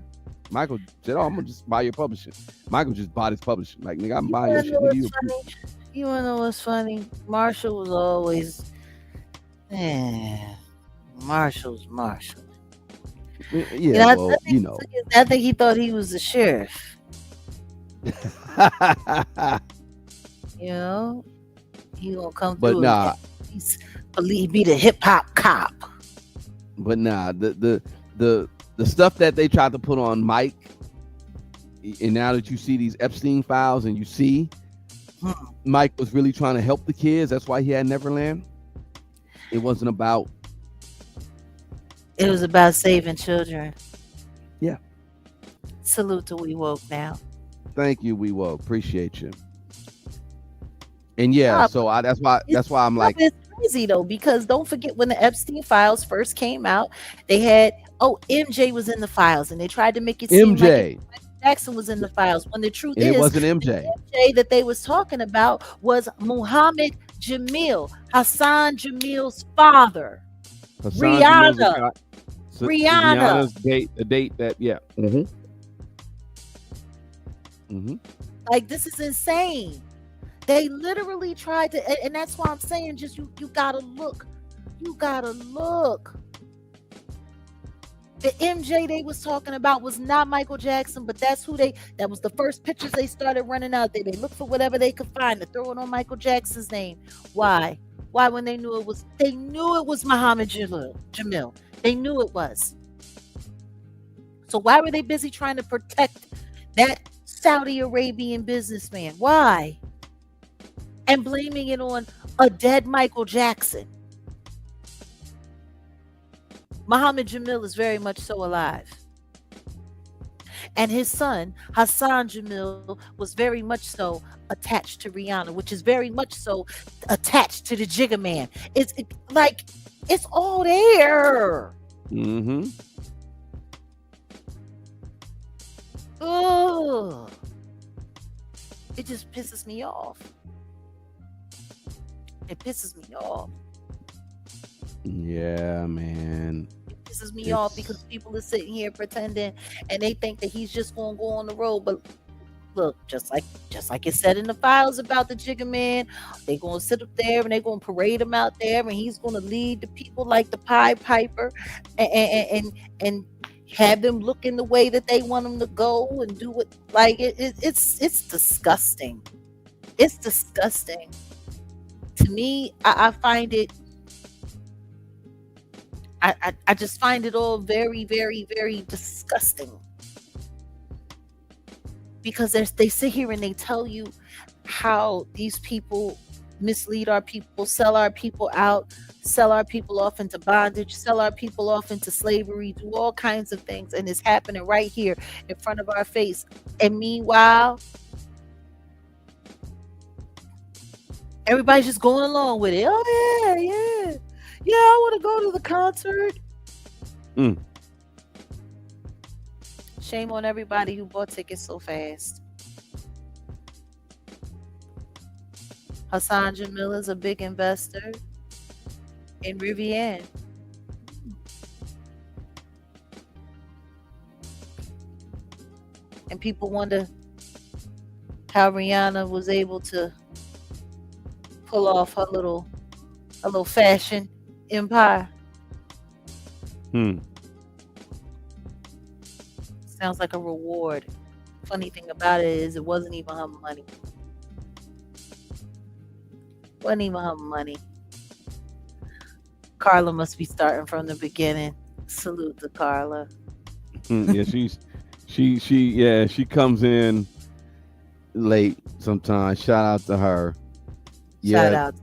Michael said, "Oh, I'm gonna just buy your publishing." Michael just bought his publishing. Like, nigga, I'm buying your shit. Nigga, you wanna know what's funny? Marshall was always, Marshall's Marshall. Yeah, I think he thought he was the sheriff. He gonna come through. But nah, believe be the hip hop cop. But nah, the stuff that they tried to put on Mike, and now that you see these Epstein files and you see Mike was really trying to help the kids. That's why he had Neverland. It wasn't about. It was about saving children. Yeah. Salute to We Woke now. Thank you, We Woke. Appreciate you. And that's why I'm like, it's crazy though, because don't forget when the Epstein files first came out, they had MJ was in the files, and they tried to make it seem like Jackson was in the files, when the truth is it wasn't MJ. The MJ that they was talking about was Muhammad Jamil, Hassan Jamil's father. Rihanna's date, the date that Like, this is insane. They literally tried to, and that's why I'm saying, just you gotta look. You gotta look. The MJ they was talking about was not Michael Jackson, but that's who that was the first pictures they started running out there. They looked for whatever they could find to throw it on Michael Jackson's name. Why? Why, when they knew it was Muhammad Jamil. They knew it was. So why were they busy trying to protect that Saudi Arabian businessman? Why? And blaming it on a dead Michael Jackson. Muhammad Jamil is very much so alive. And his son, Hassan Jamil, was very much so attached to Rihanna, which is very much so attached to the Jigga Man. It's all there. Mm-hmm. Ugh. It just pisses me off. It pisses me off. Yeah, man. It pisses me off because people are sitting here pretending, and they think that he's just going to go on the road. But look, just like it said in the files about the Jigga Man, they're going to sit up there and they're going to parade him out there, and he's going to lead the people like the Pied Piper, and have them look in the way that they want them to go and do it. Like it's disgusting. It's disgusting. To me, I find it. I just find it all very, very, very disgusting. Because they sit here and they tell you how these people mislead our people, sell our people out, sell our people off into bondage, sell our people off into slavery, do all kinds of things, and it's happening right here in front of our face. And meanwhile, everybody's just going along with it. Oh yeah, I want to go to the concert. Shame on everybody who bought tickets so fast. Hassan Jamil is a big investor in Rivian. And people wonder how Rihanna was able to pull off her little fashion empire. Sounds like a reward. Funny thing about it is it wasn't even her money. Wasn't even her money. Carla must be starting from the beginning. Salute to Carla. Yeah, she comes in late sometimes. Shout out to her. Shout Yeah, out.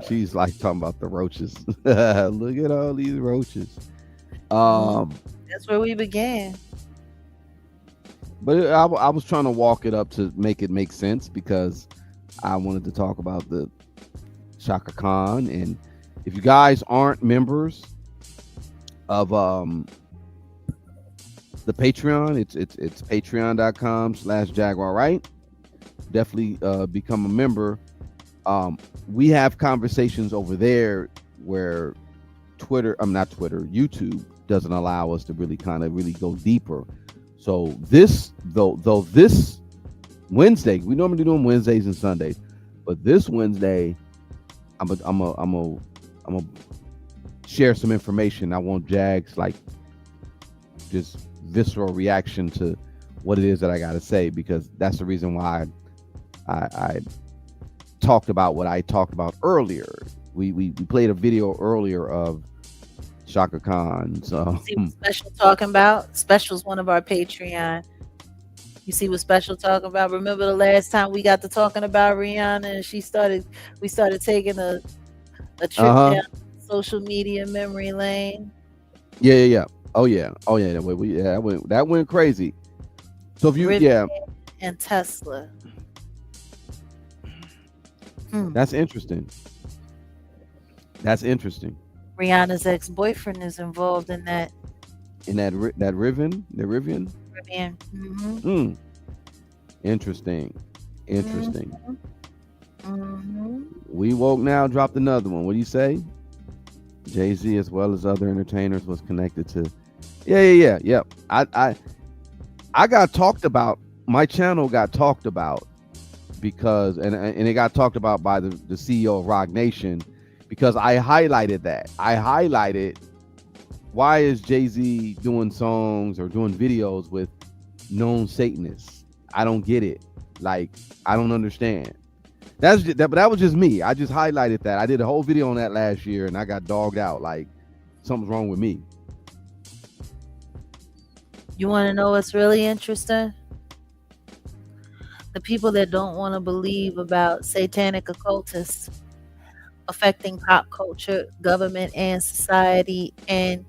she's like talking about the roaches. Look at all these roaches. That's where we began. But I was trying to walk it up to make it make sense because I wanted to talk about the Shaka Khan. And if you guys aren't members of the Patreon, it's patreon.com/Jaguar, right? Definitely become a member. We have conversations over there where YouTube doesn't allow us to really go deeper. So this this Wednesday, we normally do them Wednesdays and Sundays, but this Wednesday, I'm a share some information. I want Jag's like just visceral reaction to what it is that I got to say, because that's the reason why I talked about what I talked about earlier. We played a video earlier of Shaka Khan. So see what Special talking about? Special's one of our Patreon. You see what Special talking about? Remember the last time we got to talking about Rihanna and we started taking a trip down social media memory lane. Yeah. Oh yeah. That went crazy. So if you Rivian and Tesla. That's interesting. Rihanna's ex-boyfriend is involved in that. In that Rivian? Rivian. Mm-hmm. Interesting. Mm-hmm. We Woke Now dropped another one. What do you say? Jay-Z as well as other entertainers was connected to. Yeah. I got talked about. My channel got talked about because and it got talked about by the CEO of Rock Nation because I highlighted that. I highlighted why is Jay-Z doing songs or doing videos with known Satanists? I don't get it. Like, I don't understand. But that was just me. I just highlighted that. I did a whole video on that last year and I got dogged out. Like, something's wrong with me. You want to know what's really interesting? The people that don't want to believe about satanic occultists affecting pop culture, government, and society, and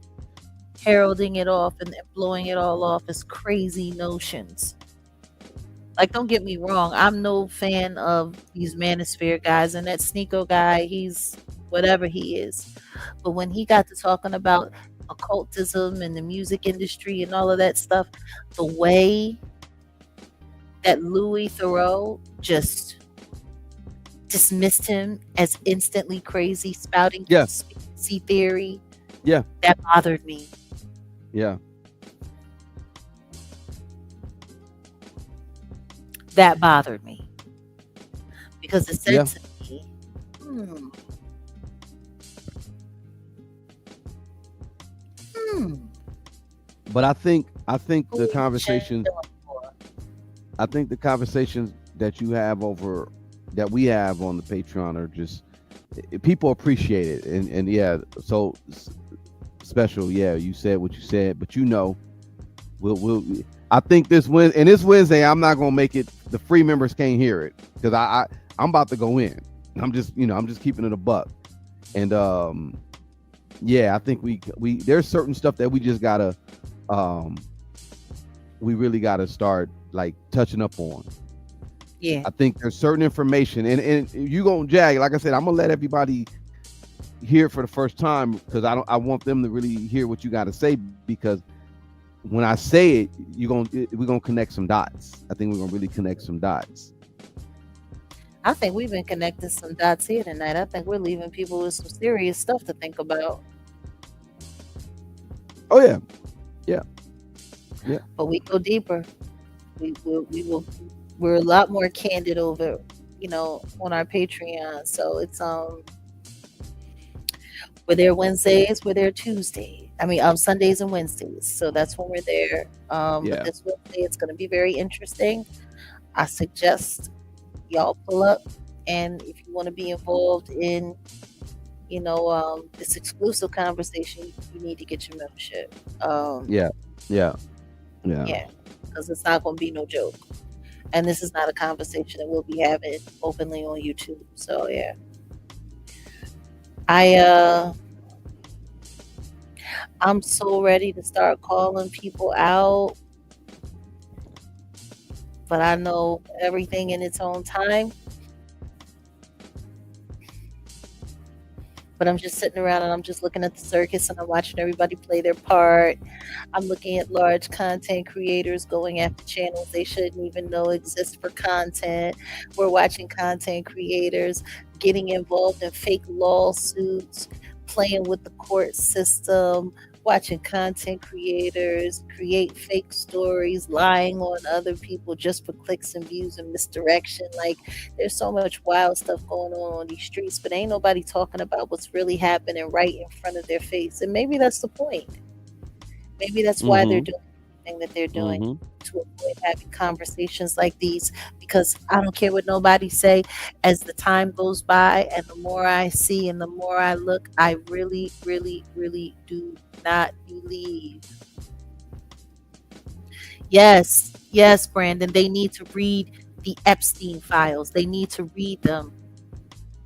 heralding it off and blowing it all off as crazy notions. Like, don't get me wrong, I'm no fan of these manosphere guys, and that Sneeko guy, he's whatever he is. But when he got to talking about occultism and the music industry and all of that stuff, the way that Louis Theroux just dismissed him as instantly crazy, spouting conspiracy theory, that bothered me. That bothered me because it said to me, But I think the conversations that you have that we have on the Patreon are just, people appreciate it. And yeah, so Special, you said what you said, but we'll I think this Wednesday I'm not gonna make it. The free members can't hear it because I'm about to go in. I'm just keeping it a buck. And I think we there's certain stuff that we just gotta we really gotta start like touching up on. Yeah, I think there's certain information and you gonna Jag, like I said, I'm gonna let everybody hear it for the first time because I want them to really hear what you gotta say, because when I say it, we're gonna connect some dots. I think we're gonna really connect some dots. I think we've been connecting some dots here tonight. I think we're leaving people with some serious stuff to think about. Oh yeah. But we go deeper. We're a lot more candid over, on our Patreon. So it's we're there Wednesdays, we're there Tuesdays. Sundays and Wednesdays. So that's when we're there. But this Wednesday, it's going to be very interesting. I suggest y'all pull up, and if you want to be involved in, this exclusive conversation, you need to get your membership. Yeah. Because it's not going to be no joke. And this is not a conversation that we'll be having openly on YouTube. So yeah. I'm so ready to start calling people out, but I know everything in its own time. But I'm just sitting around and I'm just looking at the circus and I'm watching everybody play their part. I'm looking at large content creators going after channels they shouldn't even know exist for content. We're watching content creators getting involved in fake lawsuits, playing with the court system, watching content creators create fake stories, lying on other people just for clicks and views and misdirection. Like, there's so much wild stuff going on these streets, but ain't nobody talking about what's really happening right in front of their face. And maybe that's the point. Maybe that's why they're doing everything that they're doing, to avoid having conversations like these. Because I don't care what nobody say. As the time goes by, and the more I see and the more I look, I really, really, really do not believe. Yes, yes, Brandon. They need to read the Epstein files. They need to read them.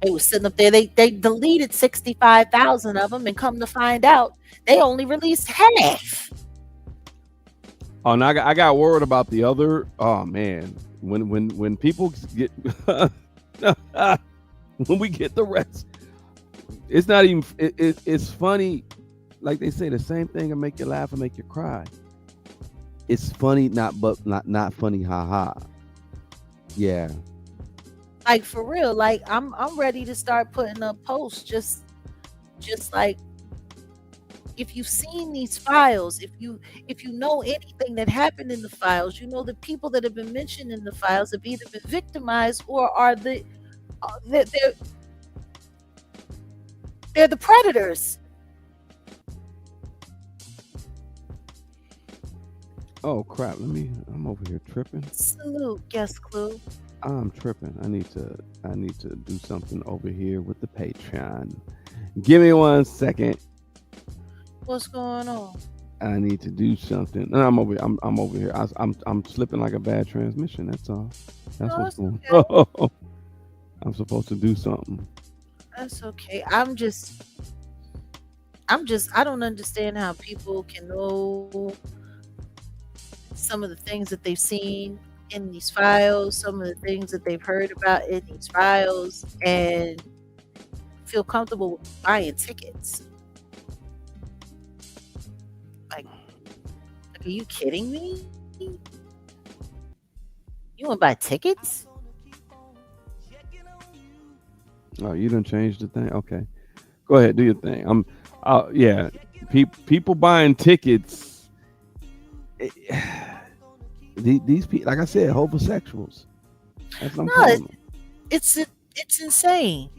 They was sitting up there. They deleted 65,000 of them, and come to find out, they only released half. Oh, and I got worried about the other. Oh man, when people get when we get the rest, it's not even. It's funny, like they say, the same thing will make you laugh and make you cry. It's funny, not funny. Ha ha. Yeah. Like, for real. Like, I'm ready to start putting up posts. Just like, if you've seen these files, if you know anything that happened in the files, you know the people that have been mentioned in the files have either been victimized or are they're the predators. Oh crap! I'm over here tripping. Salute, guest clue. I'm tripping. I need to do something over here with the Patreon. Give me 1 second. What's going on? I need to do something. No, I'm over here. I'm slipping like a bad transmission. That's all. That's what's going on. Okay. I'm supposed to do something. That's okay. I don't understand how people can know some of the things that they've seen in these files, some of the things that they've heard about in these files, and feel comfortable buying tickets. Like, are you kidding me? You want to buy tickets? Oh, you done changed the thing? Okay. Go ahead, do your thing. Yeah. People buying tickets. These people, like I said, homosexuals. That's what I'm calling them. It's insane.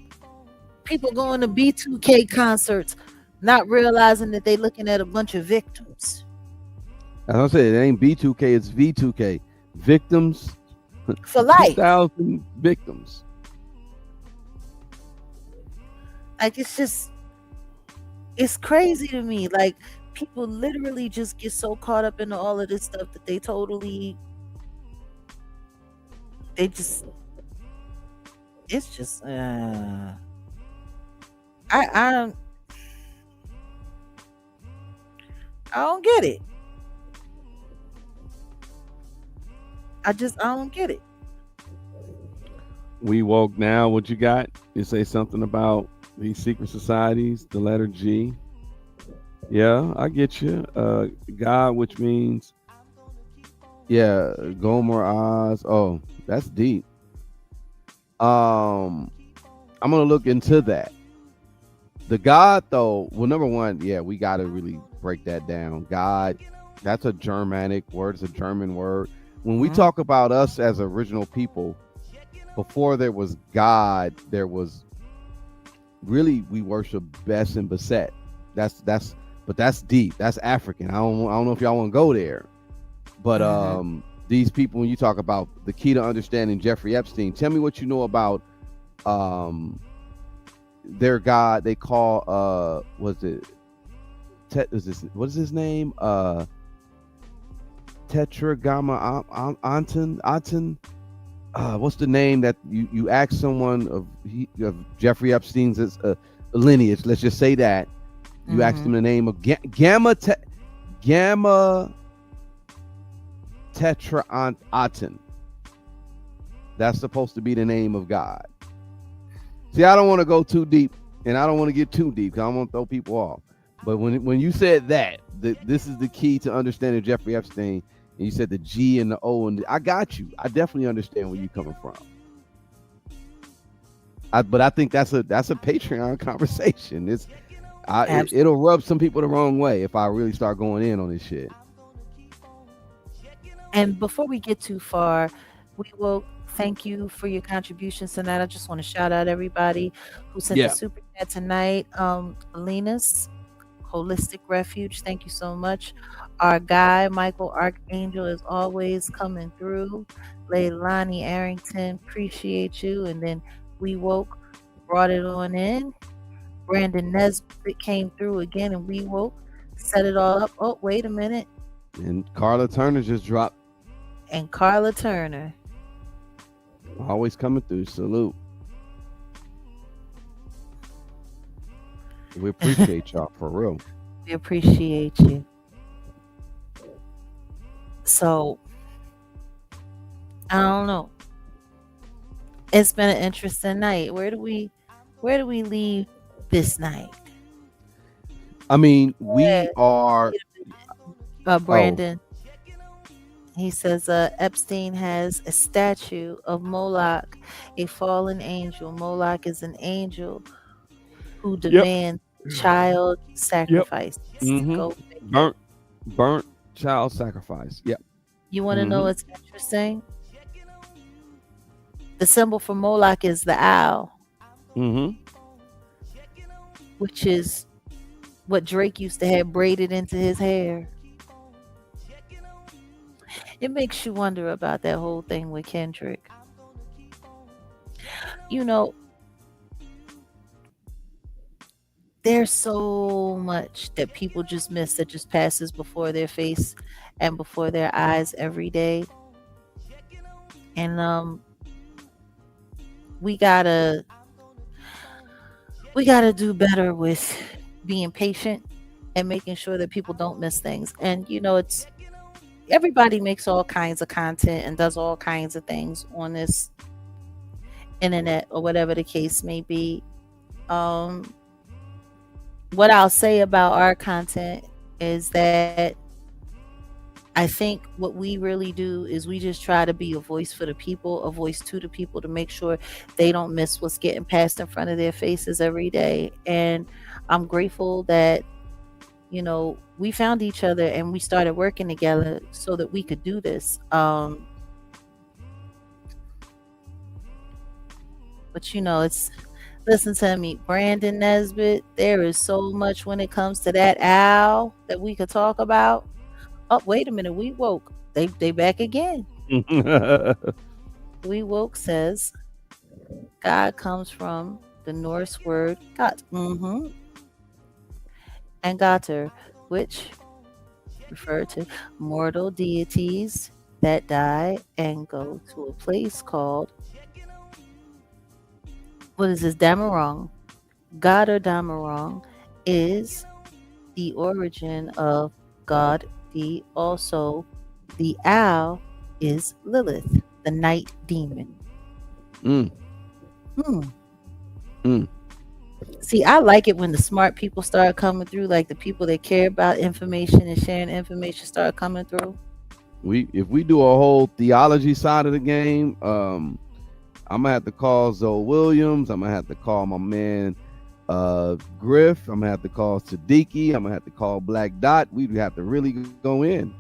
People going to B2K concerts, not realizing that they looking at a bunch of victims. As I said, it ain't B2K, it's V2K. Victims for life. 2,000 victims. Like, it's crazy to me. Like, people literally just get so caught up in all of this stuff that they I don't get it. I don't get it. We woke now. What you got? You say something about these secret societies, the letter G. Yeah, I get you. God, which means, yeah, Gomer Oz. Oh, that's deep. I'm gonna look into that. The God, though, well, number one, yeah, we got to really break that down. God, that's a Germanic word. It's a German word. When we talk about us as original people, before there was God, there was really, we worship Bes and Beset. But that's deep. That's African. I don't know if y'all want to go there. But these people, when you talk about the key to understanding Jeffrey Epstein, tell me what you know about their God. They call what is his name? Tetragramma Anton. What's the name that you ask someone of Jeffrey Epstein's lineage? Let's just say that you ask them the name of Gamma Tetra Aten. That's supposed to be the name of God. See, I don't want to go too deep, and I don't want to get too deep because I don't want to throw people off. But when you said that this is the key to understanding Jeffrey Epstein, and you said the G and the O, and I got you. I definitely understand where you're coming from. But I think that's a Patreon conversation. It'll rub some people the wrong way if I really start going in on this shit. And before we get too far, we will thank you for your contributions tonight. I just want to shout out everybody who sent the super chat tonight. Alina's Holistic Refuge, thank you so much. Our guy Michael Archangel is always coming through. Leilani Arrington, appreciate you. And then We Woke brought it on in. Brandon Nesbitt came through again, and We Woke set it all up. Oh, wait a minute. And Carla Turner just dropped. And Carla Turner. Always coming through. Salute. We appreciate y'all for real. We appreciate you. So, I don't know. It's been an interesting night. Where do we leave this night? I mean, we are. Brandon. He says Epstein has a statue of Moloch, a fallen angel. Moloch is an angel who demands child sacrifice. Burnt child sacrifice. Yep. You want to know what's interesting? The symbol for Moloch is the owl, which is what Drake used to have braided into his hair. It makes you wonder about that whole thing with Kendrick. You know, there's so much that people just miss that just passes before their face and before their eyes every day. And we gotta do better with being patient and making sure that people don't miss things. And it's everybody makes all kinds of content and does all kinds of things on this internet or whatever the case may be. What I'll say about our content is that I think what we really do is we just try to be a voice for the people, a voice to the people, to make sure they don't miss what's getting passed in front of their faces every day. And I'm grateful that we found each other and we started working together so that we could do this. But it's, listen to me, Brandon Nesbitt, there is so much when it comes to that owl that we could talk about. Oh, wait a minute, We Woke. They back again. We Woke says God comes from the Norse word God. And Gater, which refer to mortal deities that die and go to a place called, what is this, Damarong? God or Damarong is the origin of God. Also, the owl is Lilith, the night demon. See, I like it when the smart people start coming through, like the people that care about information and sharing information start coming through. If we do a whole theology side of the game, I'm gonna have to call Zoe Williams. I'm gonna have to call my man Griff. I'm gonna have to call Siddiqui. I'm gonna have to call Black Dot. We have to really go in.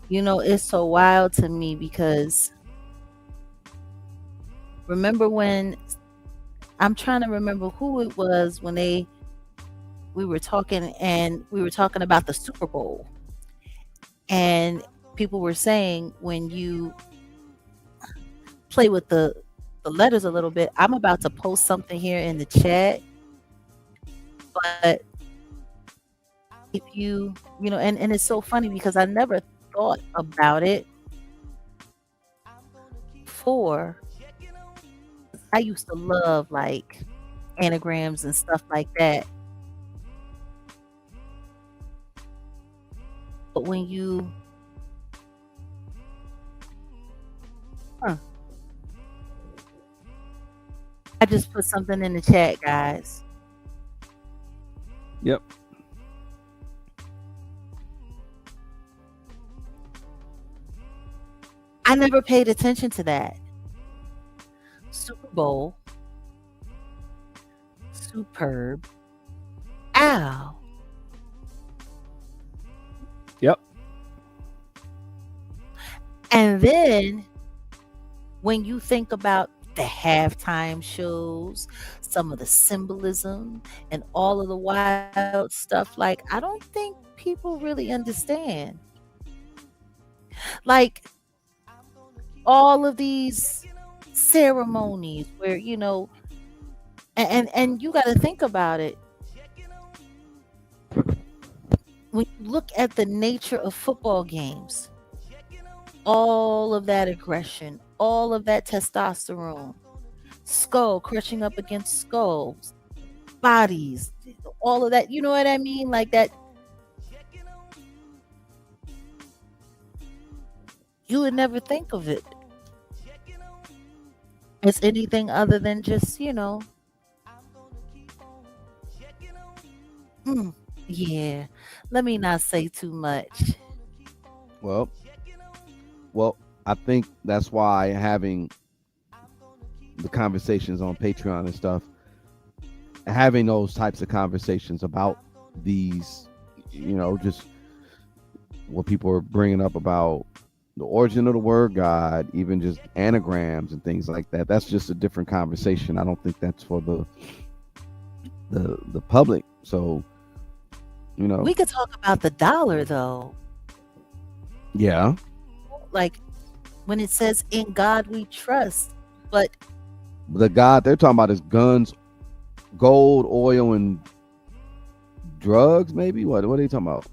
It's so wild to me because remember when, I'm trying to remember who it was when we were talking about the Super Bowl, and people were saying when you play with the letters a little bit. I'm about to post something here in the chat, but if you know, and it's so funny because I never thought about it before. I used to love like anagrams and stuff like that. But when you I just put something in the chat, guys. Yep. I never paid attention to that. Super Bowl. Superb. Ow. Yep. And then when you think about the halftime shows, some of the symbolism and all of the wild stuff, like I don't think people really understand. Like all of these ceremonies where, you know, and you got to think about it. When you look at the nature of football games, all of that aggression, all of that testosterone, skull crushing up against skulls, bodies, all of that, you know what I mean? Like that, you would never think of it as anything other than just, you know, yeah, let me not say too much. Well, I think that's why having the conversations on Patreon and stuff, having those types of conversations about these, you know, just what people are bringing up about the origin of the word God, even just anagrams and things like that. That's just a different conversation. I don't think that's for the public. So, you know, We could talk about the dollar though. yeah, Like when it says in God we trust, but the God they're talking about is guns, gold, oil, and drugs. Maybe what are they talking about?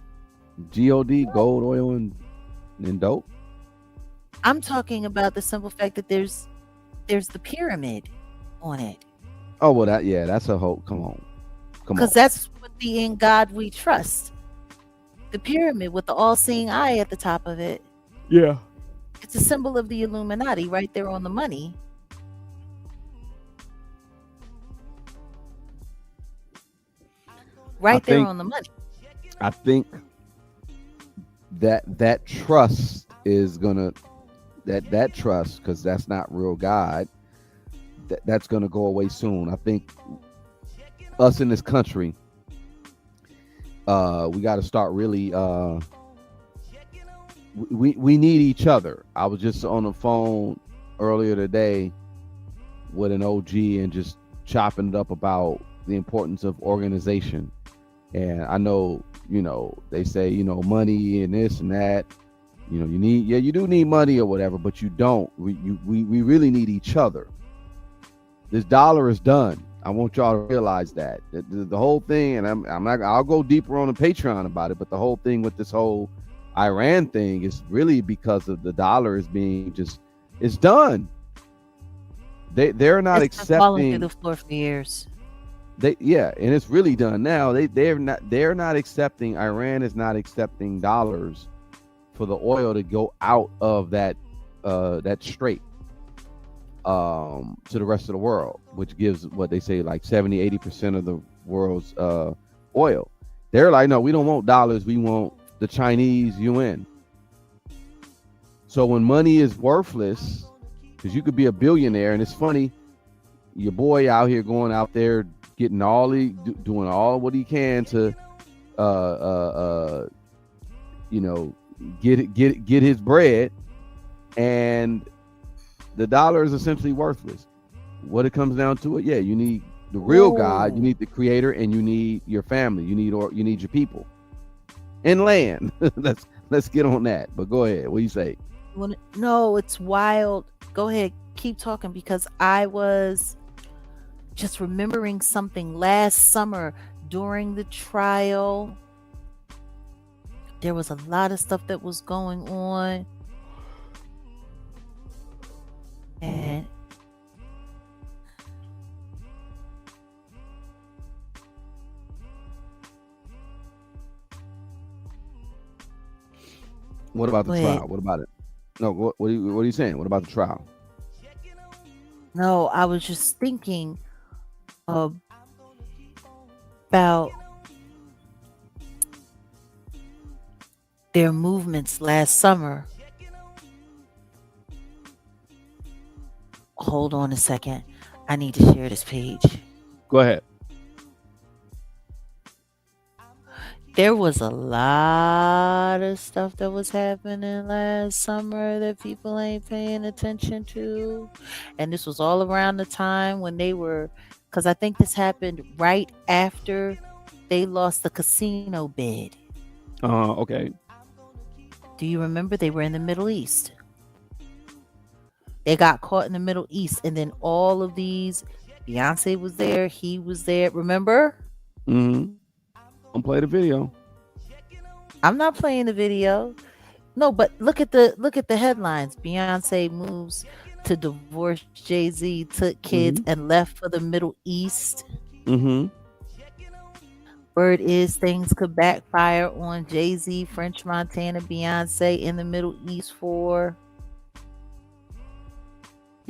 God, gold, oil, and dope. I'm talking about the simple fact that there's the pyramid on it. Oh well, that's a whole. Come on. Because that's what the in God we trust. The pyramid with the all-seeing eye at the top of it. Yeah. It's a symbol of the Illuminati right there on the money. On the money. I think that trust is gonna that trust, because that's not real God. That's gonna go away soon. I think us in this country, we got to start really. We need each other. I was just on the phone earlier today with an OG and just chopping it up about the importance of organization. And I know, you know, they say, you know, money and this and that, you know, you do need money or whatever, but you don't. We really need each other. This dollar is done. I want y'all to realize that the whole thing, and I'm not. I'll go deeper on the Patreon about it, but the whole thing with this whole AREN thing is really because of the dollar is being it's done. They're not accepting. Falling through the floor for years. And it's really done now. They're not accepting. AREN is not accepting dollars for the oil to go out of that strait to the rest of the world, which gives what they say like 70-80% of the world's oil. They're like, no, we don't want dollars, we want the Chinese yuan. So when money is worthless, because you could be a billionaire, and it's funny, your boy out here going out there getting doing all what he can to you know, get his bread, and the dollar is essentially worthless. What it comes down to it, you need the real God, you need the creator, and you need your family, you need your people and land. let's get on that. But go ahead, what do you say? No, it's wild. Go ahead, keep talking, because I was just remembering something last summer during the trial there was a lot of stuff that was going on. And What about the Wait. trial? What about it? No, what are you saying? What about the trial? No, I was just thinking about their movements last summer. Hold on a second. I need to share this page. Go ahead. There was a lot of stuff that was happening last summer that people ain't paying attention to. And this was all around the time when they were, because I think this happened right after they lost the casino bid. Okay. Do you remember? They were in the Middle East. They got caught in the Middle East. And then all of these, Beyonce was there. He was there. Remember? Mm-hmm. Don't play the video. I'm not playing the video. No, but look at the headlines. Beyonce moves to divorce Jay-Z, took kids and left for the Middle East. Mm-hmm. Word is things could backfire on Jay-Z, French Montana, Beyonce in the Middle East for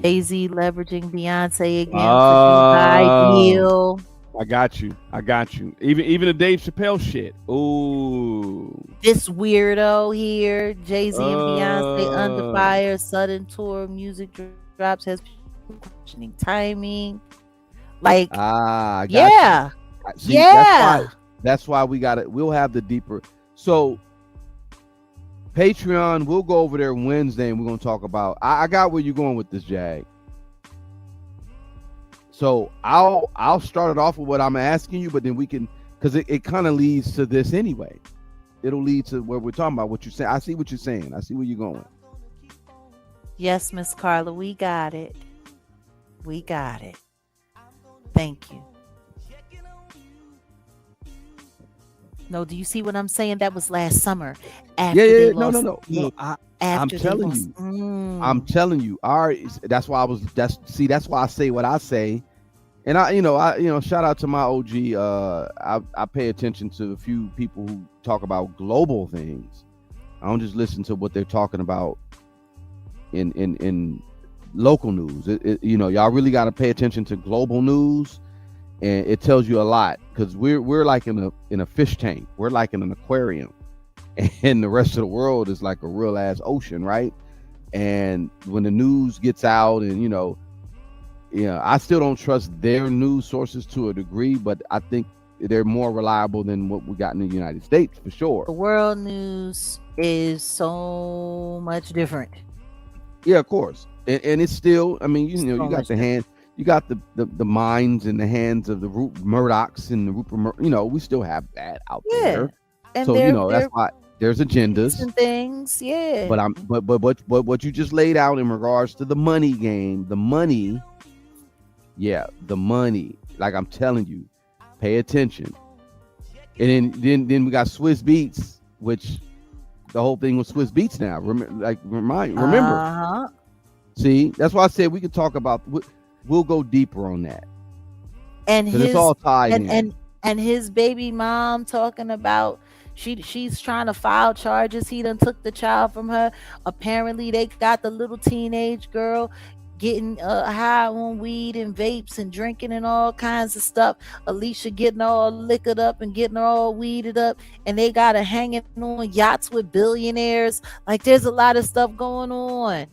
Jay-Z leveraging Beyonce again for Dubai deal. I got you. Even the Dave Chappelle shit. Ooh. This weirdo here, Jay-Z and Beyonce under fire, sudden tour, music drops, has people questioning timing. Like, I got yeah. you. See, yeah. That's why we got it. We'll have the deeper. So Patreon, we'll go over there Wednesday and we're gonna talk about. I got where you're going with this, Jag. So I'll start it off with what I'm asking you, but then we can, because it kind of leads to this anyway. It'll lead to where we're talking about what you're saying. I see what you're saying. I see where you're going. Yes, Miss Carla, we got it. We got it. Thank you. No, do you see what I'm saying? That was last summer. After Yeah. they No. lost, I'm telling you. I'm telling you. All right. That's why that's why I say what I say. And I shout out to my OG. I pay attention to a few people who talk about global things. I don't just listen to what they're talking about in local news. Y'all really got to pay attention to global news, and it tells you a lot, because we're like in a fish tank. We're like in an aquarium, and the rest of the world is like a real ass ocean, right? And when the news gets out, and I still don't trust their news sources to a degree, but I think they're more reliable than what we got in the United States, for sure. The world news is so much different. Yeah, of course. And it's still, I mean, you got the hand, you got the minds in the hands of the Murdochs and the Rupert, we still have that out there. And so, that's why there's agendas and things. Yeah. But what you just laid out in regards to the money game, the money, like I'm telling you, pay attention. And then we got Swiss Beats, which the whole thing was Swiss Beats now. Remember. See, that's why I said we could talk about. We'll go deeper on that. And it's all tied in. And his baby mom talking about she's trying to file charges. He done took the child from her. Apparently, they got the little teenage girl getting high on weed and vapes and drinking and all kinds of stuff. Alicia getting all liquored up and getting all weeded up, and they got her hanging on yachts with billionaires. Like, there's a lot of stuff going on.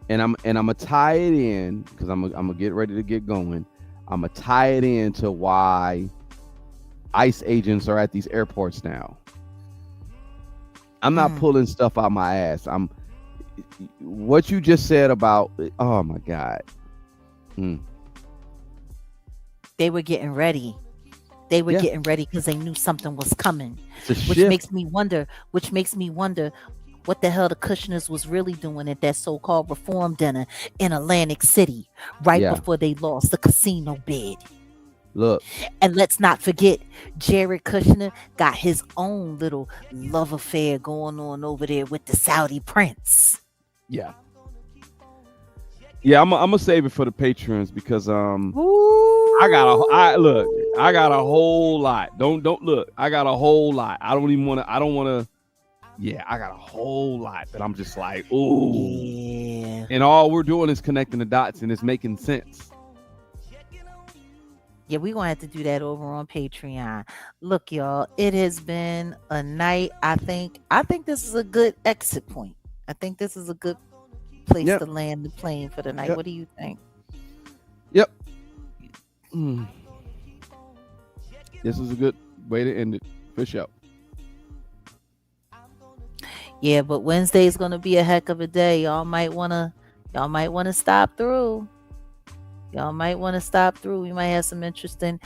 And I'm gonna tie it in, because I'm gonna get ready to get going. I'm gonna tie it into why ICE agents are at these airports now. I'm not pulling stuff out my ass. What you just said about, oh my God. They were getting ready. They were getting ready because they knew something was coming. Which makes me wonder what the hell the Kushners was really doing at that so-called reform dinner in Atlantic City right before they lost the casino bid. Look, And let's not forget, Jared Kushner got his own little love affair going on over there with the Saudi prince. yeah, yeah. I'm gonna save it for the patrons because Ooh. I got a whole lot. Don't look. I got a whole lot. I don't wanna. Yeah, I got a whole lot that I'm just like, ooh. Yeah. And all we're doing is connecting the dots and it's making sense. Yeah, we're gonna have to do that over on Patreon. Look, y'all, it has been a night. I think this is a good exit point. I think this is a good place Yep. to land the plane for the night. Yep. What do you think? Yep. This is a good way to end it for sure. Yeah, but Wednesday is gonna be a heck of a day. Y'all might wanna stop through. Y'all might want to stop through. We might have some interesting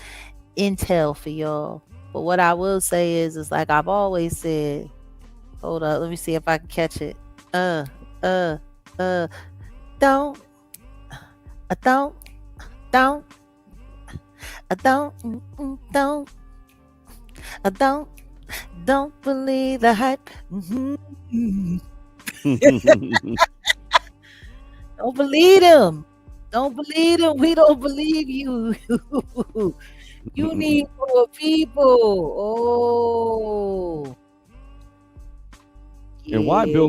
intel for y'all. But what I will say is like I've always said. Hold up, let me see if I can catch it. Don't, don't, don't, don't believe the hype. Don't believe him. Don't believe him. We don't believe you. You need more people. Oh. And why Yeah.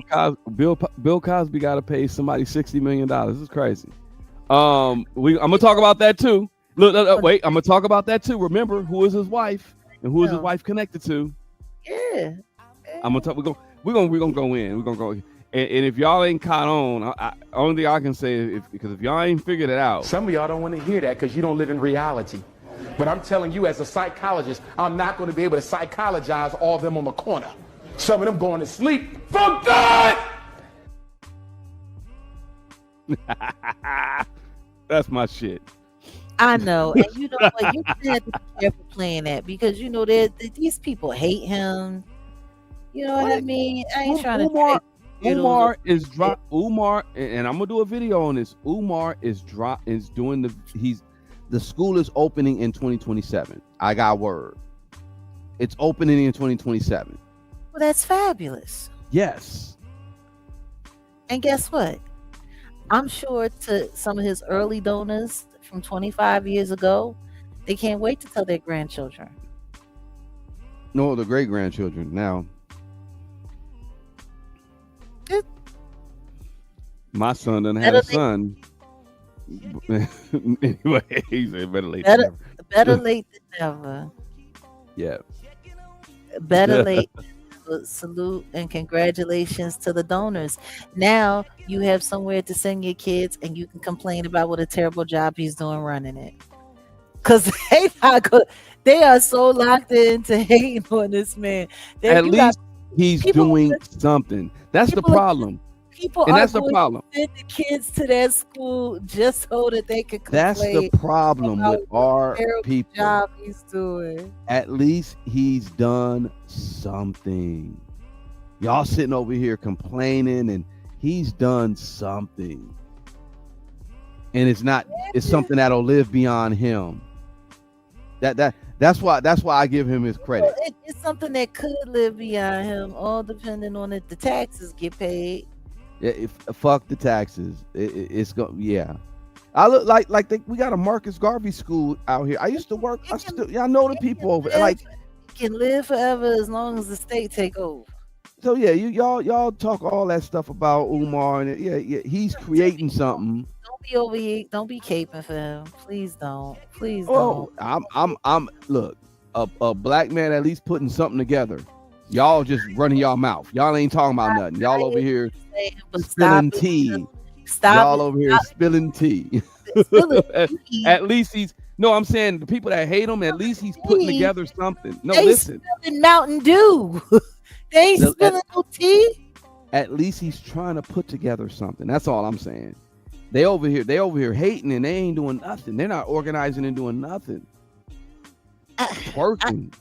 Bill Cosby got to pay somebody $60 million? This is crazy. I'm gonna talk about that too. Look, wait, I'm gonna talk about that too. Remember, who is his wife and who is his wife connected to? Yeah. I'm gonna talk. We're gonna go in. We're gonna go. And if y'all ain't caught on, only thing I can say is because if y'all ain't figured it out, some of y'all don't want to hear that because you don't live in reality. But I'm telling you, as a psychologist, I'm not going to be able to psychologize all of them on the corner. Some of them going to sleep for good. that's my shit. I know, and you know what? You have to be careful playing that because you know these people hate him. You know what I mean? I ain't trying to. Umar is Umar, and I'm gonna do a video on this. Umar is doing the school is opening in 2027. I got word. It's opening in 2027. Well, that's fabulous. Yes. And guess what? I'm sure to some of his early donors from 25 years ago, they can't wait to tell their grandchildren. No, the great grandchildren now. My son done had a son. Anyway, he said better late than never. Better late than never. Yeah. Better late. Salute and congratulations to the donors. Now you have somewhere to send your kids and you can complain about what a terrible job he's doing running it. Because they are so locked into hating on this man. At least he's doing something. That's the problem. People and are that's the going problem. to send the kids to that school just so that they can complain. That's the problem with our people. Job he's doing. At least he's done something. Y'all sitting over here complaining, and he's done something. And it's something that'll live beyond him. That's why I give him his credit. Well, it's something that could live beyond him, all depending on if the taxes get paid. Yeah, fuck the taxes. It's going. Yeah, I look like we got a Marcus Garvey school out here. I used to work. I know the people over. Like, can live forever as long as the state take over. So yeah, y'all talk all that stuff about Umar, and yeah, he's creating something. Don't be over here. Don't be caping for him. Please don't. Please don't. I'm look, a black man at least putting something together. Y'all just running y'all mouth. Y'all ain't talking about nothing. Y'all over here spilling tea. Y'all over here spilling tea. At least he's. No, I'm saying the people that hate him, at least he's putting together something. No, listen. Mountain Dew. They ain't spilling no tea. At least he's trying to put together something. That's all I'm saying. They over here hating, and they ain't doing nothing. They're not organizing and doing nothing. Twerking.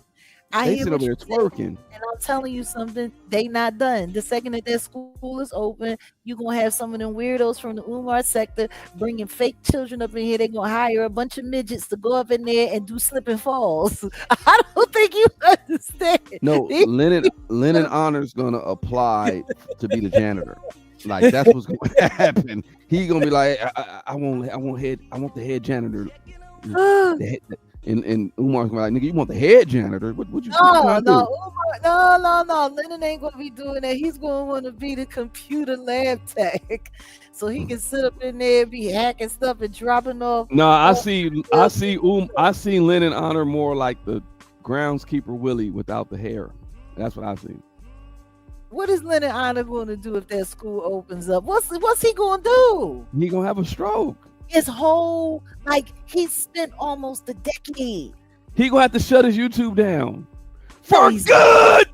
They sit over there twerking. And And I'm telling you something, they not done. The second that school is open, you're gonna have some of them weirdos from the Umar sector bringing fake children up in here. They're gonna hire a bunch of midgets to go up in there and do slip and falls. I don't think you understand. No, Lennon Honor's gonna apply to be the janitor. Like that's what's going to happen. He gonna be like, I want the head janitor. And Umar's gonna be like, nigga, you want the head janitor? What you? No. Lennon ain't gonna be doing that. He's gonna want to be the computer lab tech, so he can sit up in there and be hacking stuff and dropping off. No, I see Lennon Honor more like the groundskeeper Willie without the hair. That's what I see. What is Lennon Honor going to do if that school opens up? What's he going to do? He gonna have a stroke. His whole, he spent almost a decade. He gonna have to shut his YouTube down for good.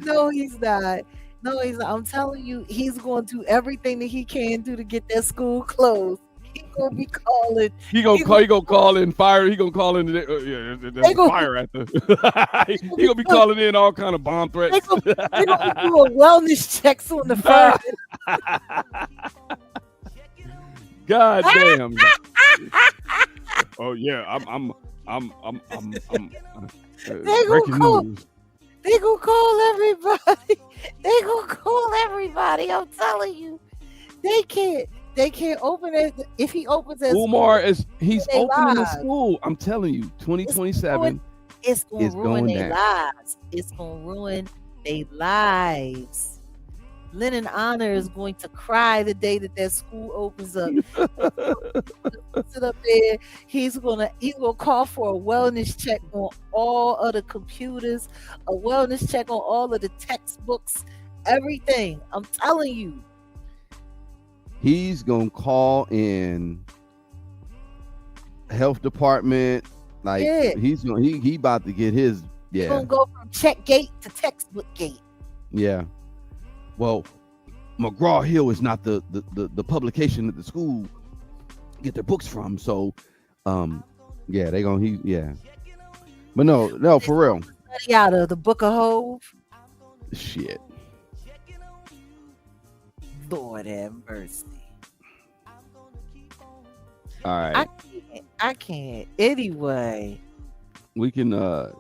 No, he's not. I'm telling you, he's going to do everything that he can do to get that school closed. He gonna be calling. He gonna call in fire. He gonna call in. There's fire at the. He gonna be calling in all kind of bomb threats. They gonna do a wellness checks on the first. God damn. Oh yeah, I'm. They gonna call everybody. They gonna call everybody. I'm telling you, they can't open it. If he opens it, he's opening the school. I'm telling you, 2027. It's gonna ruin their lives. It's gonna ruin their lives. Lennon Honor is going to cry the day that school opens up. Sit up there. He's gonna call for a wellness check on all of the computers, a wellness check on all of the textbooks, everything. I'm telling you. He's gonna call in health department. He's about to get his. Yeah. He's gonna go from check gate to textbook gate. Yeah. Well, McGraw-Hill is not the publication that the school get their books from. So, yeah, they gonna But no, for real. Study out of the Book of Hove. Shit. Lord have mercy. All right. I can't. Anyway. We can get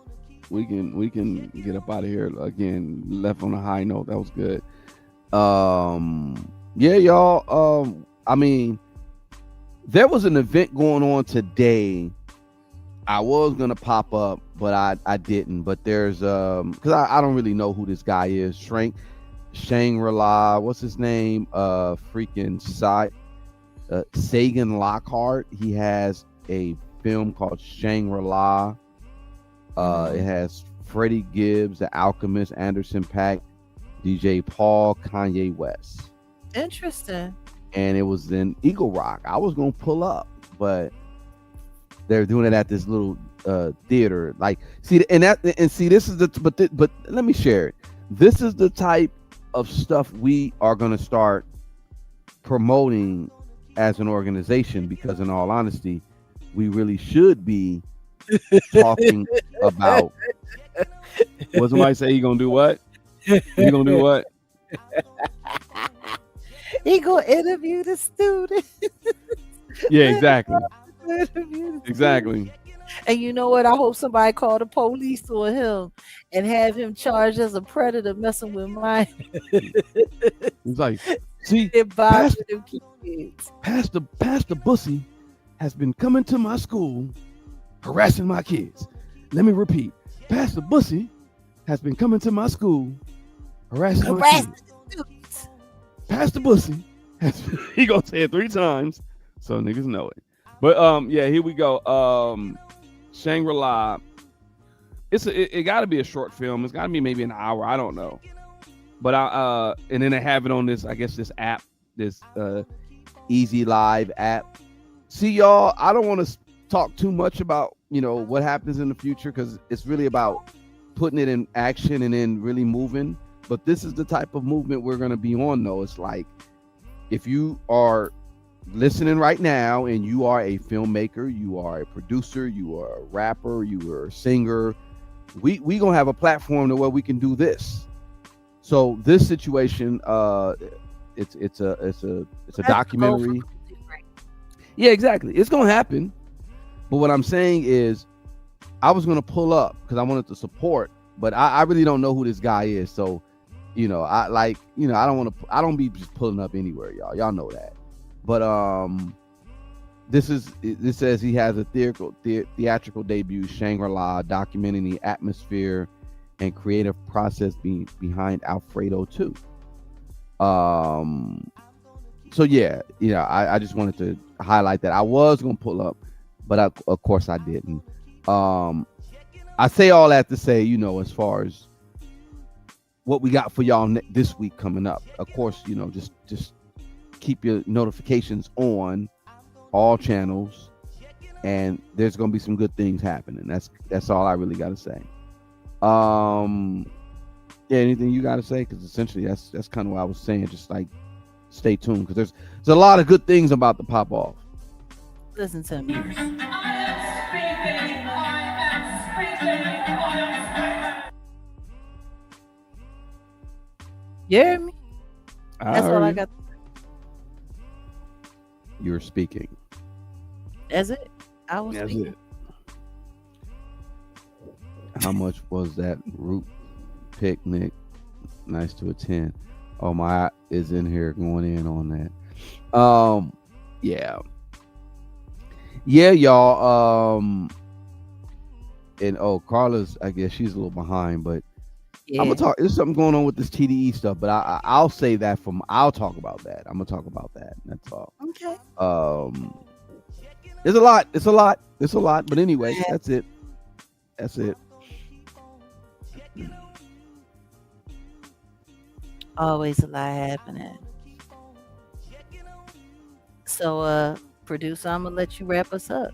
up out of here again. Left on a high note. That was good. Yeah, y'all. I mean, there was an event going on today. I was gonna pop up, but I didn't. But there's because I don't really know who this guy is. Shangri-La, what's his name? Sagan Lockhart. He has a film called Shangri-La. It has Freddie Gibbs, The Alchemist, Anderson .Paak, DJ Paul, Kanye West. Interesting. And it was in Eagle Rock. I was gonna pull up, but they're doing it at this little theater. This is but let me share it. This is the type of stuff we are gonna start promoting as an organization, because in all honesty, we really should be talking about what somebody say. He gonna do what? He gonna do what? He gonna interview the student. Yeah, exactly. Exactly. And you know what? I hope somebody call the police on him and have him charged as a predator messing with mine. He's like, see, Pastor Bussy has been coming to my school harassing my kids. Let me repeat. Pastor Bussy has been coming to my school harassing my kids. Pastor Bussy has he gonna say it 3 times so niggas know it. But yeah, here we go. Shangri-La. It gotta be a short film. It's gotta be maybe an hour. I don't know. But and then they have it on this, I guess, this app, this Easy Live app. See, y'all, I don't want to talk too much about, what happens in the future, because it's really about putting it in action and then really moving. But this is the type of movement we're going to be on, though. It's like, if you are listening right now and you are a filmmaker, you are a producer, you are a rapper, you are a singer, we gonna have a platform to where we can do this. So this situation, it's a documentary. Yeah, exactly. It's gonna happen. But what I'm saying is, I was gonna pull up because I wanted to support, but I really don't know who this guy is. So, I don't be just pulling up anywhere, y'all. Y'all know that. But this says he has a theatrical debut, Shangri-La, documenting the atmosphere and creative process behind Alfredo 2. So yeah, I just wanted to highlight that. I was gonna pull up, but of course I didn't. I say all that to say, as far as what we got for y'all this week coming up. Of course, just keep your notifications on all channels, and there's gonna be some good things happening. That's all I really got to say. Yeah, anything you got to say? Because essentially that's kind of what I was saying. Just like stay tuned, because there's a lot of good things about to pop off. Listen to me. You hear me? That's all I got. You're speaking. That's it. I was That's speaking. it. How much was that root picnic? Nice to attend. Oh, my is in here going in on that. Yeah, y'all. And Carla's, I guess she's a little behind, but Yeah. I'm gonna talk. There's something going on with this TDE stuff, but I'll say that I'll talk about that. I'm gonna talk about that. That's all. Okay. It's a lot. It's a lot. But anyway, that's it. Always a lot happening. So, producer, I'm gonna let you wrap us up.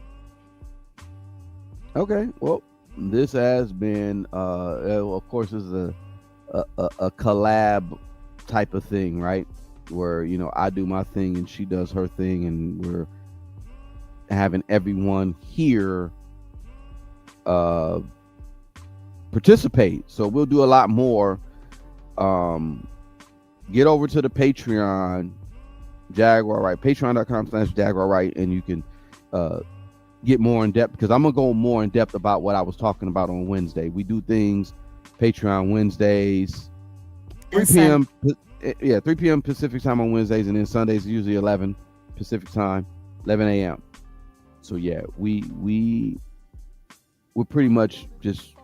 Okay. Well, this has been, of course, this is a collab type of thing, right? Where I do my thing and she does her thing, and we're having everyone here participate. So we'll do a lot more. Get over to the Patreon, Jaguar Right, patreon.com/Jaguar Right, and you can get more in depth, because I'm gonna go more in depth about what I was talking about on Wednesday. We do things Patreon Wednesdays, 3 p.m. 3 p.m. Pacific time on Wednesdays, and then Sundays usually 11 Pacific time, 11 a.m. So yeah, we're pretty much just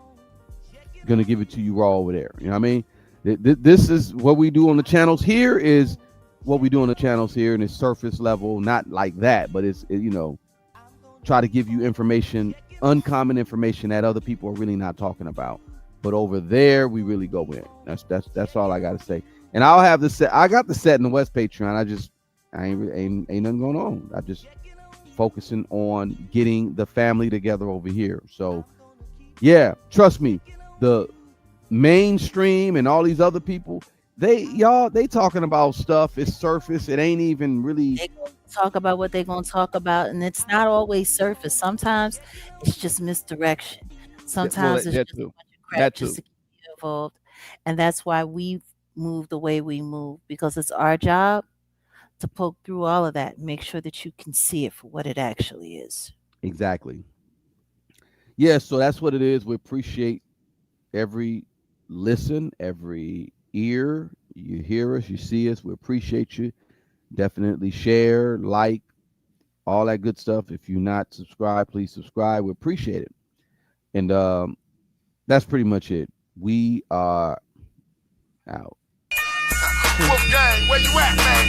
gonna give it to you raw over there. You know what I mean? This is what we do on the channels here, and it's surface level, not like that, but it's try to give you information, uncommon information that other people are really not talking about. But over there, we really go in. That's all I got to say. And I'll have the set. I got the set in the West Patreon. I ain't nothing going on. I just focusing on getting the family together over here. So yeah, trust me, the mainstream and all these other people, they talking about stuff. It's surface. It ain't even really. They gonna talk about what they're gonna talk about, and it's not always surface. Sometimes it's just misdirection. Sometimes it's just a bunch of crap just to keep you involved, and that's why we move the way we move, because it's our job to poke through all of that and make sure that you can see it for what it actually is. Exactly. Yeah, so that's what it is. We appreciate every listen, every ear. You hear us, you see us. We appreciate you. Definitely share, like, all that good stuff. If you're not subscribed, please subscribe. We appreciate it. And that's pretty much it. We are out. Wolf gang, where you at, man?